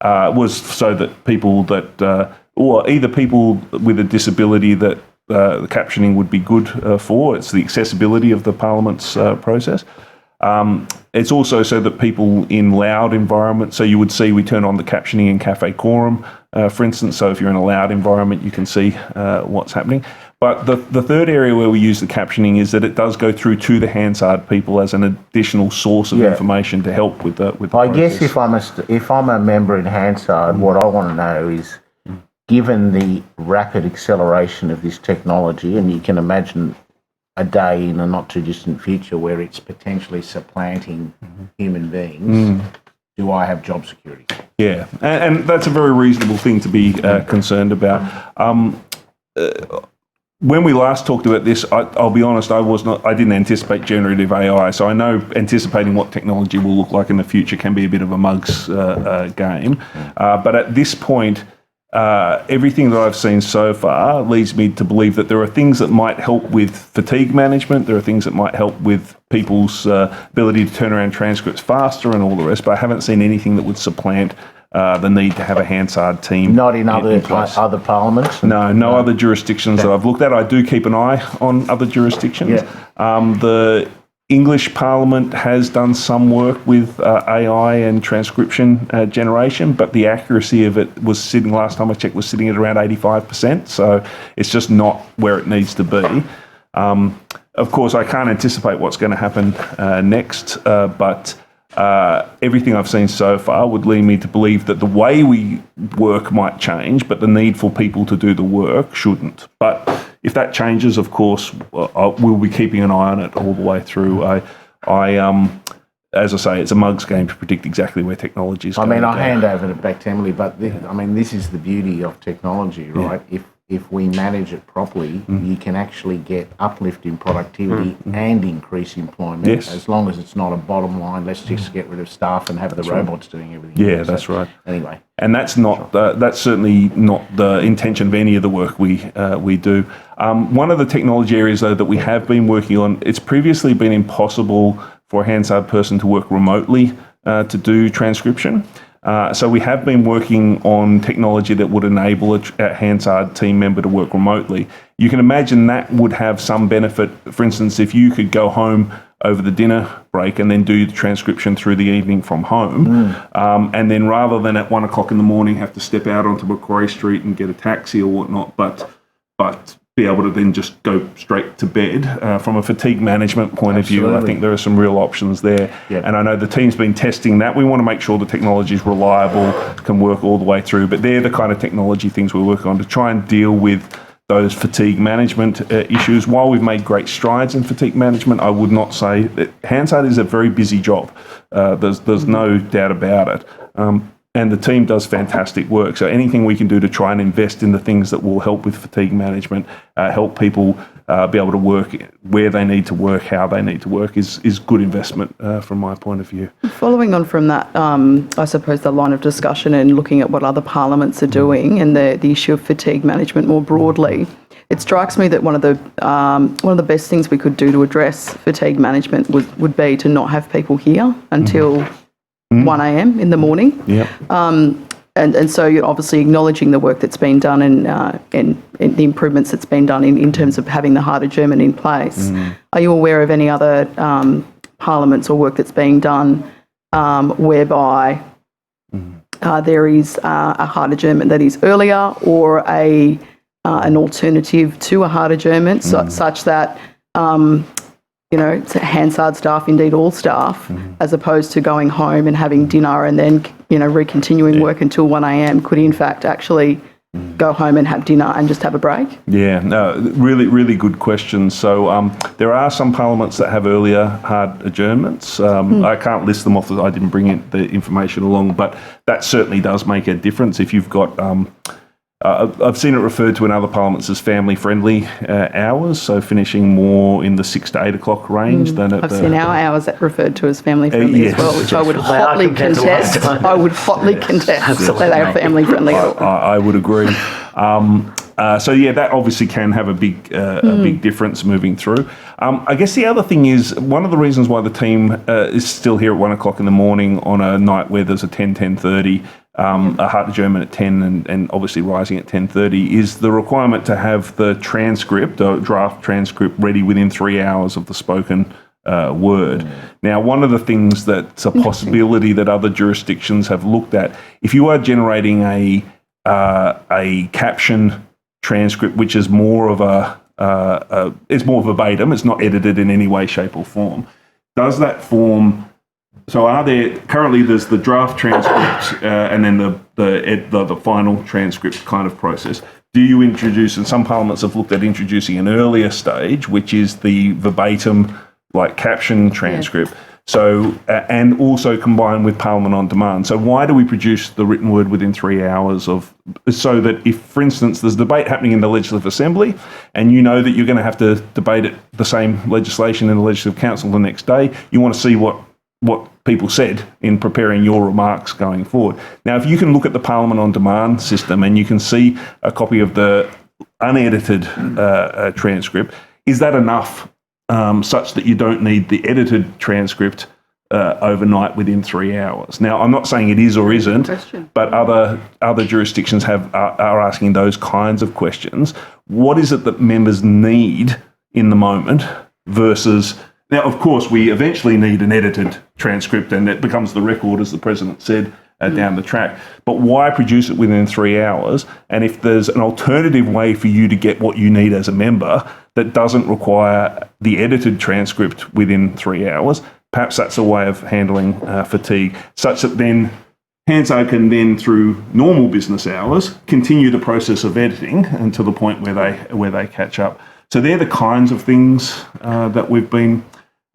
[SPEAKER 3] was so that people that or either people with a disability that the captioning would be good for. It's the accessibility of the Parliament's process. It's also so that people in loud environments, so you would see we turn on the captioning in Cafe Quorum, for instance, so if you're in a loud environment, you can see what's happening. But the third area where we use the captioning is that it does go through to the Hansard people as an additional source of information to help with the
[SPEAKER 9] I
[SPEAKER 3] process.
[SPEAKER 9] guess if I'm a member in Hansard, what I want to know is, given the rapid acceleration of this technology, and you can imagine a day in a not too distant future where it's potentially supplanting human beings, do I have job security?
[SPEAKER 3] Yeah, and that's a very reasonable thing to be concerned about. When we last talked about this, I'll be honest, I didn't anticipate generative AI, so I know anticipating what technology will look like in the future can be a bit of a mug's game. But at this point, everything that I've seen so far leads me to believe that there are things that might help with fatigue management, there are things that might help with people's ability to turn around transcripts faster and all the rest, but I haven't seen anything that would supplant the need to have a Hansard team.
[SPEAKER 9] Not in other parliaments?
[SPEAKER 3] No other jurisdictions that I've looked at. I do keep an eye on other jurisdictions. The English Parliament has done some work with AI and transcription generation, but the accuracy of it was sitting, last time I checked, was sitting at around 85%. So it's just not where it needs to be. Of course, I can't anticipate what's going to happen next, but everything I've seen so far would lead me to believe that the way we work might change, but the need for people to do the work shouldn't. But If that changes, of course, we'll be keeping an eye on it all the way through. As I say, it's a mug's game to predict exactly where technology is going to go.
[SPEAKER 9] I'll hand over it back to Emily, but this is the beauty of technology, right? If we manage it properly, you can actually get uplift in productivity and increase employment, as long as it's not a bottom line, let's just get rid of staff and have the robots doing everything.
[SPEAKER 3] Yeah, that's right.
[SPEAKER 9] Anyway.
[SPEAKER 3] And that's not that's certainly not the intention of any of the work we do. One of the technology areas, though, that we have been working on, it's previously been impossible for a Hansard person to work remotely to do transcription. So we have been working on technology that would enable a Hansard team member to work remotely. You can imagine that would have some benefit. For instance, if you could go home over the dinner break and then do the transcription through the evening from home, and then rather than at 1 o'clock in the morning have to step out onto Macquarie Street and get a taxi or whatnot, but be able to then just go straight to bed. From a fatigue management point of view, I think there are some real options there. And I know the team's been testing that. We want to make sure the technology is reliable, can work all the way through, but they're the kind of technology things we're working on to try and deal with those fatigue management issues. While we've made great strides in fatigue management, I would not say that Hansard is a very busy job. There's no doubt about it. And the team does fantastic work. So anything we can do to try and invest in the things that will help with fatigue management, help people be able to work where they need to work, how they need to work, is good investment from my point of view.
[SPEAKER 11] Following on from that, I suppose the line of discussion and looking at what other parliaments are doing and the issue of fatigue management more broadly, it strikes me that one of the best things we could do to address fatigue management would be to not have people here until 1 a.m. in the morning. And so you're obviously acknowledging the work that's been done and the improvements that's been done in terms of having the harder German in place. Are you aware of any other parliaments or work that's being done whereby there is a harder German that is earlier or an alternative to a harder German such that it's Hansard staff, indeed all staff, as opposed to going home and having dinner and then, recontinuing work until 1 a.m. could in fact actually go home and have dinner and just have a break?
[SPEAKER 3] Yeah, no, really, really good question. So there are some parliaments that have earlier hard adjournments. I can't list them off, I didn't bring the information along, but that certainly does make a difference if you've got... I've seen it referred to in other parliaments as family-friendly hours, so finishing more in the 6 to 8 o'clock range than at
[SPEAKER 11] I've seen our hours referred to as family-friendly as well, which I would hotly contest. I would hotly contest that they are family-friendly.
[SPEAKER 3] I would agree. So yeah, that obviously can have a big difference moving through. I guess the other thing is, one of the reasons why the team is still here at 1 o'clock in the morning on a night where there's a 10:30, a Heart of German at 10 and obviously rising at 10:30 is the requirement to have the transcript, or draft transcript, ready within 3 hours of the spoken word. Now, one of the things that's a possibility that other jurisdictions have looked at, if you are generating a caption transcript, which is more of it's more verbatim, it's not edited in any way, shape or form, does that form... So currently there's the draft transcript and then the final transcript kind of process. Do you introduce, and some parliaments have looked at introducing an earlier stage, which is the verbatim, like caption transcript. So, and also combined with Parliament on Demand. So why do we produce the written word within 3 hours so that if, for instance, there's debate happening in the Legislative Assembly and you know that you're going to have to debate the same legislation in the Legislative Council the next day, you want to see what people said in preparing your remarks going forward. Now, if you can look at the Parliament on Demand system and you can see a copy of the unedited transcript, is that enough such that you don't need the edited transcript overnight within 3 hours? Now, I'm not saying it is or isn't, but other jurisdictions are asking those kinds of questions. What is it that members need in the moment versus... Now, of course, we eventually need an edited transcript and it becomes the record, as the President said, down the track. But why produce it within 3 hours? And if there's an alternative way for you to get what you need as a member that doesn't require the edited transcript within 3 hours, perhaps that's a way of handling fatigue, such that then Hansard can then, through normal business hours, continue the process of editing until the point where they catch up. So they're the kinds of things that we've been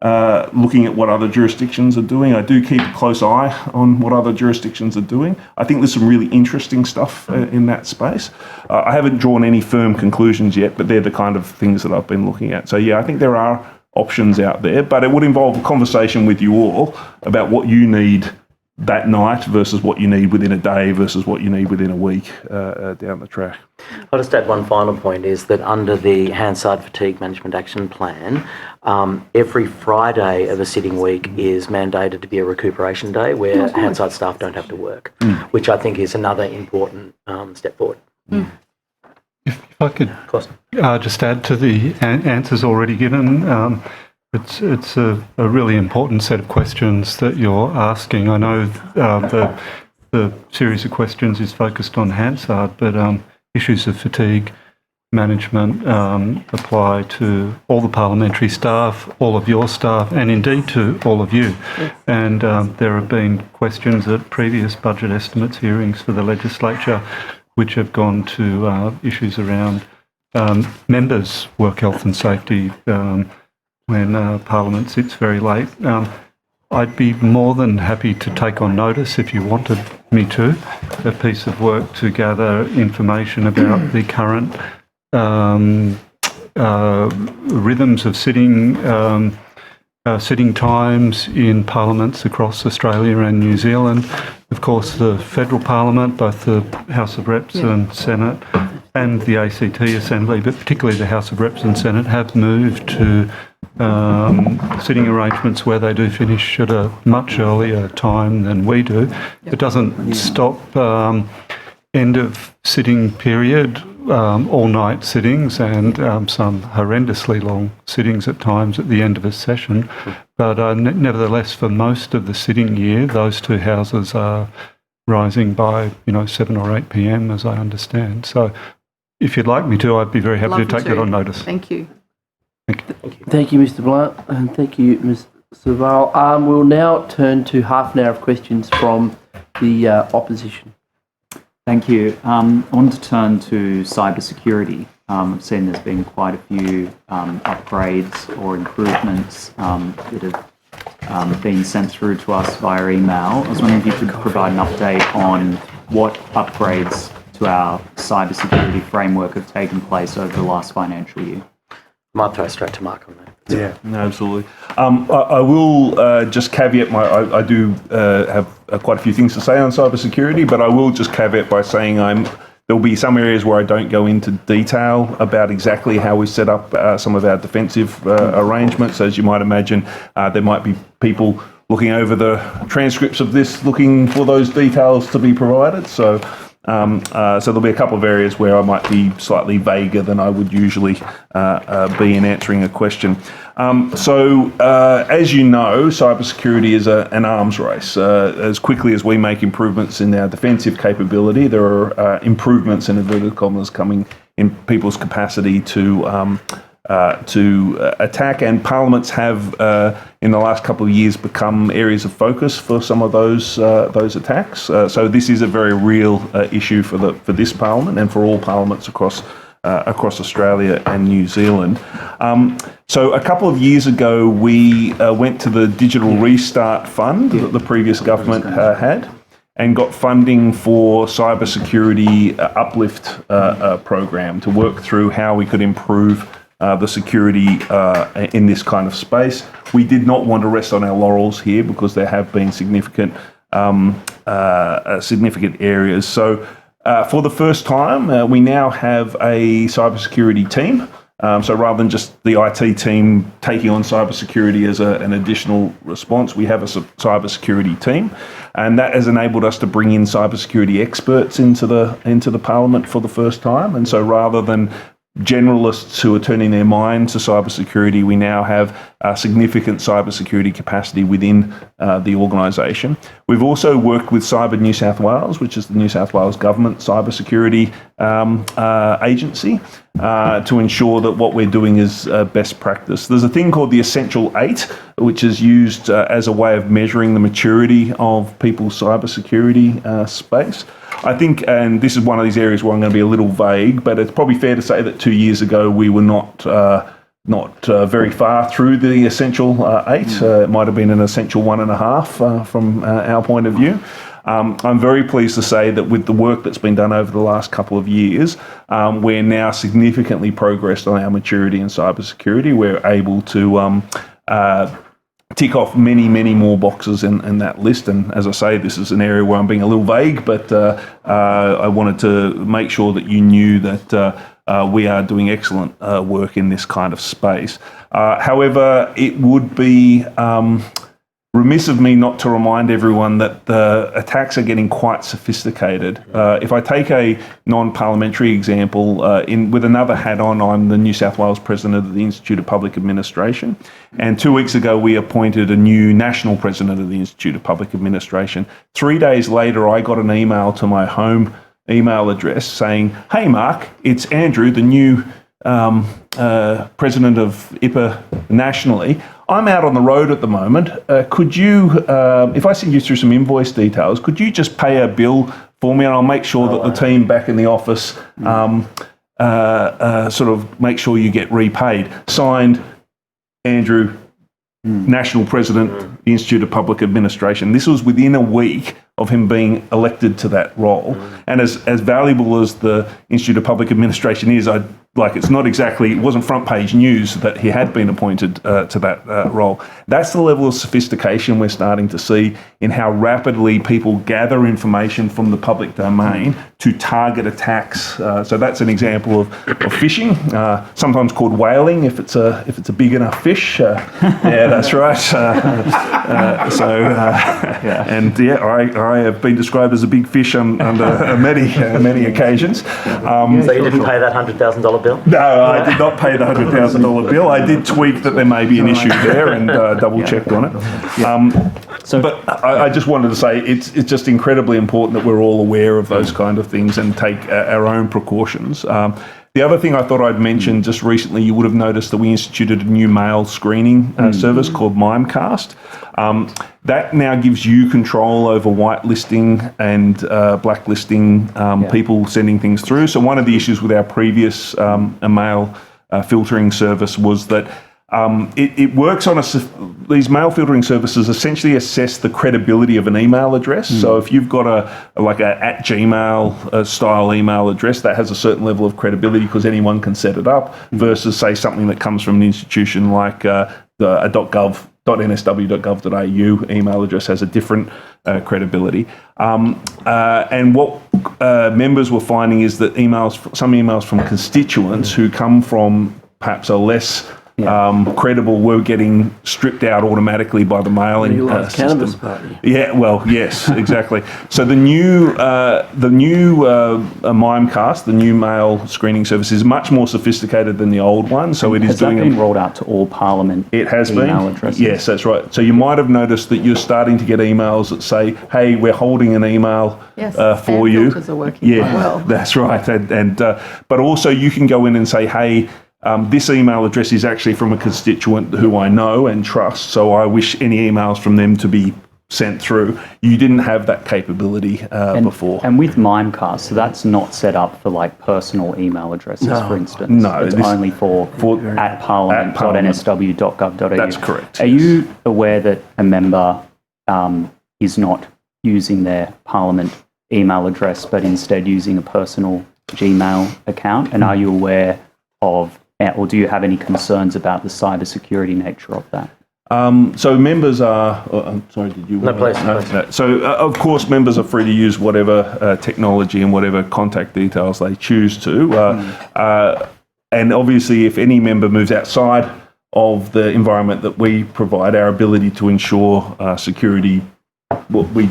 [SPEAKER 3] looking at what other jurisdictions are doing. I do keep a close eye on what other jurisdictions are doing. I think there's some really interesting stuff in that space. I haven't drawn any firm conclusions yet, but they're the kind of things that I've been looking at. So yeah, I think there are options out there, but it would involve a conversation with you all about what you need that night versus what you need within a day versus what you need within a week down the track.
[SPEAKER 6] I'll just add one final point is that under the Hansard Fatigue Management Action Plan, every Friday of a sitting week is mandated to be a recuperation day where Hansard staff don't have to work, which I think is another important step forward.
[SPEAKER 2] If I could just add to the answers already given, it's a really important set of questions that you're asking. I know the series of questions is focused on Hansard, but issues of fatigue management apply to all the parliamentary staff, all of your staff, and indeed to all of you. And there have been questions at previous budget estimates hearings for the legislature which have gone to issues around members' work health and safety when Parliament sits very late. I'd be more than happy to take on notice, if you wanted me to, a piece of work to gather information about the current rhythms of sitting times in parliaments across Australia and New Zealand. Of course, the federal parliament, both the House of Reps and Senate, and the ACT Assembly, but particularly the House of Reps and Senate, have moved to sitting arrangements where they do finish at a much earlier time than we do. It doesn't stop end of sitting period, all-night sittings and some horrendously long sittings at times at the end of a session. But nevertheless, for most of the sitting year, those two houses are rising by 7 or 8 p.m, as I understand. So if you'd like me to, I'd be very happy to take that on notice.
[SPEAKER 11] Thank you.
[SPEAKER 1] Thank you, Mr. Blunt, and thank you, Ms. Savall. We'll now turn to half an hour of questions from the opposition.
[SPEAKER 5] Thank you. I wanted to turn to cybersecurity. I've seen there's been quite a few upgrades or improvements that have been sent through to us via email. I was wondering if you could provide an update on what upgrades to our cybersecurity framework have taken place over the last financial year.
[SPEAKER 6] Might throw straight to Mark on that.
[SPEAKER 3] Yeah, no, absolutely. I will just caveat I do have quite a few things to say on cybersecurity, but I will just caveat by saying there'll be some areas where I don't go into detail about exactly how we set up some of our defensive arrangements. As you might imagine, there might be people looking over the transcripts of this, looking for those details to be provided. So there'll be a couple of areas where I might be slightly vaguer than I would usually be in answering a question. As you know, cybersecurity is an arms race. As quickly as we make improvements in our defensive capability, there are improvements in inverted commas coming in people's capacity to attack, and parliaments have in the last couple of years become areas of focus for some of those attacks. So this is a very real issue for this parliament and for all parliaments across Australia and New Zealand. So a couple of years ago, we went to the Digital Restart Fund that the previous government had, and got funding for cybersecurity uplift program to work through how we could improve the security in this kind of space. We did not want to rest on our laurels here because there have been significant areas. So for the first time, we now have a cybersecurity team. So rather than just the IT team taking on cybersecurity as an additional response, we have a cybersecurity team, and that has enabled us to bring in cybersecurity experts into the Parliament for the first time. And so rather than generalists who are turning their mind to cybersecurity. We now have significant cybersecurity capacity within the organisation. We've also worked with Cyber New South Wales, which is the New South Wales government cybersecurity agency, to ensure that what we're doing is best practice. There's a thing called the Essential 8, which is used as a way of measuring the maturity of people's cybersecurity space. I think, and this is one of these areas where I'm going to be a little vague, but it's probably fair to say that 2 years ago we were not very far through the Essential 8. It might have been an Essential 1.5 from our point of view. I'm very pleased to say that with the work that's been done over the last couple of years, we're now significantly progressed on our maturity in cybersecurity. We're able to tick off many more boxes in that list. And as I say, this is an area where I'm being a little vague, but I wanted to make sure that you knew that we are doing excellent work in this kind of space. However, it would be remiss of me not to remind everyone that the attacks are getting quite sophisticated. If I take a non-parliamentary example, with another hat on, I'm the New South Wales President of the Institute of Public Administration. And 2 weeks ago, we appointed a new National President of the Institute of Public Administration. 3 days later, I got an email to my home email address saying, "Hey, Mark, it's Andrew, the new president of IPA nationally. I'm out on the road at the moment. Could you, if I send you through some invoice details, could you just pay a bill for me, and I'll make sure that the team back in the office sort of make sure you get repaid." Signed, Andrew, National President, the Institute of Public Administration. This was within a week of him being elected to that role. And as valuable as the Institute of Public Administration is, it's not exactly, it wasn't front page news that he had been appointed to that role. That's the level of sophistication we're starting to see in how rapidly people gather information from the public domain to target attacks. So that's an example of phishing, sometimes called whaling if it's a big enough fish. Yeah, that's right. I have been described as a big fish under many occasions.
[SPEAKER 6] So you didn't pay that $100,000 bill?
[SPEAKER 3] No, I did not pay the $100,000 bill. I did tweet that there may be an issue there and double checked on it. But I just wanted to say it's just incredibly important that we're all aware of those kind of things and take our own precautions. The other thing I thought I'd mention, just recently you would have noticed that we instituted a new mail screening service called Mimecast. That now gives you control over whitelisting and blacklisting people sending things through. So one of the issues with our previous mail filtering service was that it works on these mail filtering services essentially assess the credibility of an email address. So if you've got a at Gmail style email address, that has a certain level of credibility because anyone can set it up, versus say something that comes from an institution like a .nsw.gov.au email address has a different credibility. And what members were finding is that some emails from constituents who come from perhaps a less credible were getting stripped out automatically by the mailing system.
[SPEAKER 1] Cannabis party.
[SPEAKER 3] Yeah, well, yes, exactly. So the new Mimecast, the new mail screening service, is much more sophisticated than the old one. So it is
[SPEAKER 5] Has that been rolled out to all Parliament email addresses?
[SPEAKER 3] Yes, that's right. So you might have noticed that you're starting to get emails that say, "Hey, we're holding an email for you."
[SPEAKER 11] Filters are working quite well.
[SPEAKER 3] That's right. And but also you can go in and say, "Hey, this email address is actually from a constituent who I know and trust, so I wish any emails from them to be sent through." You didn't have that capability before.
[SPEAKER 5] And with Mimecast, so that's not set up for like personal email addresses, for instance.
[SPEAKER 3] No,
[SPEAKER 5] it's only for at parliament.nsw.gov.au.
[SPEAKER 3] That's correct.
[SPEAKER 5] Are you aware that a member is not using their Parliament email address, but instead using a personal Gmail account? And are you aware of, or do you have any concerns about the cybersecurity nature of that?
[SPEAKER 3] So members are. I'm sorry. Did you?
[SPEAKER 6] No, please.
[SPEAKER 3] No. So of course, members are free to use whatever technology and whatever contact details they choose to. And obviously, if any member moves outside of the environment that we provide, our ability to ensure security, we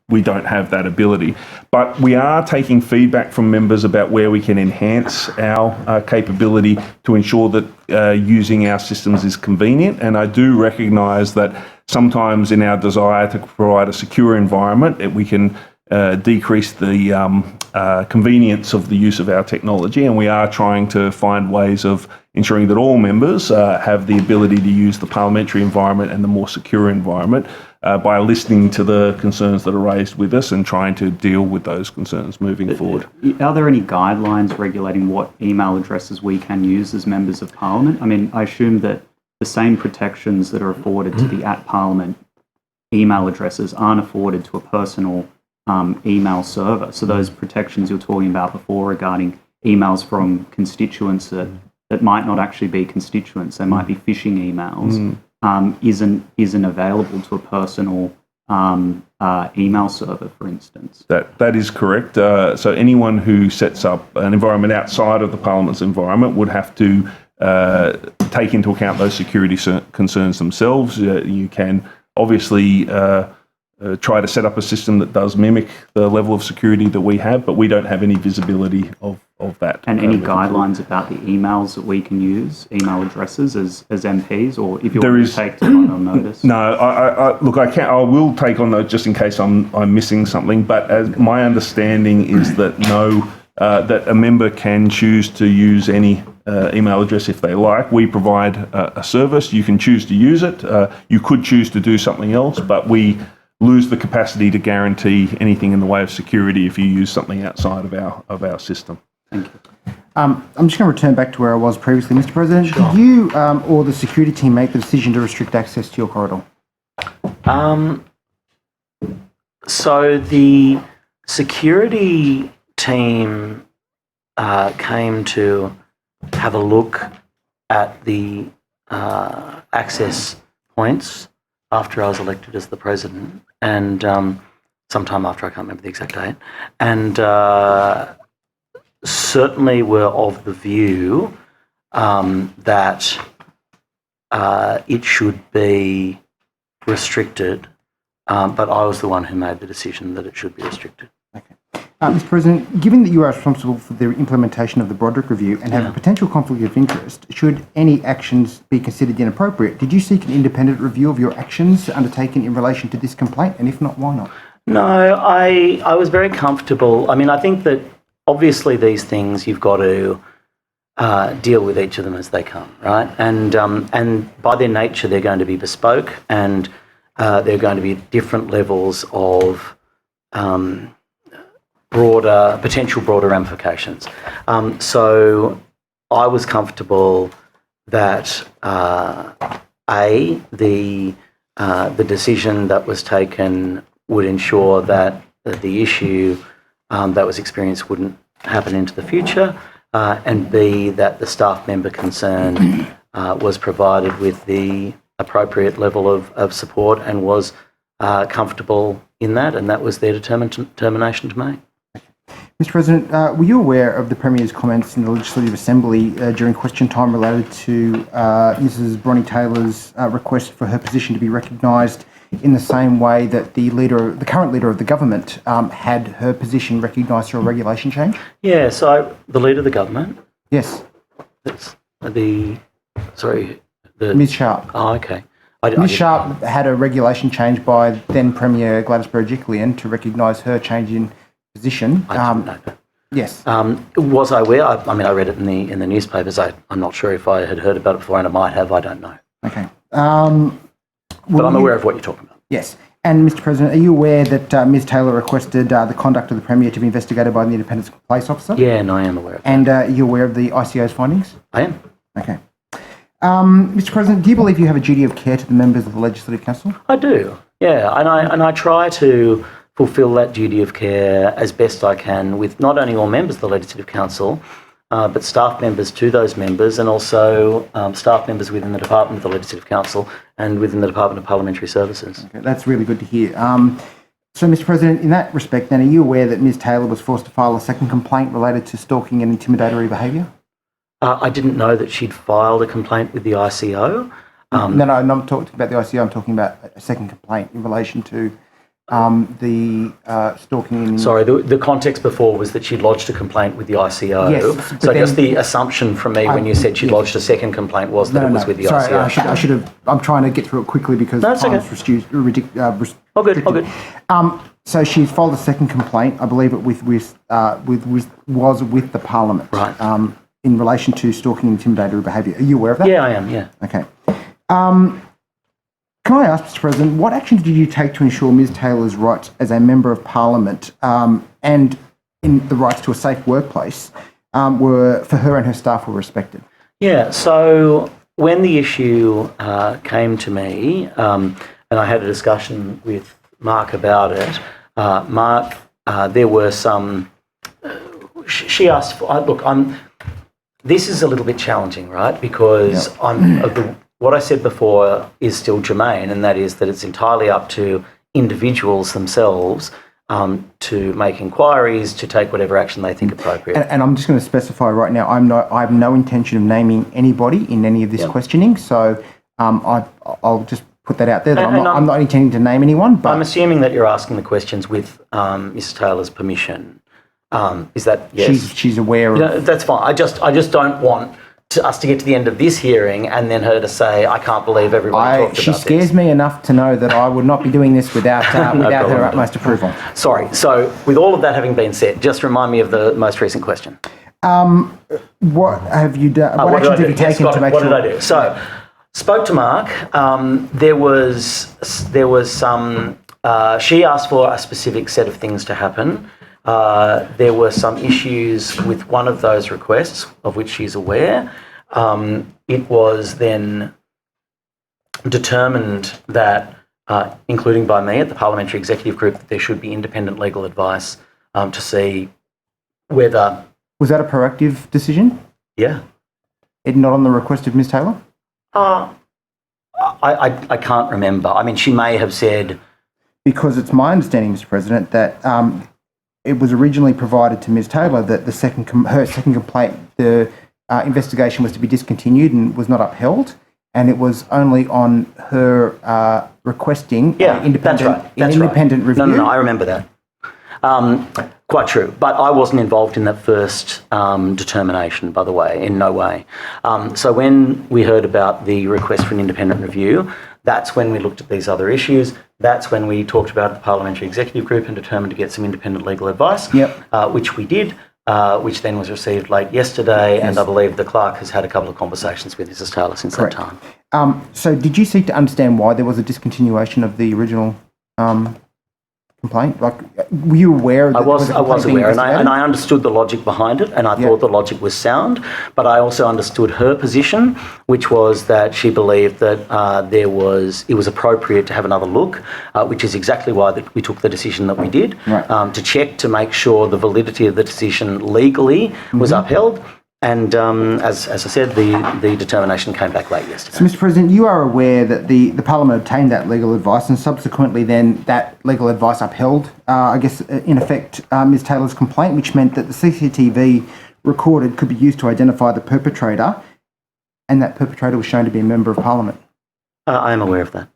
[SPEAKER 3] we don't have that ability. But we are taking feedback from members about where we can enhance our capability to ensure that using our systems is convenient. And I do recognise that sometimes in our desire to provide a secure environment, we can decrease the convenience of the use of our technology, and we are trying to find ways of ensuring that all members have the ability to use the parliamentary environment and the more secure environment by listening to the concerns that are raised with us and trying to deal with those concerns moving forward.
[SPEAKER 5] Are there any guidelines regulating what email addresses we can use as members of Parliament? I mean, I assume that the same protections that are afforded to the @Parliament email addresses aren't afforded to a personal email server. So those protections you're talking about before regarding emails from constituents that might not actually be constituents, they might be phishing emails, isn't available to a personal email server, for instance.
[SPEAKER 3] That is correct. So anyone who sets up an environment outside of the Parliament's environment would have to take into account those security concerns themselves. You can obviously try to set up a system that does mimic the level of security that we have, but we don't have any visibility of that.
[SPEAKER 5] And any guidelines about the emails that we can use, email addresses as MPs, or if you want to take them on notice?
[SPEAKER 3] No, I will take on note just in case I'm missing something, but as my understanding is that that a member can choose to use any email address if they like. We provide a service. You can choose to use it. You could choose to do something else, but we lose the capacity to guarantee anything in the way of security if you use something outside of our system.
[SPEAKER 5] Thank you.
[SPEAKER 7] I'm just going to return back to where I was previously, Mr. President. Did you or the security team make the decision to restrict access to your corridor?
[SPEAKER 6] So the security team came to have a look at the access points after I was elected as the president, and sometime after, I can't remember the exact date, and certainly were of the view that it should be restricted, but I was the one who made the decision that it should be restricted.
[SPEAKER 7] Okay. Mr. President, given that you are responsible for the implementation of the Broderick Review and have a potential conflict of interest, should any actions be considered inappropriate, did you seek an independent review of your actions undertaken in relation to this complaint? And if not, why not?
[SPEAKER 6] No, I was very comfortable. I mean, I think that obviously these things you've got to deal with each of them as they come, right? And by their nature, they're going to be bespoke, and they're going to be different levels of potential broader ramifications. So I was comfortable that the decision that was taken would ensure that the issue that was experienced wouldn't happen into the future, and B, that the staff member concerned was provided with the appropriate level of support and was comfortable in that, and that was their determination to make.
[SPEAKER 7] Mr. President, were you aware of the Premier's comments in the Legislative Assembly during question time related to Mrs. Bronnie Taylor's request for her position to be recognised in the same way that the current leader of the government had her position recognised through a regulation change?
[SPEAKER 6] Yeah, so the leader of the government?
[SPEAKER 7] Yes.
[SPEAKER 6] That's
[SPEAKER 7] Ms. Sharp.
[SPEAKER 6] Oh, okay.
[SPEAKER 7] Ms. Sharp had a regulation change by then Premier Gladys Berejiklian to recognise her change in position.
[SPEAKER 6] I didn't know that.
[SPEAKER 7] Yes.
[SPEAKER 6] Was I aware? I mean, I read it in the newspapers. I'm not sure if I had heard about it before, and I might have. I don't know.
[SPEAKER 7] Okay.
[SPEAKER 6] But I'm aware of what you're talking about.
[SPEAKER 7] Yes. And Mr. President, are you aware that Ms. Taylor requested the conduct of the Premier to be investigated by the Independent Police Officer?
[SPEAKER 6] Yeah, and I am aware of that.
[SPEAKER 7] And are you aware of the ICO's findings?
[SPEAKER 6] I am.
[SPEAKER 7] Okay. Mr. President, do you believe you have a duty of care to the members of the Legislative Council?
[SPEAKER 6] I do. Yeah, and I try to fulfil that duty of care as best I can with not only all members of the Legislative Council, but staff members to those members, and also staff members within the Department of the Legislative Council and within the Department of Parliamentary Services. Okay,
[SPEAKER 7] that's really good to hear. So, Mr. President, in that respect, then, are you aware that Ms. Taylor was forced to file a second complaint related to stalking and intimidatory behaviour?
[SPEAKER 6] I didn't know that she'd filed a complaint with the ICO.
[SPEAKER 7] No, I'm not talking about the ICO. I'm talking about a second complaint in relation to the stalking and...
[SPEAKER 6] Sorry, the context before was that she'd lodged a complaint with the ICO.
[SPEAKER 7] Yes, but
[SPEAKER 6] so I guess
[SPEAKER 7] then-
[SPEAKER 6] the assumption from me when you said she'd lodged a second complaint was that it was with the
[SPEAKER 7] Sorry,
[SPEAKER 6] ICO.
[SPEAKER 7] I should have... I'm trying to get through it quickly because
[SPEAKER 6] No, it's okay.
[SPEAKER 7] time's restricted.
[SPEAKER 6] All good, all good.
[SPEAKER 7] So she's filed a second complaint. I believe it was with the Parliament.
[SPEAKER 6] Right.
[SPEAKER 7] In relation to stalking and intimidatory behaviour. Are you aware of that?
[SPEAKER 6] Yeah, I am, yeah.
[SPEAKER 7] Okay. Can I ask, Mr. President, what actions did you take to ensure Ms. Taylor's rights as a Member of Parliament and in the rights to a safe workplace were, for her and her staff, were respected?
[SPEAKER 6] Yeah, so when the issue came to me, and I had a discussion with Mark about it, Mark, there were some... She asked for... Look, this is a little bit challenging, right? Because what I said before is still germane, and that is that it's entirely up to individuals themselves to make inquiries, to take whatever action they think appropriate.
[SPEAKER 7] And I'm just going to specify right now, I have no intention of naming anybody in any of this questioning, so I'll just put that out there. That I'm not intending to name anyone. But
[SPEAKER 6] I'm assuming that you're asking the questions with Mrs. Taylor's permission. Is that yes?
[SPEAKER 7] She's aware of...
[SPEAKER 6] That's fine. I just don't want us to get to the end of this hearing and then her to say, I can't believe everybody talked about this.
[SPEAKER 7] She scares me enough to know that I would not be doing this without her utmost approval.
[SPEAKER 6] Sorry. So with all of that having been said, just remind me of the most recent question.
[SPEAKER 7] What have you done? What actions have you taken to make sure...
[SPEAKER 6] What did I do? So spoke to Mark. There was some... she asked for a specific set of things to happen. There were some issues with one of those requests, of which she's aware. It was then determined that, including by me at the Parliamentary Executive Group, that there should be independent legal advice to see whether...
[SPEAKER 7] Was that a proactive decision?
[SPEAKER 6] Yeah.
[SPEAKER 7] Not on the request of Ms. Taylor?
[SPEAKER 6] I can't remember. I mean, she may have said...
[SPEAKER 7] Because it's my understanding, Mr. President, that... it was originally provided to Ms. Taylor that her second complaint, the investigation was to be discontinued and was not upheld, and it was only on her requesting independent review.
[SPEAKER 6] No, I remember that. Quite true, but I wasn't involved in that first determination, by the way, in no way. So when we heard about the request for an independent review, that's when we looked at these other issues. That's when we talked about the Parliamentary Executive Group and determined to get some independent legal advice, which we did, which then was received late yesterday, and I believe the clerk has had a couple of conversations with Mrs. Taylor since that time.
[SPEAKER 7] So did you seek to understand why there was a discontinuation of the original complaint? Like, were you aware? That
[SPEAKER 6] I was aware, and I understood the logic behind it, and I thought the logic was sound. But I also understood her position, which was that she believed that it was appropriate to have another look, which is exactly why we took the decision that we did, to check to make sure the validity of the decision legally was upheld. And as I said, the determination came back late yesterday.
[SPEAKER 7] So, Mr. President, you are aware that the Parliament obtained that legal advice and subsequently then that legal advice upheld, I guess, in effect, Ms. Taylor's complaint, which meant that the CCTV recorded could be used to identify the perpetrator, and that perpetrator was shown to be a Member of Parliament.
[SPEAKER 6] I am aware of that.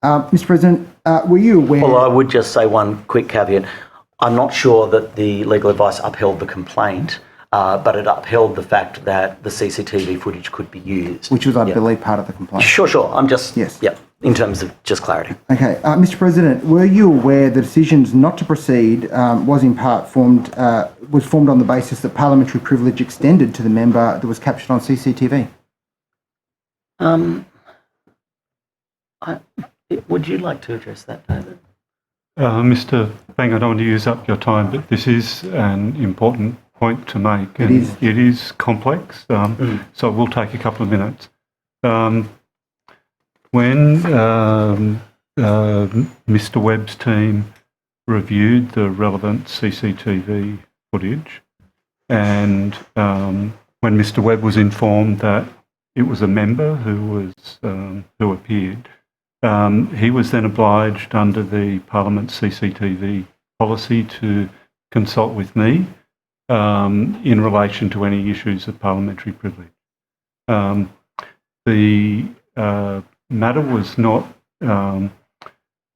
[SPEAKER 7] Mr. President, were you aware...
[SPEAKER 6] Well, I would just say one quick caveat. I'm not sure that the legal advice upheld the complaint, but it upheld the fact that the CCTV footage could be used.
[SPEAKER 7] Which was, I believe, part of the complaint.
[SPEAKER 6] Sure. I'm just...
[SPEAKER 7] Yes.
[SPEAKER 6] Yep, in terms of just clarity.
[SPEAKER 7] Okay. Mr. President, were you aware the decisions not to proceed was in part formed on the basis that parliamentary privilege extended to the member that was captured on CCTV?
[SPEAKER 6] Would you like to address that, David?
[SPEAKER 2] Mr. Bang, I don't want to use up your time, but this is an important point to make.
[SPEAKER 7] It
[SPEAKER 2] is complex, so it will take a couple of minutes. When Mr. Webb's team reviewed the relevant CCTV footage, and when Mr. Webb was informed that it was a member who appeared, he was then obliged under the Parliament CCTV policy to consult with me in relation to any issues of parliamentary privilege. The matter was not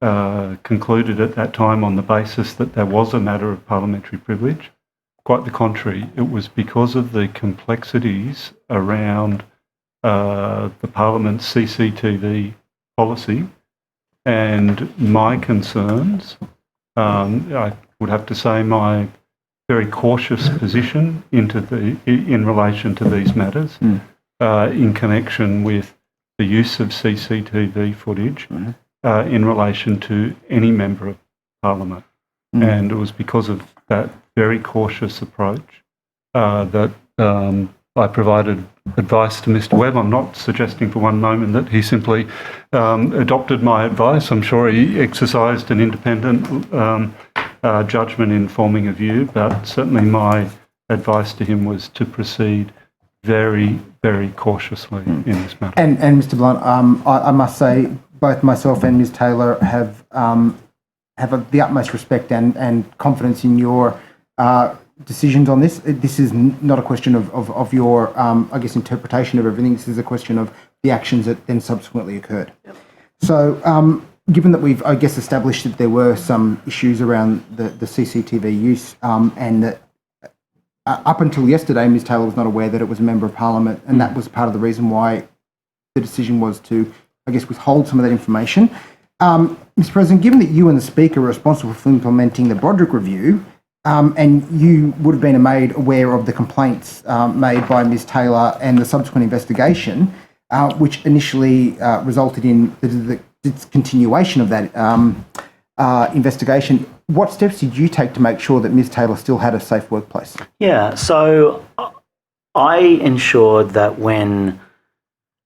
[SPEAKER 2] concluded at that time on the basis that there was a matter of parliamentary privilege. Quite the contrary, it was because of the complexities around the Parliament's CCTV policy and my concerns. I would have to say my very cautious position in relation to these matters in connection with the use of CCTV footage in relation to any member of Parliament. And it was because of that very cautious approach that I provided advice to Mr. Webb. I'm not suggesting for one moment that he simply adopted my advice. I'm sure he exercised an independent judgment in forming a view, but certainly my advice to him was to proceed very, very cautiously in this matter.
[SPEAKER 7] And Mr. Blunt, I must say, both myself and Ms. Taylor have the utmost respect and confidence in your decisions on this. This is not a question of your, I guess, interpretation of everything. This is a question of the actions that then subsequently occurred. Yep. So, given that we've, I guess, established that there were some issues around the CCTV use, and that up until yesterday, Ms. Taylor was not aware that it was a Member of Parliament, and that was part of the reason why the decision was to, I guess, withhold some of that information. Mr. President, given that you and the Speaker are responsible for implementing the Broderick Review, and you would have been made aware of the complaints made by Ms. Taylor and the subsequent investigation, which initially resulted in the discontinuation of that investigation, what steps did you take to make sure that Ms. Taylor still had a safe workplace?
[SPEAKER 6] Yeah, so I ensured that when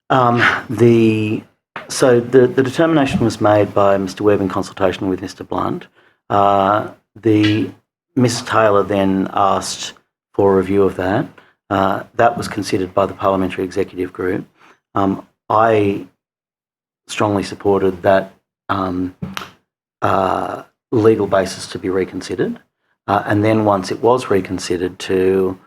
[SPEAKER 6] the determination was made by Mr. Webb in consultation with Mr. Blunt, Ms. Taylor then asked for a review of that. That was considered by the Parliamentary Executive Group. I strongly supported that legal basis to be reconsidered. And then once it was reconsidered, to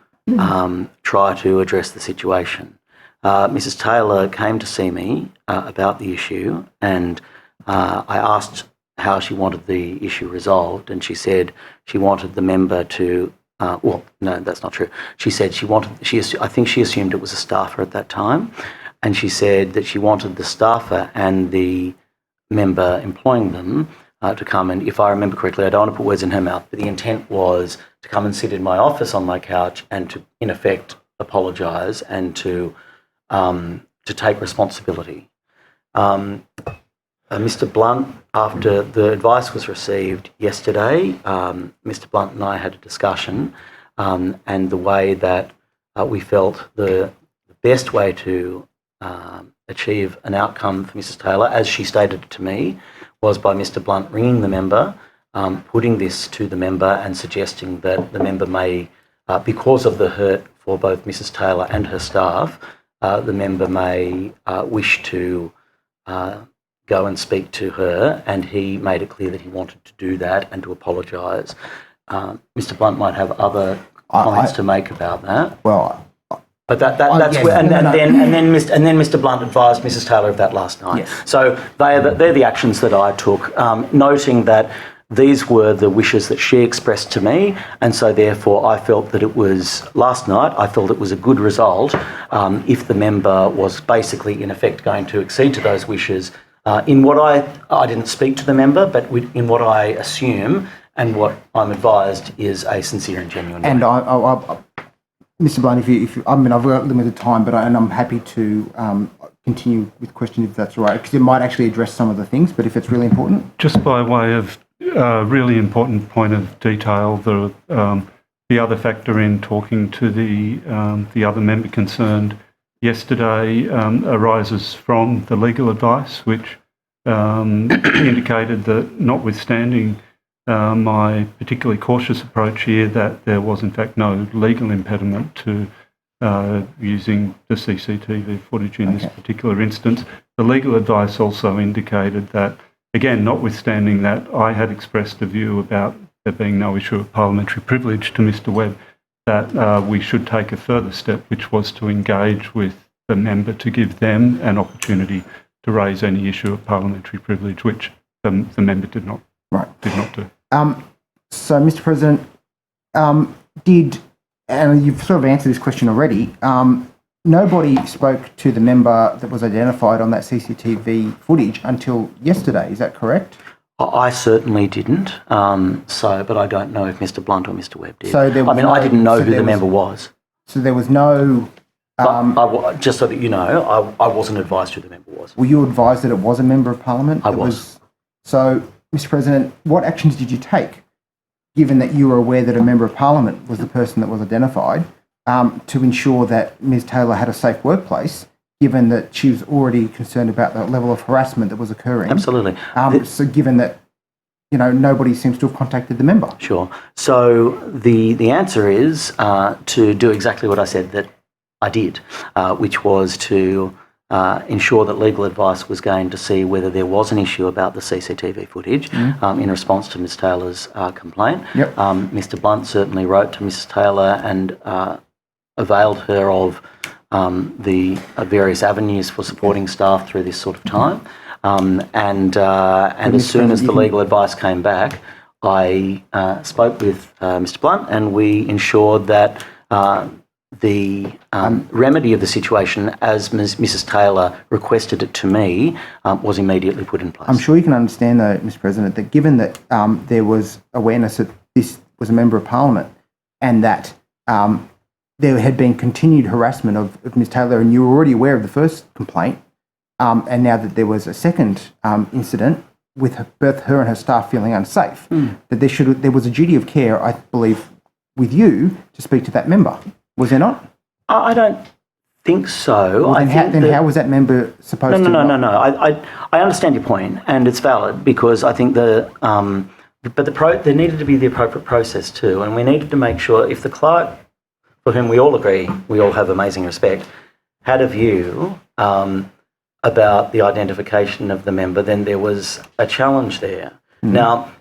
[SPEAKER 6] try to address the situation. Mrs. Taylor came to see me about the issue, and I asked how she wanted the issue resolved, and she said she wanted the member to, well, no, that's not true. She said I think she assumed it was a staffer at that time, and she said that she wanted the staffer and the member employing them to come, and if I remember correctly, I don't want to put words in her mouth, but the intent was to come and sit in my office on my couch and to, in effect, apologise and to take responsibility. Mr. Blunt, after the advice was received yesterday, Mr. Blunt and I had a discussion, and the way that we felt the best way to achieve an outcome for Mrs. Taylor, as she stated it to me, was by Mr. Blunt ringing the member, putting this to the member and suggesting that the member may, because of the hurt for both Mrs. Taylor and her staff, the member may wish to go and speak to her, and he made it clear that he wanted to do that and to apologise. Mr. Blunt might have other comments to make about that.
[SPEAKER 7] Well,
[SPEAKER 6] but that's
[SPEAKER 7] yes,
[SPEAKER 6] where, and
[SPEAKER 7] no.
[SPEAKER 6] then Mr. Blunt advised Mrs. Taylor of that last night.
[SPEAKER 7] Yes.
[SPEAKER 6] So they're the actions that I took, noting that these were the wishes that she expressed to me, and so therefore I felt that it was, last night, I felt it was a good result if the member was basically in effect going to accede to those wishes in what I didn't speak to the member, but in what I assume and what I'm advised is a sincere and genuine way.
[SPEAKER 7] And I Mr. Blunt, if I mean, I've got limited time, but I'm happy to continue with questions if that's all right, because it might actually address some of the things, but if it's really important.
[SPEAKER 2] Just by way of really important point of detail, the other factor in talking to the other member concerned yesterday arises from the legal advice, which indicated that, notwithstanding my particularly cautious approach here, that there was in fact no legal impediment to using the CCTV footage in this particular instance. The legal advice also indicated that, again, notwithstanding that I had expressed a view about there being no issue of parliamentary privilege to Mr. Webb, that we should take a further step, which was to engage with the member to give them an opportunity to raise any issue of parliamentary privilege, which the member did not do.
[SPEAKER 7] So, Mr. President, and you've sort of answered this question already, nobody spoke to the member that was identified on that CCTV footage until yesterday, is that correct?
[SPEAKER 6] I certainly didn't, but I don't know if Mr. Blunt or Mr. Webb did.
[SPEAKER 7] So
[SPEAKER 6] I didn't know who the member was.
[SPEAKER 7] So there was no...
[SPEAKER 6] just so that you know, I wasn't advised who the member was.
[SPEAKER 7] Were you advised that it was a member of parliament?
[SPEAKER 6] I was.
[SPEAKER 7] So, Mr. President, what actions did you take, given that you were aware that a member of parliament was the person that was identified, to ensure that Ms. Taylor had a safe workplace, given that she was already concerned about the level of harassment that was occurring?
[SPEAKER 6] Absolutely.
[SPEAKER 7] So given that, nobody seems to have contacted the member.
[SPEAKER 6] Sure. So the answer is to do exactly what I said that I did, which was to ensure that legal advice was going to see whether there was an issue about the CCTV footage in response to Ms. Taylor's complaint.
[SPEAKER 7] Yep.
[SPEAKER 6] Mr. Blunt certainly wrote to Mrs. Taylor and availed her of the various avenues for supporting staff through this sort of time. And as soon as the legal advice came back, I spoke with Mr. Blunt, and we ensured that the remedy of the situation, as Mrs. Taylor requested it to me, was immediately put in place.
[SPEAKER 7] I'm sure you can understand, though, Mr. President, that given that there was awareness that this was a member of parliament and that there had been continued harassment of Ms. Taylor, and you were already aware of the first complaint, and now that there was a second incident with both her and her staff feeling unsafe, that there was a duty of care, I believe, with you to speak to that member. Was there not?
[SPEAKER 6] I don't think so.
[SPEAKER 7] Well, then how was that member supposed to...
[SPEAKER 6] No. I understand your point, and it's valid, because I think there needed to be the appropriate process too, and we needed to make sure if the clerk, for whom we all agree, we all have amazing respect, had a view about the identification of the member, then there was a challenge there. Now,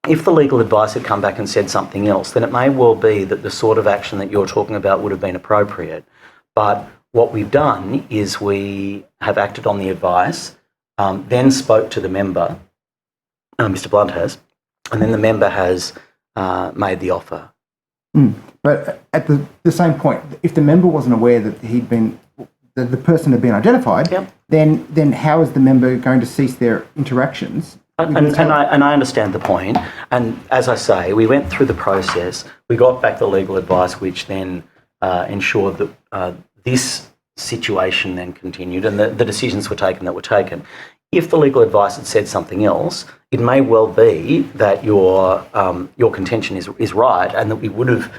[SPEAKER 6] if the legal advice had come back and said something else, then it may well be that the sort of action that you're talking about would have been appropriate. But what we've done is we have acted on the advice, then spoke to the member, Mr. Blunt has, and then the member has made the offer.
[SPEAKER 7] But at the same point, if the member wasn't aware that the person had been identified, then how is the member going to cease their interactions?
[SPEAKER 6] And I understand the point. And as I say, we went through the process. We got back the legal advice, which then ensured that this situation then continued and the decisions were taken that were taken. If the legal advice had said something else, it may well be that your contention is right, and that we would have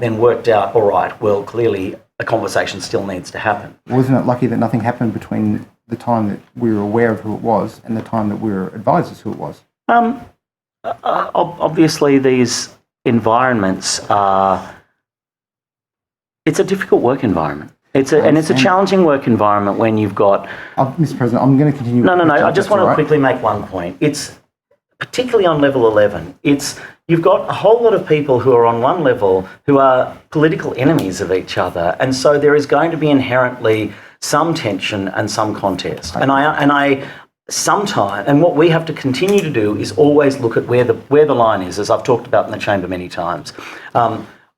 [SPEAKER 6] then worked out, all right, well, clearly a conversation still needs to happen.
[SPEAKER 7] Wasn't it lucky that nothing happened between the time that we were aware of who it was and the time that we were advised as who it was?
[SPEAKER 6] Obviously, these environments are... It's a difficult work environment. It's a challenging work environment when you've got...
[SPEAKER 7] Mr. President, I'm going to continue...
[SPEAKER 6] No. I just want to quickly make one point. It's particularly on level 11. You've got a whole lot of people who are on one level who are political enemies of each other, and so there is going to be inherently some tension and some contest. And what we have to continue to do is always look at where the line is, as I've talked about in the chamber many times.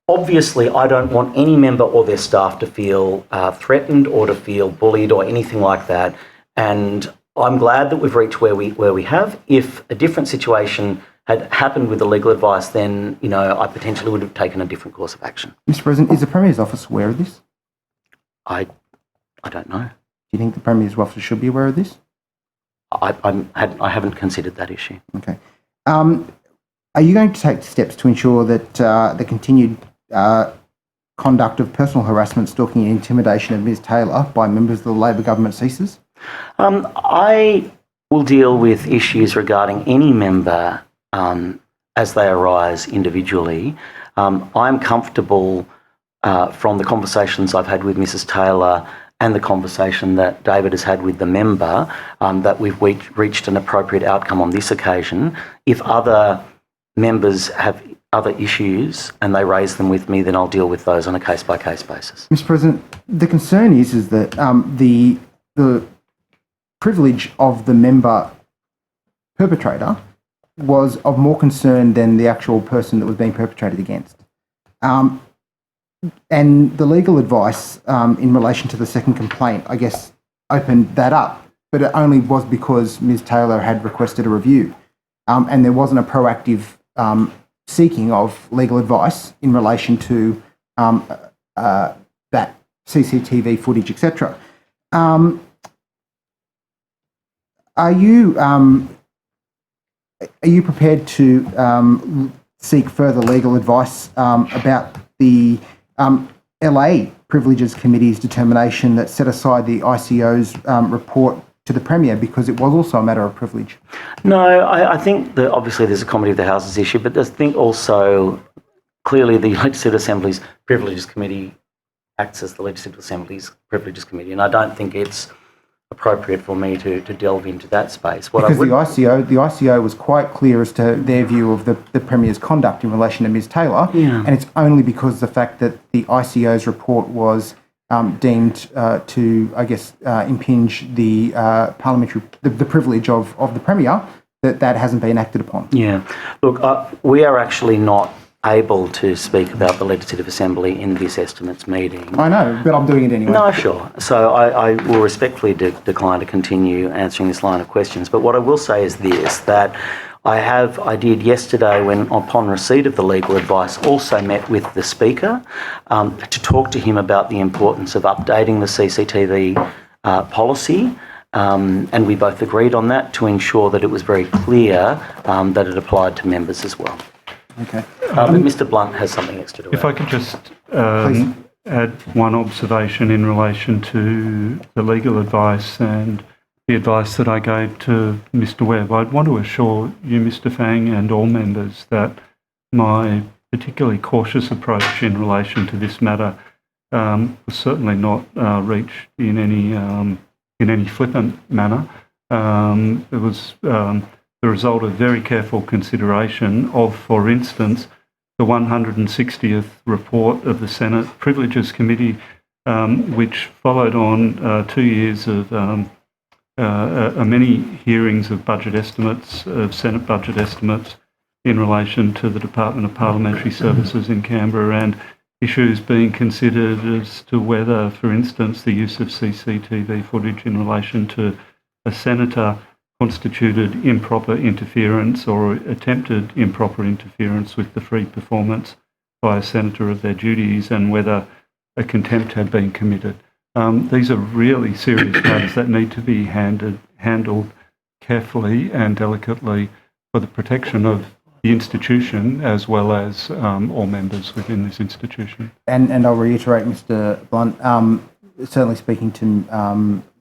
[SPEAKER 6] Obviously, I don't want any member or their staff to feel threatened or to feel bullied or anything like that. And I'm glad that we've reached where we have. If a different situation had happened with the legal advice, then I potentially would have taken a different course of action.
[SPEAKER 7] Mr. President, is the Premier's office aware of this?
[SPEAKER 6] I don't know.
[SPEAKER 7] Do you think the Premier's office should be aware of this?
[SPEAKER 6] I haven't considered that issue.
[SPEAKER 7] Okay. Are you going to take steps to ensure that the continued conduct of personal harassment, stalking and intimidation of Ms. Taylor by members of the Labor government ceases?
[SPEAKER 6] I will deal with issues regarding any member as they arise individually. I'm comfortable from the conversations I've had with Mrs. Taylor and the conversation that David has had with the member that we've reached an appropriate outcome on this occasion. If other members have other issues and they raise them with me, then I'll deal with those on a case-by-case basis.
[SPEAKER 7] Mr. President, the concern is that the privilege of the member perpetrator was of more concern than the actual person that was being perpetrated against. And the legal advice in relation to the second complaint, I guess, opened that up, but it only was because Ms. Taylor had requested a review, and there wasn't a proactive seeking of legal advice in relation to that CCTV footage, etc. Are you prepared to seek further legal advice about the LA Privileges Committee's determination that set aside the ICO's report to the Premier because it was also a matter of privilege?
[SPEAKER 6] No, I think that obviously there's a Committee of the Houses issue, but I think also clearly the Legislative Assembly's Privileges Committee acts as the Legislative Assembly's Privileges Committee, and I don't think it's appropriate for me to delve into that space.
[SPEAKER 7] Because the ICO was quite clear as to their view of the Premier's conduct in relation to Ms. Taylor, and it's only because of the fact that the ICO's report was deemed to, I guess, impinge the the privilege of the Premier that hasn't been acted upon.
[SPEAKER 6] Yeah. Look, we are actually not able to speak about the Legislative Assembly in this estimates meeting.
[SPEAKER 7] I know, but I'm doing it anyway.
[SPEAKER 6] No, sure. So I will respectfully decline to continue answering this line of questions. But what I will say is this, that I did yesterday, when upon receipt of the legal advice, also met with the Speaker to talk to him about the importance of updating the CCTV policy. And we both agreed on that to ensure that it was very clear that it applied to members as well.
[SPEAKER 7] Okay.
[SPEAKER 6] But Mr. Blunt has something extra to add.
[SPEAKER 2] If I could just add one observation in relation to the legal advice and the advice that I gave to Mr. Webb. I'd want to assure you, Mr. Fang, and all members that my particularly cautious approach in relation to this matter was certainly not reached in any flippant manner. It was the result of very careful consideration of, for instance, the 160th report of the Senate Privileges Committee, which followed on 2 years of many hearings of budget estimates, of Senate budget estimates in relation to the Department of Parliamentary Services in Canberra, and issues being considered as to whether, for instance, the use of CCTV footage in relation to a senator constituted improper interference or attempted improper interference with the free performance by a senator of their duties, and whether a contempt had been committed. These are really serious matters that need to be handled carefully and delicately for the protection of the institution as well as all members within this institution.
[SPEAKER 7] And I'll reiterate, Mr. Blunt, certainly speaking to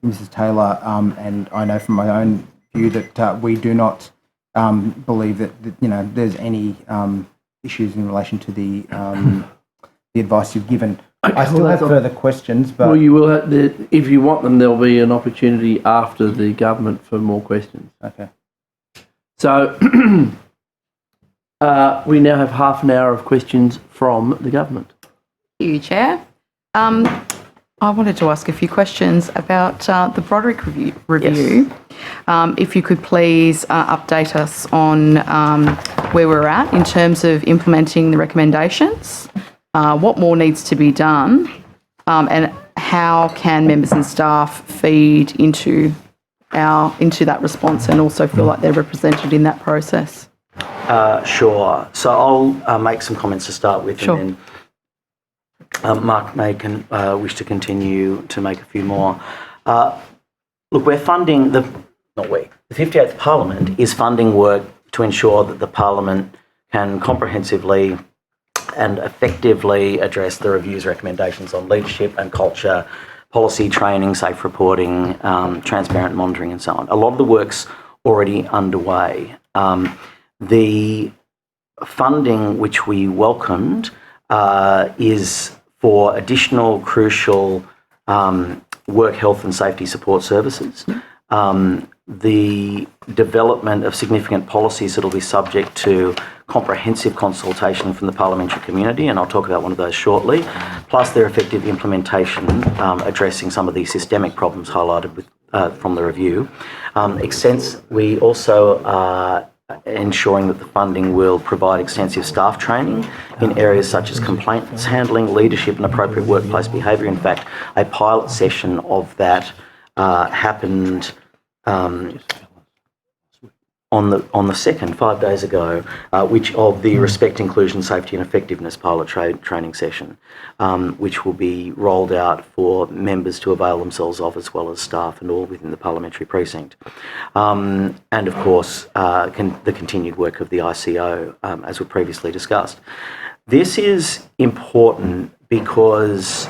[SPEAKER 7] Mrs. Taylor, and I know from my own view that we do not believe that there's any issues in relation to the advice you've given. I still have further questions, but
[SPEAKER 1] well, you will have if you want them. There'll be an opportunity after the government for more questions.
[SPEAKER 7] Okay.
[SPEAKER 1] So we now have half an hour of questions from the government.
[SPEAKER 11] Thank you, Chair. I wanted to ask a few questions about the Broderick review.
[SPEAKER 1] Yes.
[SPEAKER 11] If you could please update us on where we're at in terms of implementing the recommendations, what more needs to be done, and how can members and staff feed into that response and also feel like they're represented in that process?
[SPEAKER 6] Sure. So I'll make some comments to start with,
[SPEAKER 11] Sure.
[SPEAKER 6] and then Mark may wish to continue to make a few more. Look, we're funding the 58th Parliament is funding work to ensure that the Parliament can comprehensively and effectively address the review's recommendations on leadership and culture, policy training, safe reporting, transparent monitoring and so on. A lot of the work's already underway. The funding which we welcomed is for additional crucial work health and safety support services, the development of significant policies that will be subject to comprehensive consultation from the parliamentary community, and I'll talk about one of those shortly, plus their effective implementation addressing some of the systemic problems highlighted from the review. We also are ensuring that the funding will provide extensive staff training in areas such as complaints handling, leadership and appropriate workplace behaviour. In fact, a pilot session of that happened on the 2nd, 5 days ago, which of the Respect, Inclusion, Safety and Effectiveness pilot training session, which will be rolled out for members to avail themselves of, as well as staff and all within the parliamentary precinct. And of course, the continued work of the ICO, as we previously discussed. This is important because,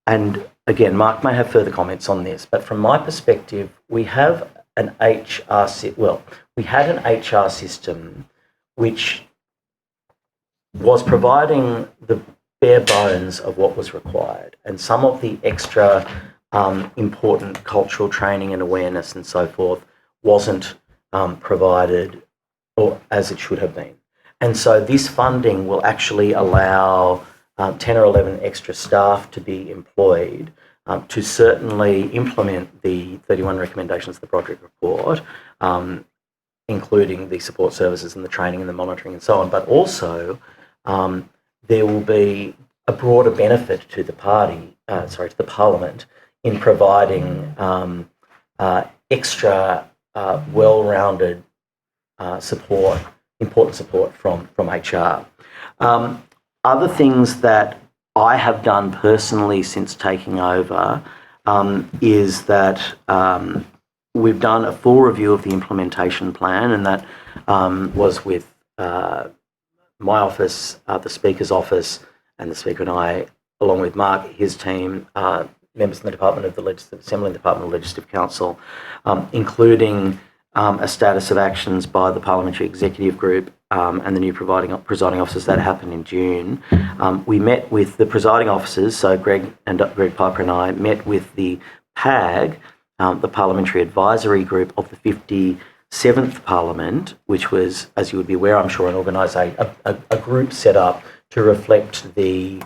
[SPEAKER 6] and again, Mark may have further comments on this, but from my perspective, we have an we had an HR system which was providing the bare bones of what was required, and some of the extra important cultural training and awareness and so forth wasn't provided or as it should have been. And so this funding will actually allow 10 or 11 extra staff to be employed to certainly implement the 31 recommendations of the Broderick Report, including the support services and the training and the monitoring and so on. But also, there will be a broader benefit to the to the Parliament in providing extra well-rounded support, important support from HR. Other things that I have done personally since taking over is that we've done a full review of the implementation plan, and that was with my office, the Speaker's office, and the Speaker and I, along with Mark, his team, members in the Department of the Legislative Assembly and the Department of Legislative Council, including a status of actions by the Parliamentary Executive Group and the new presiding officers. That happened in June. We met with the presiding officers, so Greg Piper and I met with the PAG, the Parliamentary Advisory Group of the 57th Parliament, which was, as you would be aware, I'm sure, a group set up to reflect the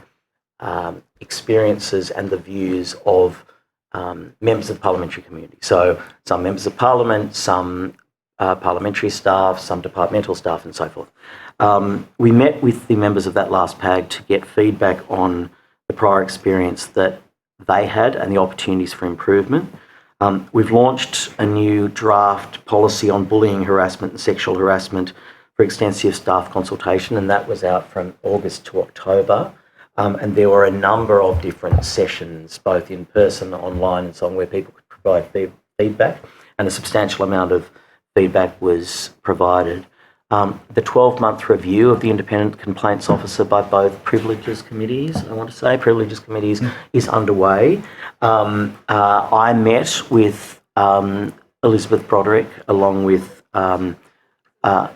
[SPEAKER 6] experiences and the views of members of the parliamentary community. So some members of Parliament, some parliamentary staff, some departmental staff and so forth. We met with the members of that last PAG to get feedback on the prior experience that they had and the opportunities for improvement. We've launched a new draft policy on bullying, harassment and sexual harassment for extensive staff consultation, and that was out from August to October. And there were a number of different sessions, both in person, online and so on, where people could provide feedback, and a substantial amount of feedback was provided. The 12-month review of the Independent Complaints Officer by both Privileges Committees, is underway. I met with Elizabeth Broderick along with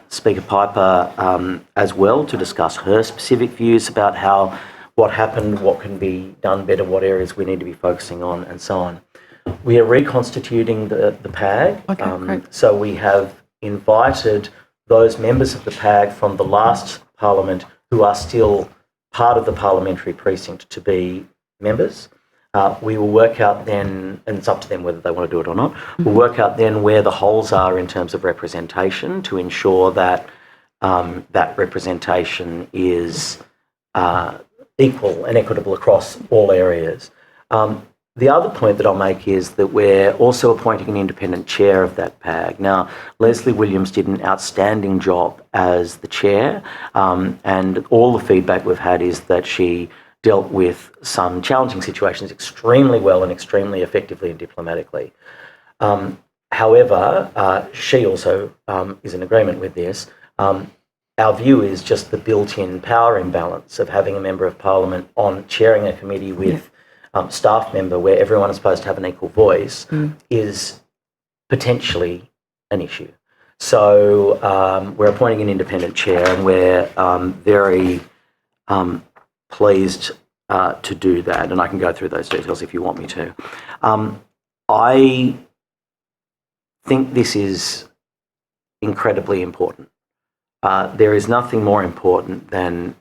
[SPEAKER 6] Speaker Piper as well to discuss her specific views about what happened, what can be done better, what areas we need to be focusing on, and so on. We are reconstituting the PAG.
[SPEAKER 11] Great.
[SPEAKER 6] So we have invited those members of the PAG from the last Parliament who are still part of the parliamentary precinct to be members. We will work out then, and it's up to them whether they want to do it or not, we'll work out then where the holes are in terms of representation to ensure that that representation is equal and equitable across all areas. The other point that I'll make is that we're also appointing an independent chair of that PAG. Now, Leslie Williams did an outstanding job as the chair, and all the feedback we've had is that she dealt with some challenging situations extremely well and extremely effectively and diplomatically. However, she also is in agreement with this. Our view is just the built-in power imbalance of having a member of Parliament on chairing a committee with staff member where everyone is supposed to have an equal voice is potentially an issue. So we're appointing an independent chair, and we're very pleased to do that, and I can go through those details if you want me to. I think this is incredibly important. There is nothing more important than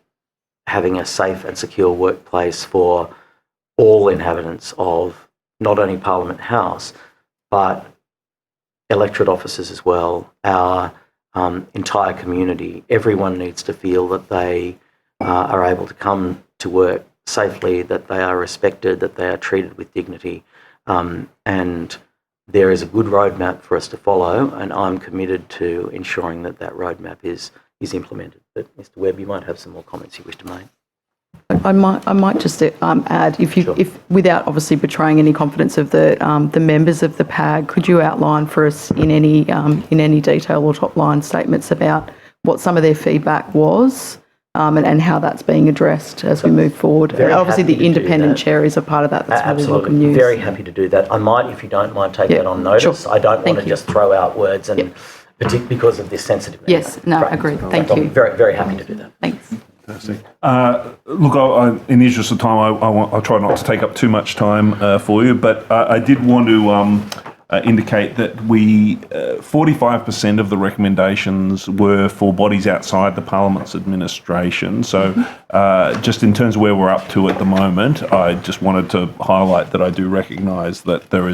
[SPEAKER 6] having a safe and secure workplace for all inhabitants of not only Parliament House, but electorate officers as well, our entire community. Everyone needs to feel that they are able to come to work safely, that they are respected, that they are treated with dignity, and there is a good roadmap for us to follow, and I'm committed to ensuring that that roadmap is implemented. But Mr. Webb, you might have some more comments you wish to make.
[SPEAKER 11] I might just add, if without obviously betraying any confidence of the members of the PAG, could you outline for us in any detail or top line statements about what some of their feedback was, and how that's being addressed as we move forward? Obviously, the independent chair is a part of that. That's really welcome news.
[SPEAKER 6] Very happy to do that. I might, if you don't mind, take that on notice.
[SPEAKER 11] Sure.
[SPEAKER 6] I don't want to just throw out words, and particularly because of this sensitive matter.
[SPEAKER 11] Yes, no, agreed. Thank you.
[SPEAKER 6] Very, very happy to do that.
[SPEAKER 11] Thanks.
[SPEAKER 3] Look, in the interest of time, I'll try not to take up too much time for you, but I did want to indicate that 45% of the recommendations were for bodies outside the Parliament's administration. So just in terms of where we're up to at the moment, I just wanted to highlight that I do recognise that there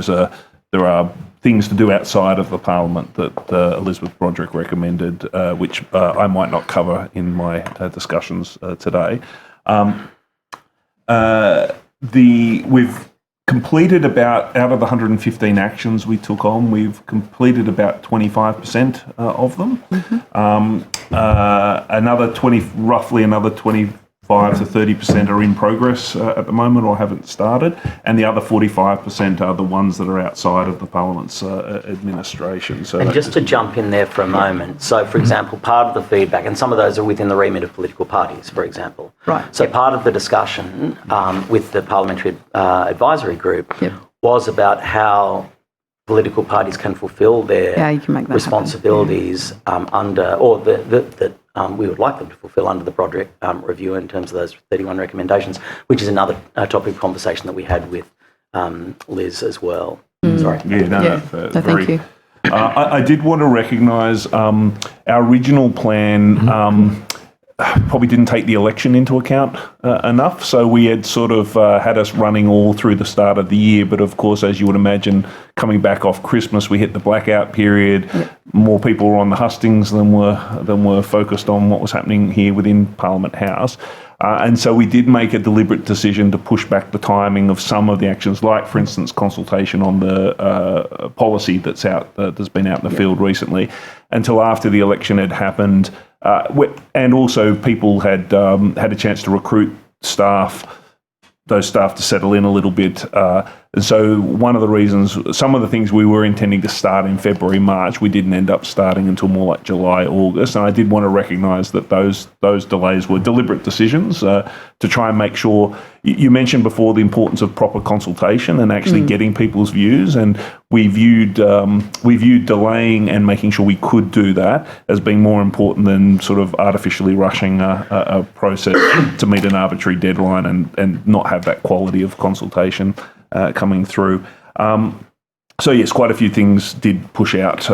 [SPEAKER 3] are things to do outside of the Parliament that Elizabeth Broderick recommended, which I might not cover in my discussions today. We've completed out of the 115 actions we took on, we've completed about 25% of them. Roughly another 25 to 30% are in progress at the moment or haven't started, and the other 45% are the ones that are outside of the Parliament's administration. So,
[SPEAKER 6] and just to jump in there for a moment, so for example, part of the feedback, and some of those are within the remit of political parties, for example.
[SPEAKER 11] Right.
[SPEAKER 6] So part of the discussion with the Parliamentary Advisory Group was about how political parties can fulfil their
[SPEAKER 11] you can make that
[SPEAKER 6] responsibilities under, or that we would like them to fulfil under the Broderick review in terms of those 31 recommendations, which is another topic of conversation that we had with Liz as well. Sorry.
[SPEAKER 11] Thank you.
[SPEAKER 3] I did want to recognise our original plan probably didn't take the election into account enough. So we had sort of had us running all through the start of the year. But of course, as you would imagine, coming back off Christmas, we hit the blackout period. More people were on the hustings than were focused on what was happening here within Parliament House. And so we did make a deliberate decision to push back the timing of some of the actions, like, for instance, consultation on the policy that's been out in the field recently, until after the election had happened. And also people had a chance to recruit those staff to settle in a little bit. And so one of the reasons, some of the things we were intending to start in February, March, we didn't end up starting until more like July, August. And I did want to recognise that those delays were deliberate decisions to try and make sure. You mentioned before the importance of proper consultation and actually getting people's views, and we viewed delaying and making sure we could do that as being more important than sort of artificially rushing a process to meet an arbitrary deadline and not have that quality of consultation coming through. So yes, quite a few things did push out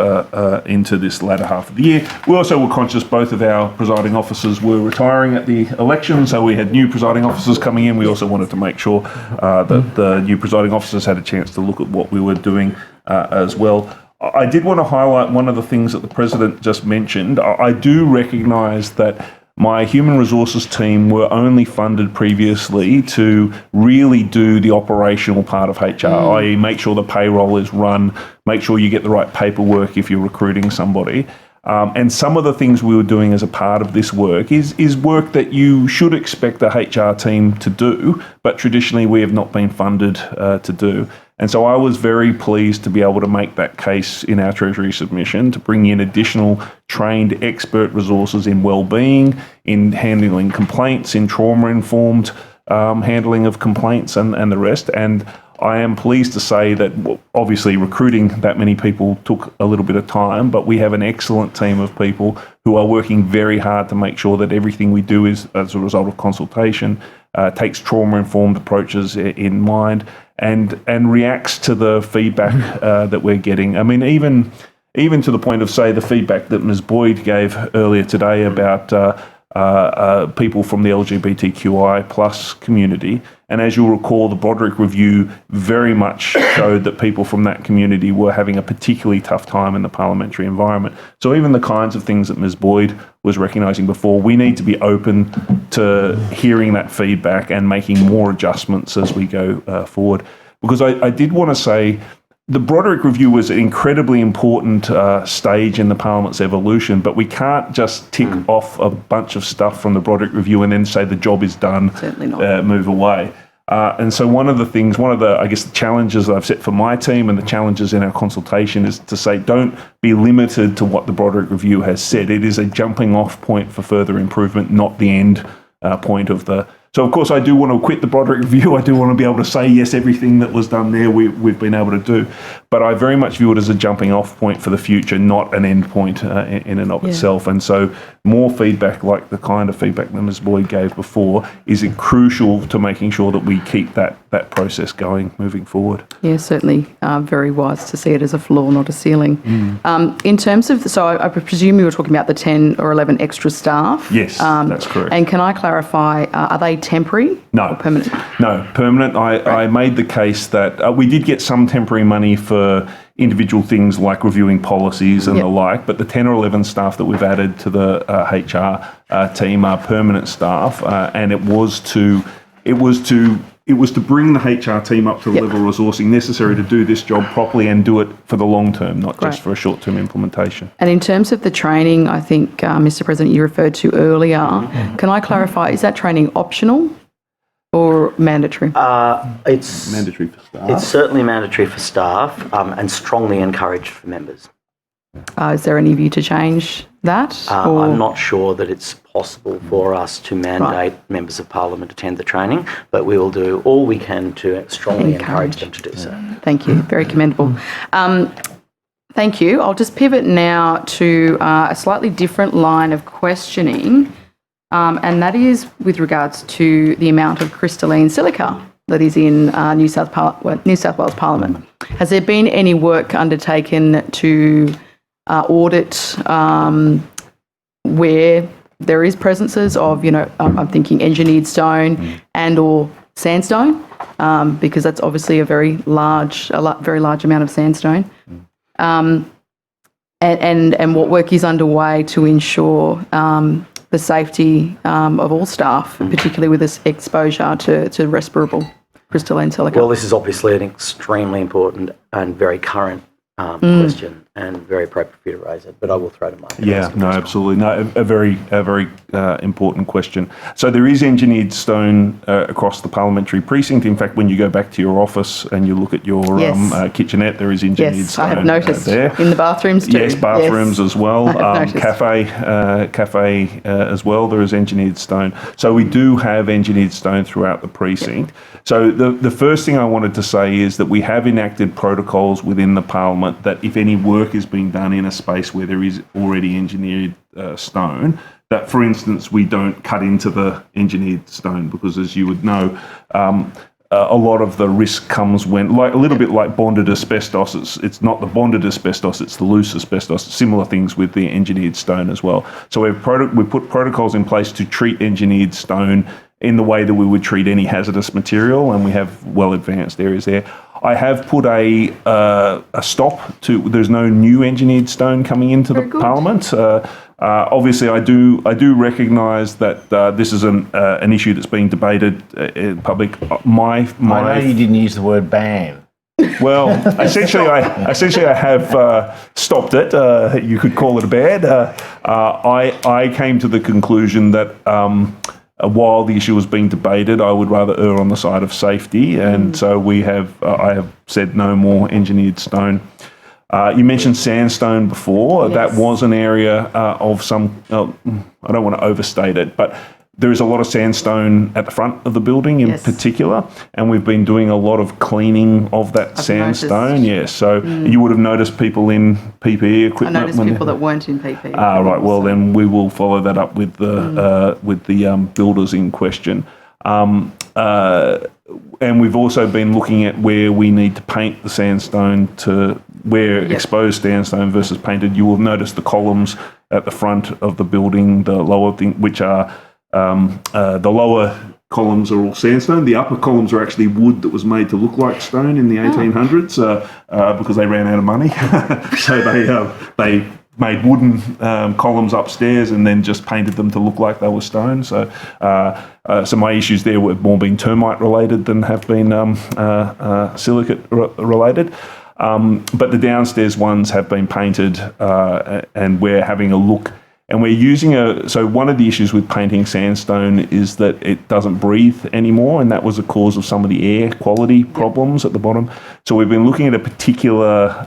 [SPEAKER 3] into this latter half of the year. We also were conscious both of our presiding officers were retiring at the election, so we had new presiding officers coming in. We also wanted to make sure that the new presiding officers had a chance to look at what we were doing as well. I did want to highlight one of the things that the President just mentioned. I do recognise that my human resources team were only funded previously to really do the operational part of HR, i.e. make sure the payroll is run, make sure you get the right paperwork if you're recruiting somebody. And some of the things we were doing as a part of this work is work that you should expect the HR team to do, but traditionally we have not been funded to do. And so I was very pleased to be able to make that case in our Treasury submission to bring in additional trained expert resources in wellbeing, in handling complaints, in trauma-informed handling of complaints and the rest. And I am pleased to say that obviously recruiting that many people took a little bit of time, but we have an excellent team of people who are working very hard to make sure that everything we do is, as a result of consultation, takes trauma-informed approaches in mind and reacts to the feedback that we're getting. I mean, even to the point of, say, the feedback that Ms. Boyd gave earlier today about people from the LGBTQI plus community. And as you'll recall, the Broderick Review very much showed that people from that community were having a particularly tough time in the parliamentary environment. So even the kinds of things that Ms Boyd was recognising before, we need to be open to hearing that feedback and making more adjustments as we go forward. Because I did want to say, the Broderick Review was an incredibly important stage in the Parliament's evolution, but we can't just tick off a bunch of stuff from the Broderick Review and then say the job is done,
[SPEAKER 11] Certainly not.
[SPEAKER 3] move away. And so one of the, I guess, the challenges that I've set for my team and the challenges in our consultation is to say, don't be limited to what the Broderick Review has said. It is a jumping off point for further improvement, not the end point of the... So, of course, I do want to quit the Broderick Review. I do want to be able to say, yes, everything that was done there we've been able to do. But I very much view it as a jumping off point for the future, not an end point in and of itself. And so more feedback, like the kind of feedback that Ms Boyd gave before, is crucial to making sure that we keep that process going moving forward.
[SPEAKER 11] Yeah, certainly very wise to see it as a floor, not a ceiling. In terms of, so I presume you were talking about the 10 or 11 extra staff?
[SPEAKER 3] Yes, that's correct.
[SPEAKER 11] And can I clarify, are they temporary?
[SPEAKER 3] No.
[SPEAKER 11] Or permanent?
[SPEAKER 3] No, permanent. I made the case that we did get some temporary money for individual things like reviewing policies and the like, but the 10 or 11 staff that we've added to the HR team are permanent staff, and it was to bring the HR team up to the level of resourcing necessary to do this job properly and do it for the long term, not just for a short-term implementation.
[SPEAKER 11] And in terms of the training, I think, Mr President, you referred to earlier, can I clarify, is that training optional or mandatory?
[SPEAKER 6] It's
[SPEAKER 3] mandatory for staff.
[SPEAKER 6] It's certainly mandatory for staff and strongly encouraged for members.
[SPEAKER 11] Is there any view to change that?
[SPEAKER 6] I'm not sure that it's possible for us to mandate members of Parliament attend the training, but we will do all we can to strongly encourage them to do so.
[SPEAKER 11] Thank you. Very commendable. Thank you. I'll just pivot now to a slightly different line of questioning, and that is with regards to the amount of crystalline silica that is in New South Wales Parliament. Has there been any work undertaken to audit where there is presences of, I'm thinking engineered stone and or sandstone, because that's obviously a very large amount of sandstone. And what work is underway to ensure the safety of all staff, particularly with this exposure to respirable crystalline silica?
[SPEAKER 6] Well, this is obviously an extremely important and very current question, and very appropriate for you to raise it, but I will throw to Mike.
[SPEAKER 3] Yeah, no, absolutely. No, a very important question. So there is engineered stone across the parliamentary precinct. In fact, when you go back to your office and you look at your kitchenette, there is engineered stone.
[SPEAKER 11] I have noticed
[SPEAKER 3] there.
[SPEAKER 11] In the bathrooms too.
[SPEAKER 3] Yes, bathrooms as well. Cafe as well, there is engineered stone. So we do have engineered stone throughout the precinct. So the first thing I wanted to say is that we have enacted protocols within the Parliament that if any work is being done in a space where there is already engineered stone, that, for instance, we don't cut into the engineered stone, because, as you would know, a lot of the risk comes when, like a little bit like bonded asbestos, it's not the bonded asbestos, it's the loose asbestos. Similar things with the engineered stone as well. So we put protocols in place to treat engineered stone in the way that we would treat any hazardous material, and we have well advanced areas there. I have put a stop to. There's no new engineered stone coming into the Parliament. Obviously, I do recognise that this is an issue that's being debated in public. I
[SPEAKER 9] know you didn't use the word ban.
[SPEAKER 3] Well, essentially, I have stopped it. You could call it a ban. I came to the conclusion that. While the issue was being debated, I would rather err on the side of safety, and so I have said no more engineered stone. You mentioned sandstone before. Yes. That was an area of some, I don't want to overstate it, but there is a lot of sandstone at the front of the building in particular, and we've been doing a lot of cleaning of that sandstone. Yes, so you would have noticed people in PPE equipment.
[SPEAKER 11] I noticed people that weren't in PPE.
[SPEAKER 3] Right. Well, then we will follow that up with the builders in question. And we've also been looking at where we need to paint the sandstone to where exposed sandstone versus painted. You will notice the columns at the front of the building, the lower thing, which are the lower columns are all sandstone. The upper columns are actually wood that was made to look like stone in the 1800s because they ran out of money. So they made wooden columns upstairs and then just painted them to look like they were stone. So my issues there were more being termite related than have been silicate related. But the downstairs ones have been painted and we're having a look. And we're using so one of the issues with painting sandstone is that it doesn't breathe anymore, and that was a cause of some of the air quality problems at the bottom. So we've been looking at a particular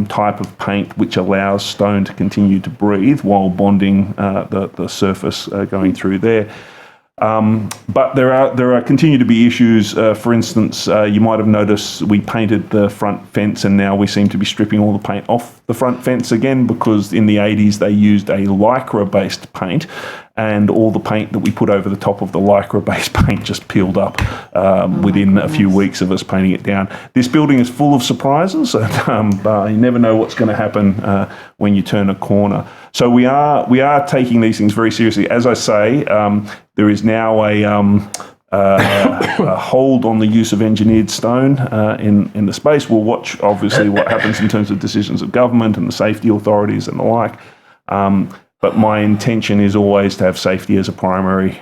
[SPEAKER 3] type of paint which allows stone to continue to breathe while bonding the surface going through there. But there are continue to be issues. For instance, you might have noticed we painted the front fence and now we seem to be stripping all the paint off the front fence again because in the 80s they used a lycra-based paint and all the paint that we put over the top of the lycra-based paint just peeled up within a few weeks of us painting it down. This building is full of surprises. You never know what's going to happen when you turn a corner. So we are taking these things very seriously. As I say, there is now a hold on the use of engineered stone in the space. We'll watch, obviously, what happens in terms of decisions of government and the safety authorities and the like. But my intention is always to have safety as a primary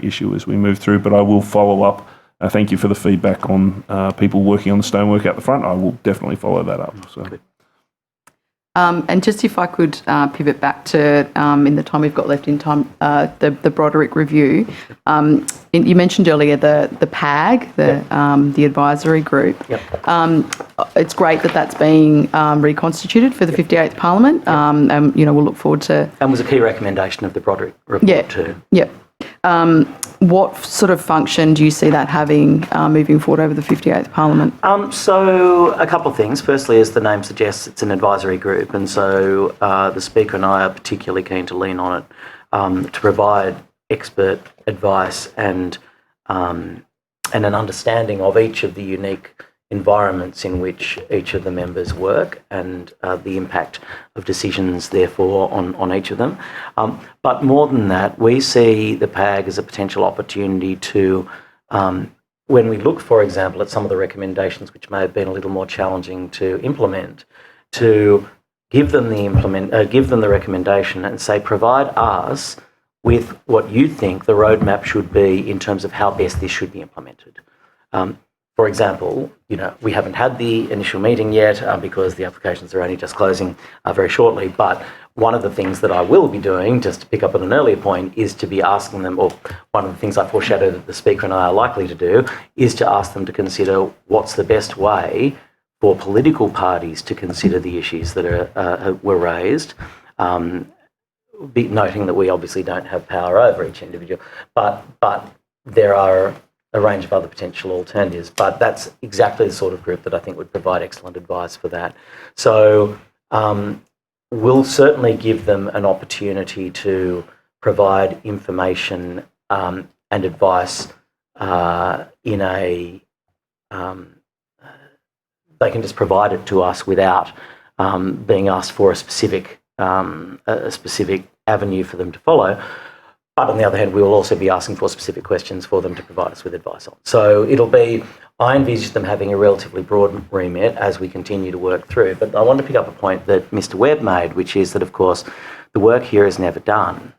[SPEAKER 3] issue as we move through. But I will follow up. Thank you for the feedback on people working on the stonework out the front. I will definitely follow that up. So.
[SPEAKER 11] And just if I could pivot back to, in the time we've got left in time, the Broderick review. You mentioned earlier the PAG, the advisory group.
[SPEAKER 6] Yep.
[SPEAKER 11] It's great that that's being reconstituted for the 58th Parliament. And, we'll look forward to...
[SPEAKER 6] And was a key recommendation of the Broderick report too.
[SPEAKER 11] Yep. What sort of function do you see that having moving forward over the 58th Parliament?
[SPEAKER 6] So a couple of things. Firstly, as the name suggests, it's an advisory group, and so the Speaker and I are particularly keen to lean on it to provide expert advice and an understanding of each of the unique environments in which each of the members work and the impact of decisions, therefore, on each of them. But more than that, we see the PAG as a potential opportunity to, when we look, for example, at some of the recommendations which may have been a little more challenging to implement, to give them the recommendation and say, provide us with what you think the roadmap should be in terms of how best this should be implemented. For example, we haven't had the initial meeting yet because the applications are only just closing very shortly. But one of the things that I will be doing, just to pick up on an earlier point, is to be asking them, or one of the things I foreshadowed that the Speaker and I are likely to do, is to ask them to consider what's the best way for political parties to consider the issues that were raised. Noting that we obviously don't have power over each individual, but there are a range of other potential alternatives, but that's exactly the sort of group that I think would provide excellent advice for that. So we'll certainly give them an opportunity to provide information and advice in a... they can just provide it to us without being asked for a specific avenue for them to follow. But on the other hand, we will also be asking for specific questions for them to provide us with advice on. So I envisage them having a relatively broad remit as we continue to work through. But I want to pick up a point that Mr. Webb made, which is that, of course, the work here is never done.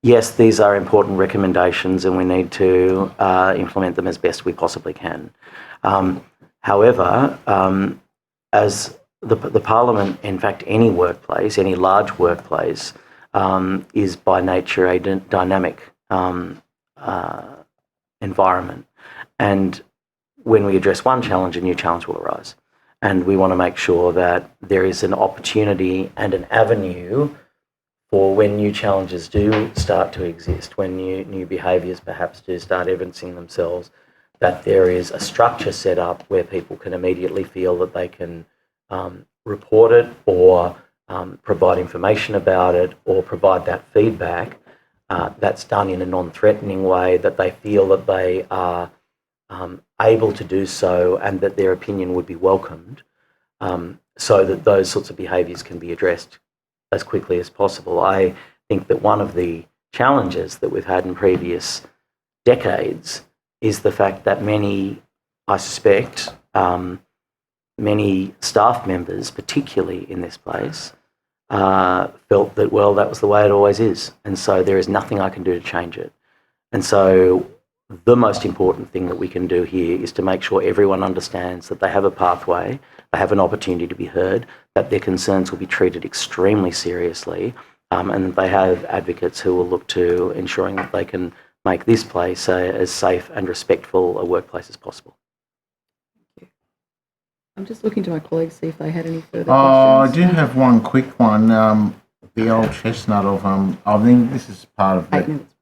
[SPEAKER 6] Yes, these are important recommendations and we need to implement them as best we possibly can. However, as the Parliament, in fact, any workplace, any large workplace, is by nature a dynamic environment. And when we address one challenge, a new challenge will arise. And we want to make sure that there is an opportunity and an avenue for when new challenges do start to exist, when new behaviours perhaps do start evidencing themselves, that there is a structure set up where people can immediately feel that they can report it or provide information about it or provide that feedback that's done in a non-threatening way, that they feel that they are able to do so and that their opinion would be welcomed, so that those sorts of behaviours can be addressed as quickly as possible. I think that one of the challenges that we've had in previous decades is the fact that many, I suspect, many staff members, particularly in this place, felt that, well, that was the way it always is. And so there is nothing I can do to change it. And so the most important thing that we can do here is to make sure everyone understands that they have a pathway, they have an opportunity to be heard, that their concerns will be treated extremely seriously, and that they have advocates who will look to ensuring that they can make this place as safe and respectful a workplace as possible.
[SPEAKER 11] I'm just looking to my colleagues to see if they had any further
[SPEAKER 9] I
[SPEAKER 11] questions.
[SPEAKER 9] do have one quick one. The old chestnut of, I think this is part of
[SPEAKER 11] 8
[SPEAKER 9] the,
[SPEAKER 11] minutes.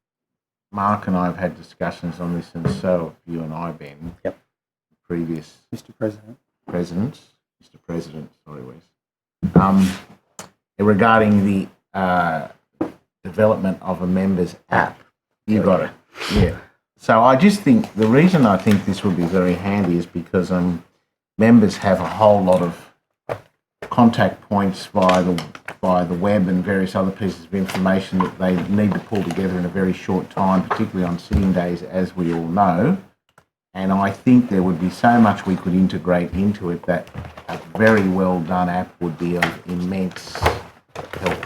[SPEAKER 9] Mark and I have had discussions on this, and so have you and I, Ben.
[SPEAKER 6] Yep.
[SPEAKER 9] Previous
[SPEAKER 7] Mr. President.
[SPEAKER 9] Mr. President, sorry, Wes. Regarding the development of a members app. You got it. Yeah. So I just think the reason I think this would be very handy is because members have a whole lot of contact points via the web and various other pieces of information that they need to pull together in a very short time, particularly on sitting days, as we all know. And I think there would be so much we could integrate into it that a very well done app would be of immense help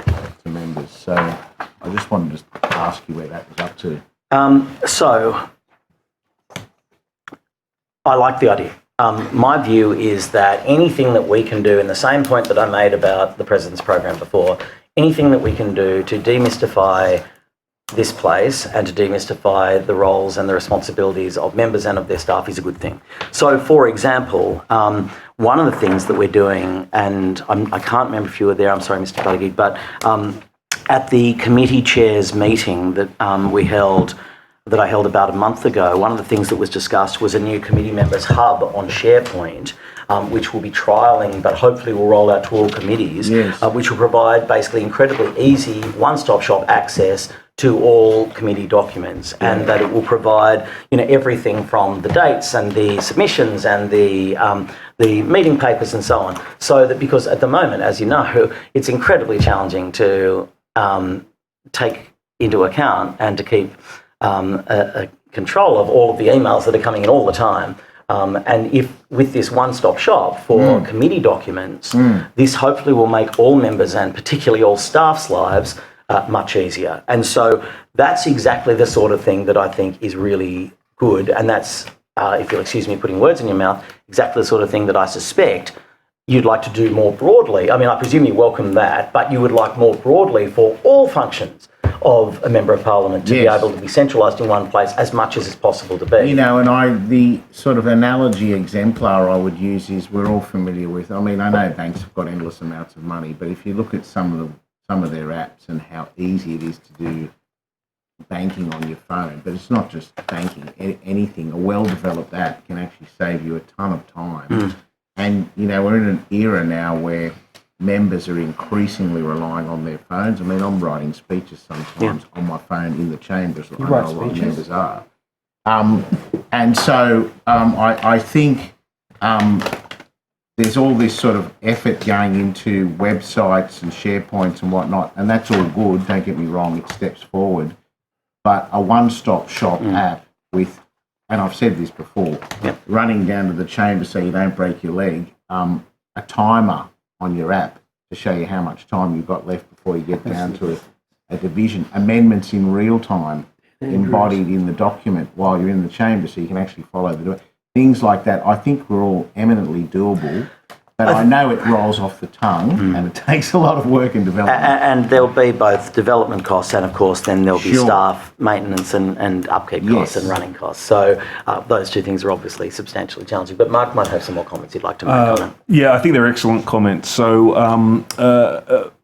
[SPEAKER 9] to members. So I just wanted to ask you where that was up to.
[SPEAKER 6] So I like the idea. My view is that anything that we can do, in the same point that I made about the President's Program before, anything that we can do to demystify this place and to demystify the roles and the responsibilities of members and of their staff is a good thing. So, for example, one of the things that we're doing, and I can't remember if you were there, I'm sorry, Mr. Gallagher, but at the committee chairs meeting that I held about a month ago, one of the things that was discussed was a new committee members hub on SharePoint, which we'll be trialling, but hopefully will roll out to all committees, which will provide basically incredibly easy one-stop shop access to all committee documents, and that it will provide, everything from the dates and the submissions and the meeting papers and so on. So that, because at the moment, as you know, it's incredibly challenging to take into account and to keep a control of all of the emails that are coming in all the time. And if with this one-stop shop for committee documents, this hopefully will make all members and particularly all staff's lives much easier. And so that's exactly the sort of thing that I think is really good. And that's, if you'll excuse me putting words in your mouth, exactly the sort of thing that I suspect you'd like to do more broadly. I mean, I presume you welcome that, but you would like more broadly for all functions of a Member of Parliament to be able to be centralised in one place as much as it's possible to be.
[SPEAKER 9] And the sort of analogy exemplar I would use is we're all familiar with, I know banks have got endless amounts of money, but if you look at some of their apps and how easy it is to do banking on your phone, but it's not just banking, anything, a well-developed app can actually save you a ton of time. And, we're in an era now where members are increasingly relying on their phones. I'm writing speeches sometimes on my phone in the chambers. I know a lot of members are. And so I think there's all this sort of effort going into websites and SharePoints and whatnot, and that's all good, don't get me wrong, it steps forward. But a one-stop shop app with, and I've said this before, running down to the chamber so you don't break your leg, a timer on your app to show you how much time you've got left before you get down to a division. Amendments in real time embodied in the document while you're in the chamber so you can actually follow the things like that. I think we're all eminently doable, but I know it rolls off the tongue and it takes a lot of work and development.
[SPEAKER 6] And there'll be both development costs and, of course, then there'll be staff maintenance and upkeep costs and running costs. So those two things are obviously substantially challenging. But Mark might have some more comments he'd like to make on that.
[SPEAKER 3] Yeah, I think they're excellent comments. So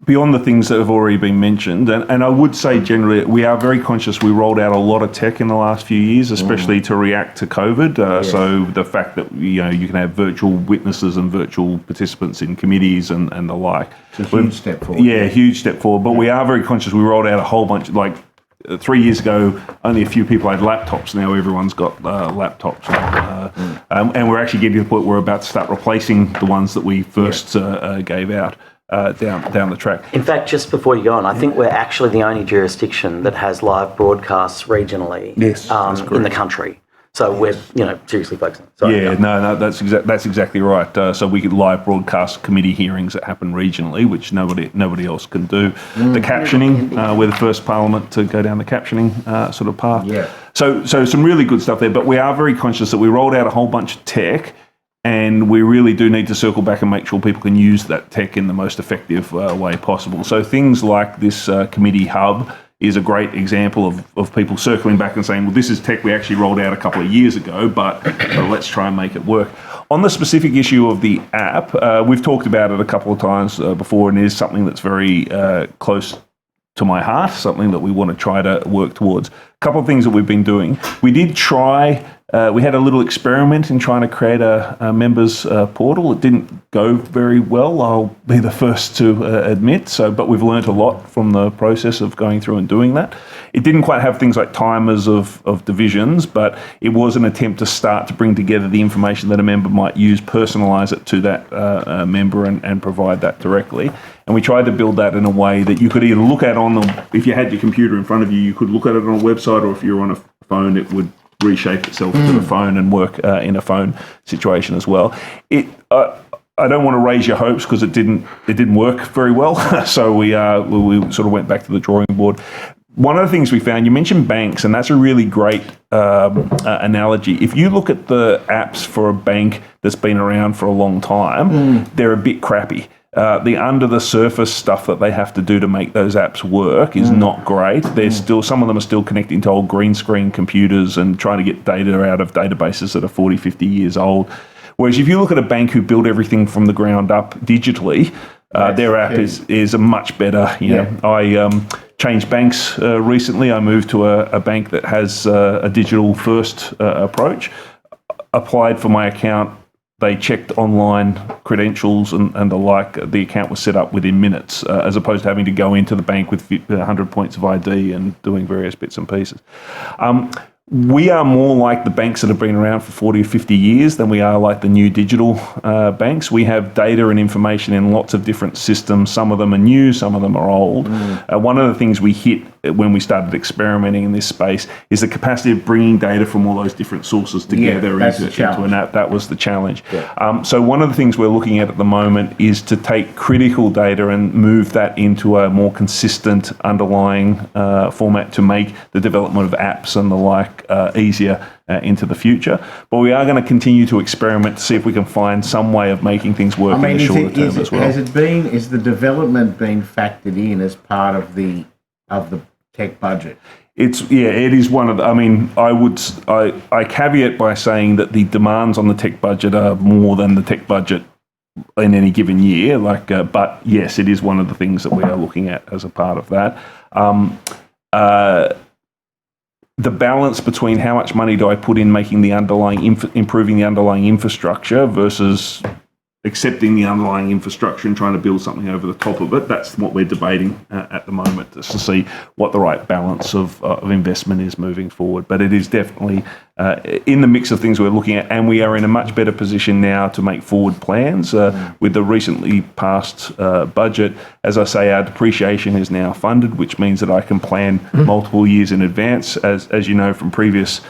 [SPEAKER 3] beyond the things that have already been mentioned, and I would say generally we are very conscious. We rolled out a lot of tech in the last few years, especially to react to COVID. So the fact that you can have virtual witnesses and virtual participants in committees and the like.
[SPEAKER 9] It's a huge step forward.
[SPEAKER 3] Yeah, huge step forward. But we are very conscious. We rolled out a whole bunch, 3 years ago, only a few people had laptops. Now everyone's got laptops. And we're actually getting to the point where we're about to start replacing the ones that we first gave out. down the track.
[SPEAKER 6] In fact, just before you go on, I think we're actually the only jurisdiction that has live broadcasts regionally in the country. So we're, seriously focusing.
[SPEAKER 3] That's exactly right. So we could live broadcast committee hearings that happen regionally, which nobody else can do. The captioning, we're the first parliament to go down the captioning sort of path.
[SPEAKER 9] Yeah.
[SPEAKER 3] So some really good stuff there. But we are very conscious that we rolled out a whole bunch of tech, and we really do need to circle back and make sure people can use that tech in the most effective way possible. So things like this committee hub is a great example of people circling back and saying, well, this is tech we actually rolled out a couple of years ago, but let's try and make it work. On the specific issue of the app, we've talked about it a couple of times before, and it is something that's very close to my heart, something that we want to try to work towards. A couple of things that we've been doing. We did try, we had a little experiment in trying to create a members portal. It didn't go very well, I'll be the first to admit, but we've learnt a lot from the process of going through and doing that. It didn't quite have things like timers of divisions, but it was an attempt to start to bring together the information that a member might use, personalise it to that member and provide that directly. And we tried to build that in a way that you could either look at if you had your computer in front of you, you could look at it on a website, or if you're on a phone, it would reshape itself to the phone and work in a phone situation as well. I don't want to raise your hopes because it didn't work very well. So we sort of went back to the drawing board. One of the things we found, you mentioned banks, and that's a really great analogy. If you look at the apps for a bank that's been around for a long time, they're a bit crappy. The under the surface stuff that they have to do to make those apps work is not great. There's still, some of them are still connecting to old green screen computers and trying to get data out of databases that are 40, 50 years old. Whereas if you look at a bank who built everything from the ground up digitally, their app is a much better. I changed banks recently. I moved to a bank that has a digital first approach. Applied for my account. They checked online credentials and the like. The account was set up within minutes, as opposed to having to go into the bank with 100 points of ID and doing various bits and pieces. We are more like the banks that have been around for 40 or 50 years than we are like the new digital banks. We have data and information in lots of different systems. Some of them are new, some of them are old. One of the things we hit when we started experimenting in this space is the capacity of bringing data from all those different sources together into an app. That was the challenge. So one of the things we're looking at the moment is to take critical data and move that into a more consistent underlying format to make the development of apps and the like easier into the future. But we are going to continue to experiment to see if we can find some way of making things work in the shorter term as well.
[SPEAKER 9] Is the development being factored in as part of the tech budget?
[SPEAKER 3] It is one of the, I caveat by saying that the demands on the tech budget are more than the tech budget in any given year, but yes, it is one of the things that we are looking at as a part of that. The balance between how much money do I put in making the underlying, improving the underlying infrastructure versus accepting the underlying infrastructure and trying to build something over the top of it, that's what we're debating at the moment, just to see what the right balance of investment is moving forward. But it is definitely in the mix of things we're looking at, and we are in a much better position now to make forward plans with the recently passed budget. As I say, our depreciation is now funded, which means that I can plan multiple years in advance. As you know from previous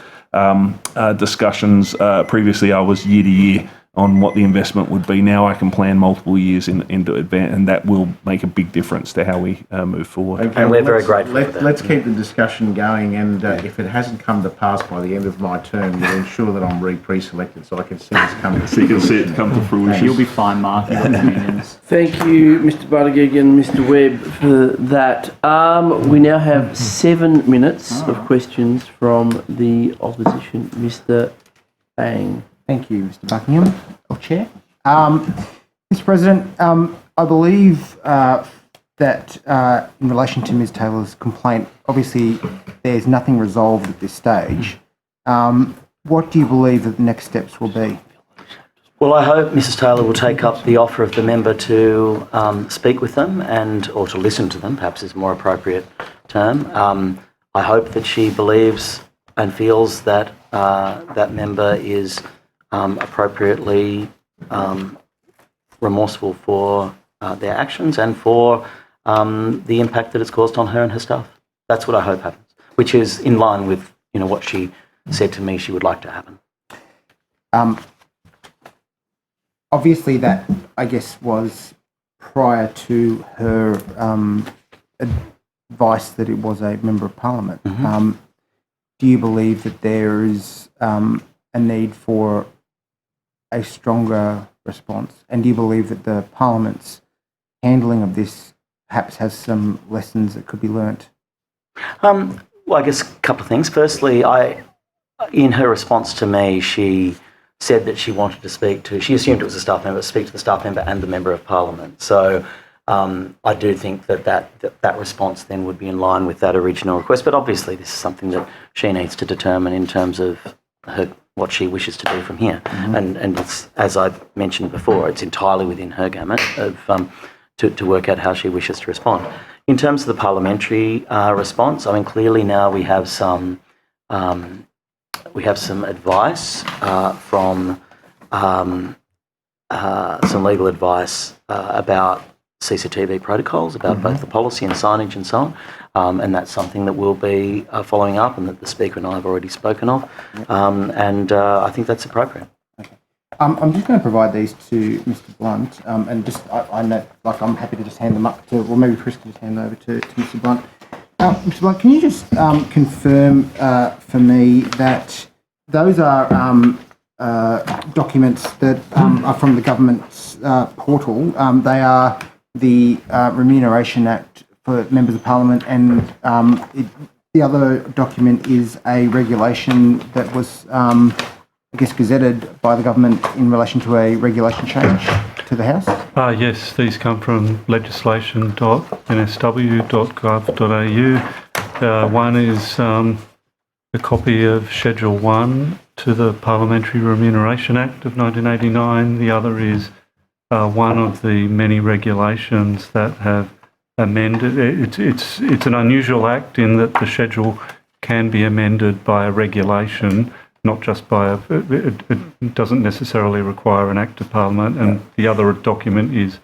[SPEAKER 3] discussions, previously I was year to year on what the investment would be. Now I can plan multiple years into advance, and that will make a big difference to how we move forward.
[SPEAKER 9] Okay,
[SPEAKER 6] and we're very grateful for that.
[SPEAKER 9] Let's keep the discussion going, and if it hasn't come to pass by the end of my term, we'll ensure that I'm pre-selected so I can see this come to fruition.
[SPEAKER 3] So you can see it come to fruition.
[SPEAKER 5] You'll be fine, Mark. You've got the minions.
[SPEAKER 1] Thank you, Mr. Buttigieg and Mr. Webb, for that. We now have 7 minutes of questions from the opposition. Mr. Bang.
[SPEAKER 7] Thank you, Mr. Buckingham, or Chair. Mr. President, I believe that in relation to Ms. Taylor's complaint, obviously there's nothing resolved at this stage. What do you believe that the next steps will be?
[SPEAKER 6] Well, I hope Mrs. Taylor will take up the offer of the member to speak with them or to listen to them, perhaps is a more appropriate term. I hope that she believes and feels that that member is appropriately remorseful for their actions and for the impact that it's caused on her and her staff. That's what I hope happens, which is in line with what she said to me she would like to happen.
[SPEAKER 7] Obviously, that, I guess, was prior to her advice that it was a Member of Parliament. Do you believe that there is a need for a stronger response? And do you believe that the Parliament's handling of this perhaps has some lessons that could be learnt?
[SPEAKER 6] Well, I guess a couple of things. Firstly, in her response to me, she said that she wanted to she assumed it was a staff member, speak to the staff member and the Member of Parliament. So I do think that response then would be in line with that original request. But obviously this is something that she needs to determine in terms of what she wishes to do from here. And it's, as I mentioned before, it's entirely within her gamut of to work out how she wishes to respond. In terms of the parliamentary response, I mean, clearly now we have some advice from some legal advice about CCTV protocols, about both the policy and signage and so on. And that's something that we'll be following up and that the Speaker and I have already spoken of. And I think that's appropriate.
[SPEAKER 7] I'm just going to provide these to Mr. Blunt, and just I know, like, I'm happy to just hand them up to, or maybe Chris can just hand them over to Mr. Blunt. Mr. Blunt, can you just confirm for me that those are documents that are from the government's portal? They are the Remuneration Act for Members of Parliament, and the other document is a regulation that was I guess, gazetted by the government in relation to a regulation change to the House?
[SPEAKER 2] Yes, these come from legislation.nsw.gov.au. One is a copy of Schedule 1 to the Parliamentary Remuneration Act of 1989. The other is one of the many regulations that have amended. It's an unusual act in that the schedule can be amended by a regulation, not just by it doesn't necessarily require an Act of Parliament. And the other document is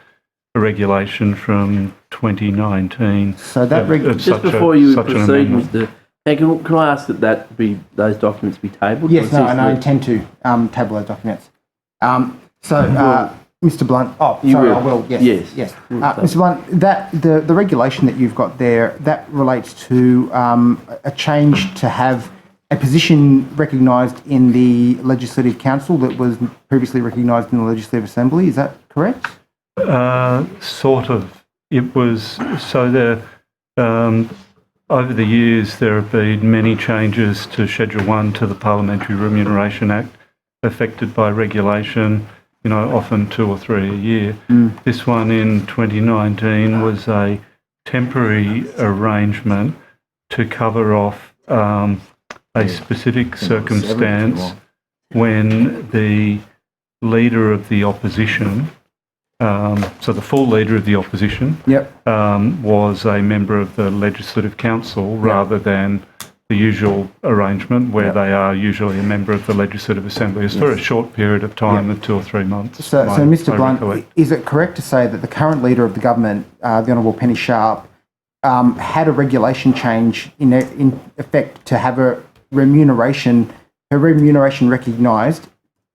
[SPEAKER 2] a regulation from 2019.
[SPEAKER 1] So that just before you proceed, Mr. Can I ask that those documents be tabled?
[SPEAKER 7] Yes, no, and I intend to table those documents. Mr. Blunt. Oh, sorry, I will. Yes. Mr. Blunt, the regulation that you've got there, that relates to a change to have a position recognised in the Legislative Council that was previously recognised in the Legislative Assembly. Is that correct?
[SPEAKER 2] Sort of. It was so there. Over the years, there have been many changes to Schedule 1 to the Parliamentary Remuneration Act, affected by regulation. Often 2 or 3 a year. This one in 2019 was a temporary arrangement to cover off a specific circumstance when the Leader of the Opposition, so the full Leader of the Opposition, was a member of the Legislative Council rather than the usual arrangement where they are usually a member of the Legislative Assembly. It's for a short period of time of 2 or 3 months.
[SPEAKER 7] So Mr. Blunt, is it correct to say that the current Leader of the Government, the Honourable Penny Sharp, had a regulation change in effect to have her remuneration recognised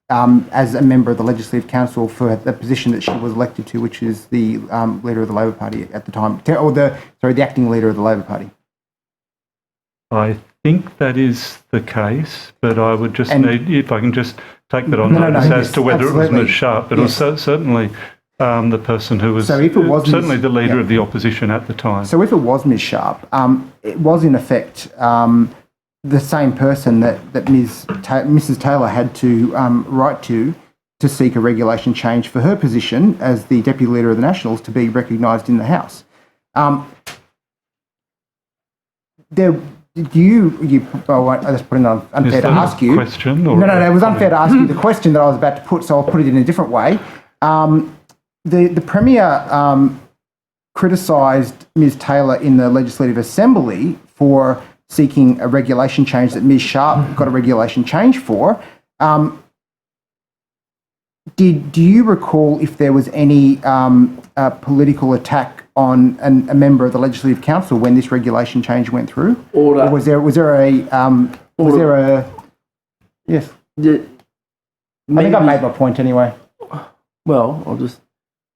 [SPEAKER 7] as a member of the Legislative Council for the position that she was elected to, which is the Leader of the Labor Party at the time, or the acting Leader of the Labor Party?
[SPEAKER 2] I think that is the case, but I would just need, if I can just take that on notice as to whether it was Ms. Sharp, but it was certainly the person who was, certainly the Leader of the Opposition at the time.
[SPEAKER 7] So if it was Ms. Sharp, it was in effect the same person that Mrs. Taylor had to write to seek a regulation change for her position as the Deputy Leader of the Nationals to be recognised in the House. I just put it on unfair to ask you.
[SPEAKER 2] Question?
[SPEAKER 7] No, it was unfair to ask you the question that I was about to put, so I'll put it in a different way. The Premier criticised Ms. Taylor in the Legislative Assembly for seeking a regulation change that Ms. Sharp got a regulation change for. do you recall if there was any political attack on a member of the Legislative Council when this regulation change went through?
[SPEAKER 1] Order.
[SPEAKER 7] Or was there a yes? I think I've made my point anyway.
[SPEAKER 1] Well,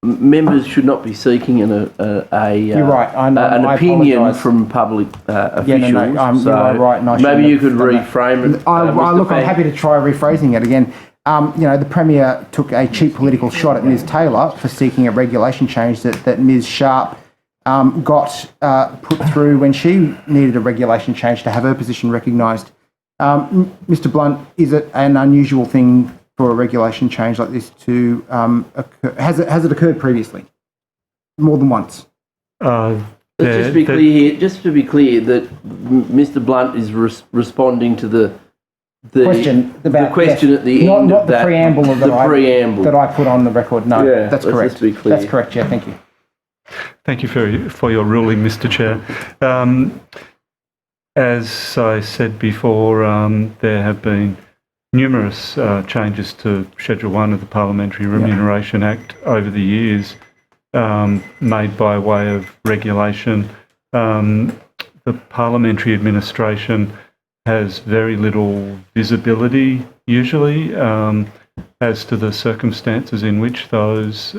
[SPEAKER 1] members should not be seeking
[SPEAKER 7] You're right.
[SPEAKER 1] an
[SPEAKER 7] I
[SPEAKER 1] opinion
[SPEAKER 7] apologise.
[SPEAKER 1] from public officials.
[SPEAKER 7] Yeah, no,
[SPEAKER 1] so
[SPEAKER 7] you are right. And I shouldn't
[SPEAKER 1] maybe you
[SPEAKER 7] have
[SPEAKER 1] could
[SPEAKER 7] done that.
[SPEAKER 1] reframe it.
[SPEAKER 7] Look, I'm happy to try rephrasing it again. The Premier took a cheap political shot at Ms Taylor for seeking a regulation change that Ms Sharp got put through when she needed a regulation change to have her position recognised. Mr Blunt, is it an unusual thing for a regulation change like this to occur? Has it occurred previously? More than once?
[SPEAKER 1] Just to be clear, that Mr Blunt is responding to the
[SPEAKER 7] question
[SPEAKER 1] at the end
[SPEAKER 7] not
[SPEAKER 1] of
[SPEAKER 7] the
[SPEAKER 1] that,
[SPEAKER 7] preamble
[SPEAKER 1] preamble
[SPEAKER 7] that I put on the record. No,
[SPEAKER 1] Yeah,
[SPEAKER 7] that's
[SPEAKER 1] let's
[SPEAKER 7] correct.
[SPEAKER 1] just be clear.
[SPEAKER 7] That's correct. Yeah, thank you.
[SPEAKER 2] Thank you for your ruling, Mr. Chair. As I said before, there have been numerous changes to Schedule 1 of the Parliamentary Remuneration Act over the years, made by way of regulation. The parliamentary administration has very little visibility, usually, as to the circumstances in which those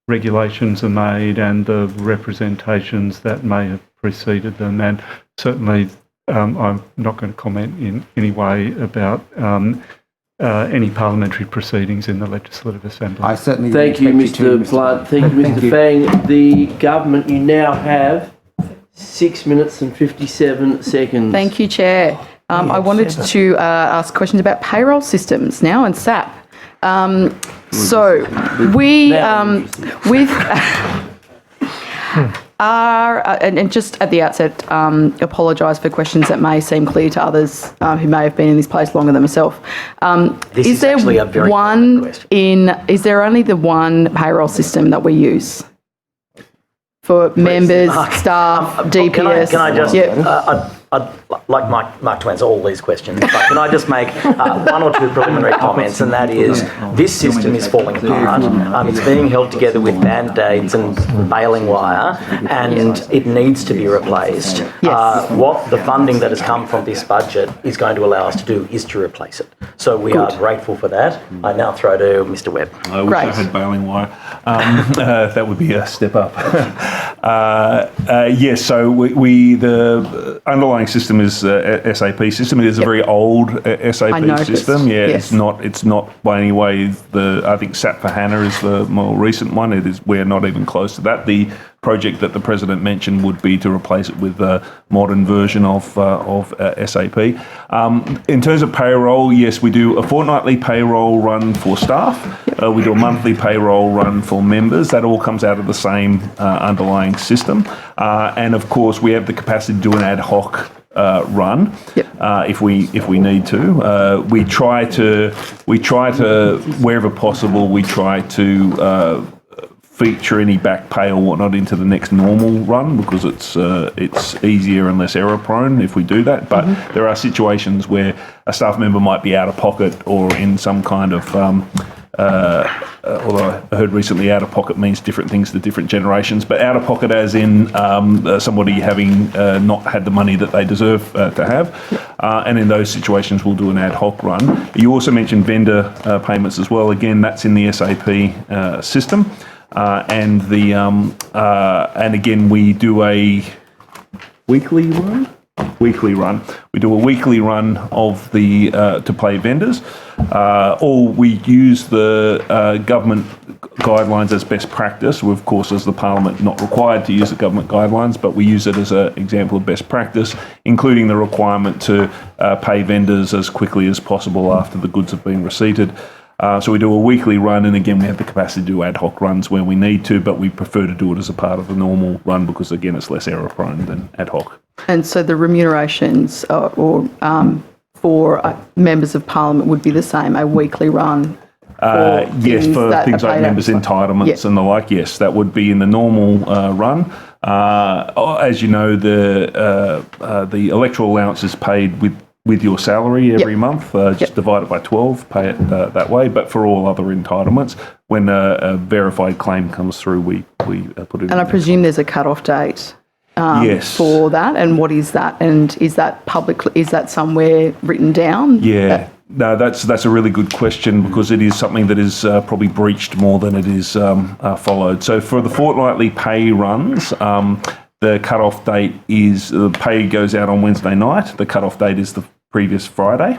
[SPEAKER 2] regulations are made and the representations that may have preceded them. And certainly, I'm not going to comment in any way about any parliamentary proceedings in the Legislative Assembly.
[SPEAKER 7] I certainly
[SPEAKER 1] Thank you, Mr Blunt. Thank you, Mr Fang. The government, you now have 6 minutes and 57 seconds.
[SPEAKER 11] Thank you, Chair. I wanted to ask questions about payroll systems now and SAP. So we, with and just at the outset, apologise for questions that may seem clear to others who may have been in this place longer than myself.
[SPEAKER 6] This is actually a very
[SPEAKER 11] one
[SPEAKER 6] question.
[SPEAKER 11] is there only the one payroll system that we use for members, staff, DPS?
[SPEAKER 6] Can I just?
[SPEAKER 11] Yep.
[SPEAKER 6] I'd like Mark to answer all these questions, but can I just make one or two preliminary comments, and that is, this system is falling apart. It's being held together with band-aids and baling wire, and it needs to be replaced.
[SPEAKER 11] Yes.
[SPEAKER 6] What the funding that has come from this budget is going to allow us to do is to replace it. So we are grateful for that. I now throw to Mr Webb.
[SPEAKER 3] I wish I had baling wire. That would be a step up. Yes, so the underlying system is SAP system. It is a very old SAP system. Yeah,
[SPEAKER 11] yes.
[SPEAKER 3] It's not by any way I think SAP for HANA is the more recent one. We're not even close to that. The project that the President mentioned would be to replace it with a modern version of SAP. In terms of payroll, yes, we do a fortnightly payroll run for staff. We do a monthly payroll run for members. That all comes out of the same underlying system. And of course, we have the capacity to do an ad hoc run if we need to. We try to wherever possible. We try to feature any back pay or whatnot into the next normal run because it's easier and less error prone if we do that. But there are situations where a staff member might be out of pocket or in some kind of although I heard recently out of pocket means different things to different generations, but out of pocket as in somebody having not had the money that they deserve to have. And in those situations, we'll do an ad hoc run. You also mentioned vendor payments as well. Again, that's in the SAP system. And again, we do a weekly run. We do a weekly run of the to pay vendors, or we use the government guidelines as best practice. We're, of course, as the Parliament, not required to use the government guidelines, but we use it as an example of best practice, including the requirement to pay vendors as quickly as possible after the goods have been receipted. So we do a weekly run, and again, we have the capacity to do ad hoc runs where we need to, but we prefer to do it as a part of the normal run because, again, it's less error prone than ad hoc.
[SPEAKER 11] And so the remunerations for members of Parliament would be the same, a weekly run?
[SPEAKER 3] Yes, for things like members' entitlements and the like, yes, that would be in the normal run. As you know, the electoral allowance is paid with with your salary every month. Just divide it by 12, pay it that way. But for all other entitlements, when a verified claim comes through, we put it in.
[SPEAKER 11] And I presume there's a cut-off date
[SPEAKER 3] Yes.
[SPEAKER 11] for that. And what is that? And is that is that somewhere written down?
[SPEAKER 3] Yeah. No, that's a really good question, because it is something that is probably breached more than it is followed. So for the fortnightly pay runs, the cut-off date is, the pay goes out on Wednesday night. The cut-off date is the previous Friday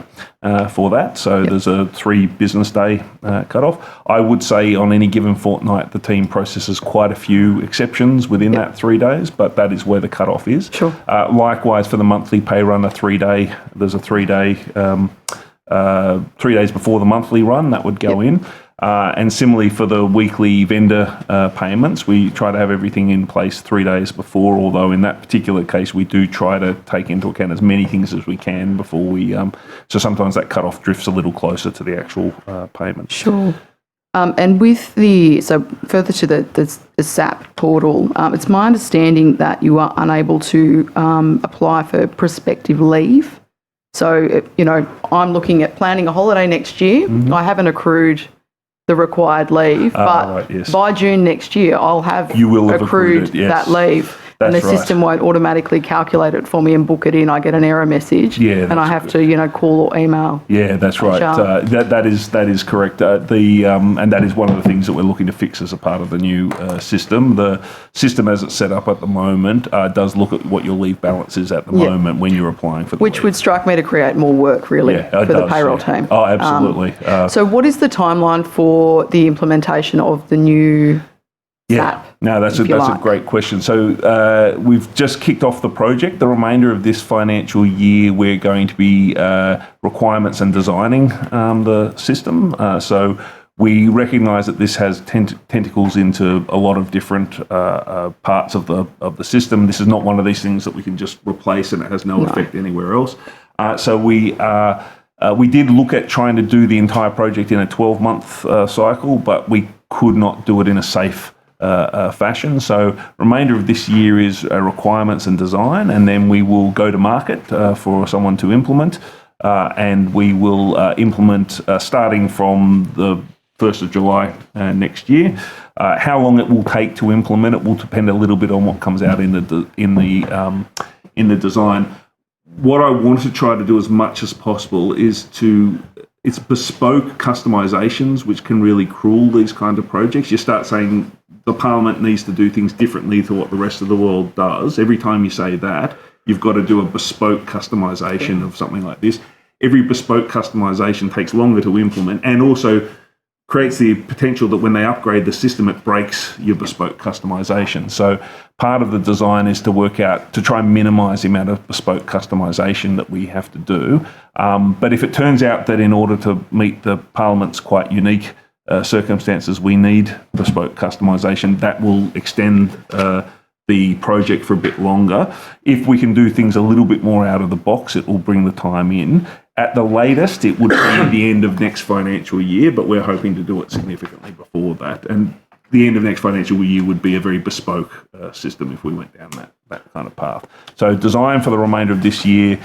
[SPEAKER 3] for that. So there's a 3 business day cut-off. I would say on any given fortnight, the team processes quite a few exceptions within that 3 days, but that is where the cut-off is.
[SPEAKER 11] Sure.
[SPEAKER 3] Likewise, for the monthly pay run, there's a 3-day 3 days before the monthly run, that would go in. And similarly for the weekly vendor payments, we try to have everything in place 3 days before, although in that particular case, we do try to take into account as many things as we can before we, so sometimes that cut-off drifts a little closer to the actual payment.
[SPEAKER 11] Sure. And with so further to the SAP portal, it's my understanding that you are unable to apply for prospective leave. So, I'm looking at planning a holiday next year.
[SPEAKER 3] Mm-hmm.
[SPEAKER 11] I haven't accrued the required leave, but by June next year, I'll have accrued that leave. And the system won't automatically calculate it for me and book it in. I get an error message, and I have to, call or email.
[SPEAKER 3] Yeah, that's right. That is correct. And that is one of the things that we're looking to fix as a part of the new system. The system, as it's set up at the moment, does look at what your leave balance is at the moment when you're applying for the
[SPEAKER 11] Which
[SPEAKER 3] leave.
[SPEAKER 11] would strike me to create more work, really, for the payroll team.
[SPEAKER 3] Oh, absolutely.
[SPEAKER 11] So what is the timeline for the implementation of the new SAP?
[SPEAKER 3] No, that's a great question. So we've just kicked off the project. The remainder of this financial year, we're going to be requirements and designing the system. So we recognise that this has tentacles into a lot of different parts of the system. This is not one of these things that we can just replace and it has no effect anywhere else. So we did look at trying to do the entire project in a 12-month cycle, but we could not do it in a safe fashion. So remainder of this year is requirements and design, and then we will go to market for someone to implement, and we will implement starting from the 1st of July next year. How long it will take to implement it will depend a little bit on what comes out in the design. What I want to try to do as much as possible is it's bespoke customizations which can really cruel these kind of projects. You start saying the Parliament needs to do things differently to what the rest of the world does. Every time you say that, you've got to do a bespoke customization of something like this. Every bespoke customization takes longer to implement and also creates the potential that when they upgrade the system, it breaks your bespoke customization. So part of the design is to work out, to try and minimise the amount of bespoke customization that we have to do. But if it turns out that in order to meet the Parliament's quite unique circumstances, we need bespoke customisation, that will extend the project for a bit longer. If we can do things a little bit more out of the box, it will bring the time in. At the latest, it would be the end of next financial year, but we're hoping to do it significantly before that. And the end of next financial year would be a very bespoke system if we went down that kind of path. So design for the remainder of this year,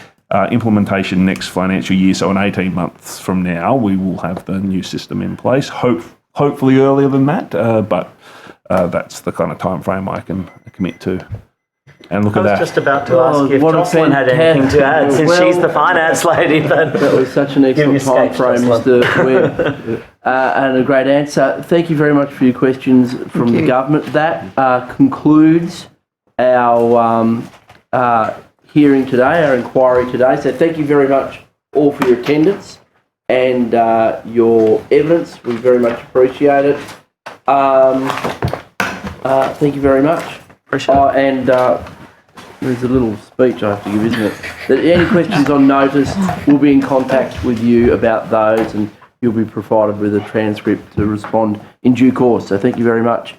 [SPEAKER 3] implementation next financial year. So in 18 months from now, we will have the new system in place. Hopefully earlier than that, but that's the kind of time frame I can commit to. And look at that.
[SPEAKER 6] I was just about to ask if Jocelyn had anything to add, since she's the finance lady. But
[SPEAKER 1] that was such an excellent time frame, Mr. Webb, and a great answer. Thank you very much for your questions from the government. That concludes our hearing today, our inquiry today. So thank you very much all for your attendance and your evidence. We very much appreciate it. Thank you very much. And there's a little speech I have to give, isn't it? That any questions on notice, we'll be in contact with you about those and you'll be provided with a transcript to respond in due course. So thank you very much.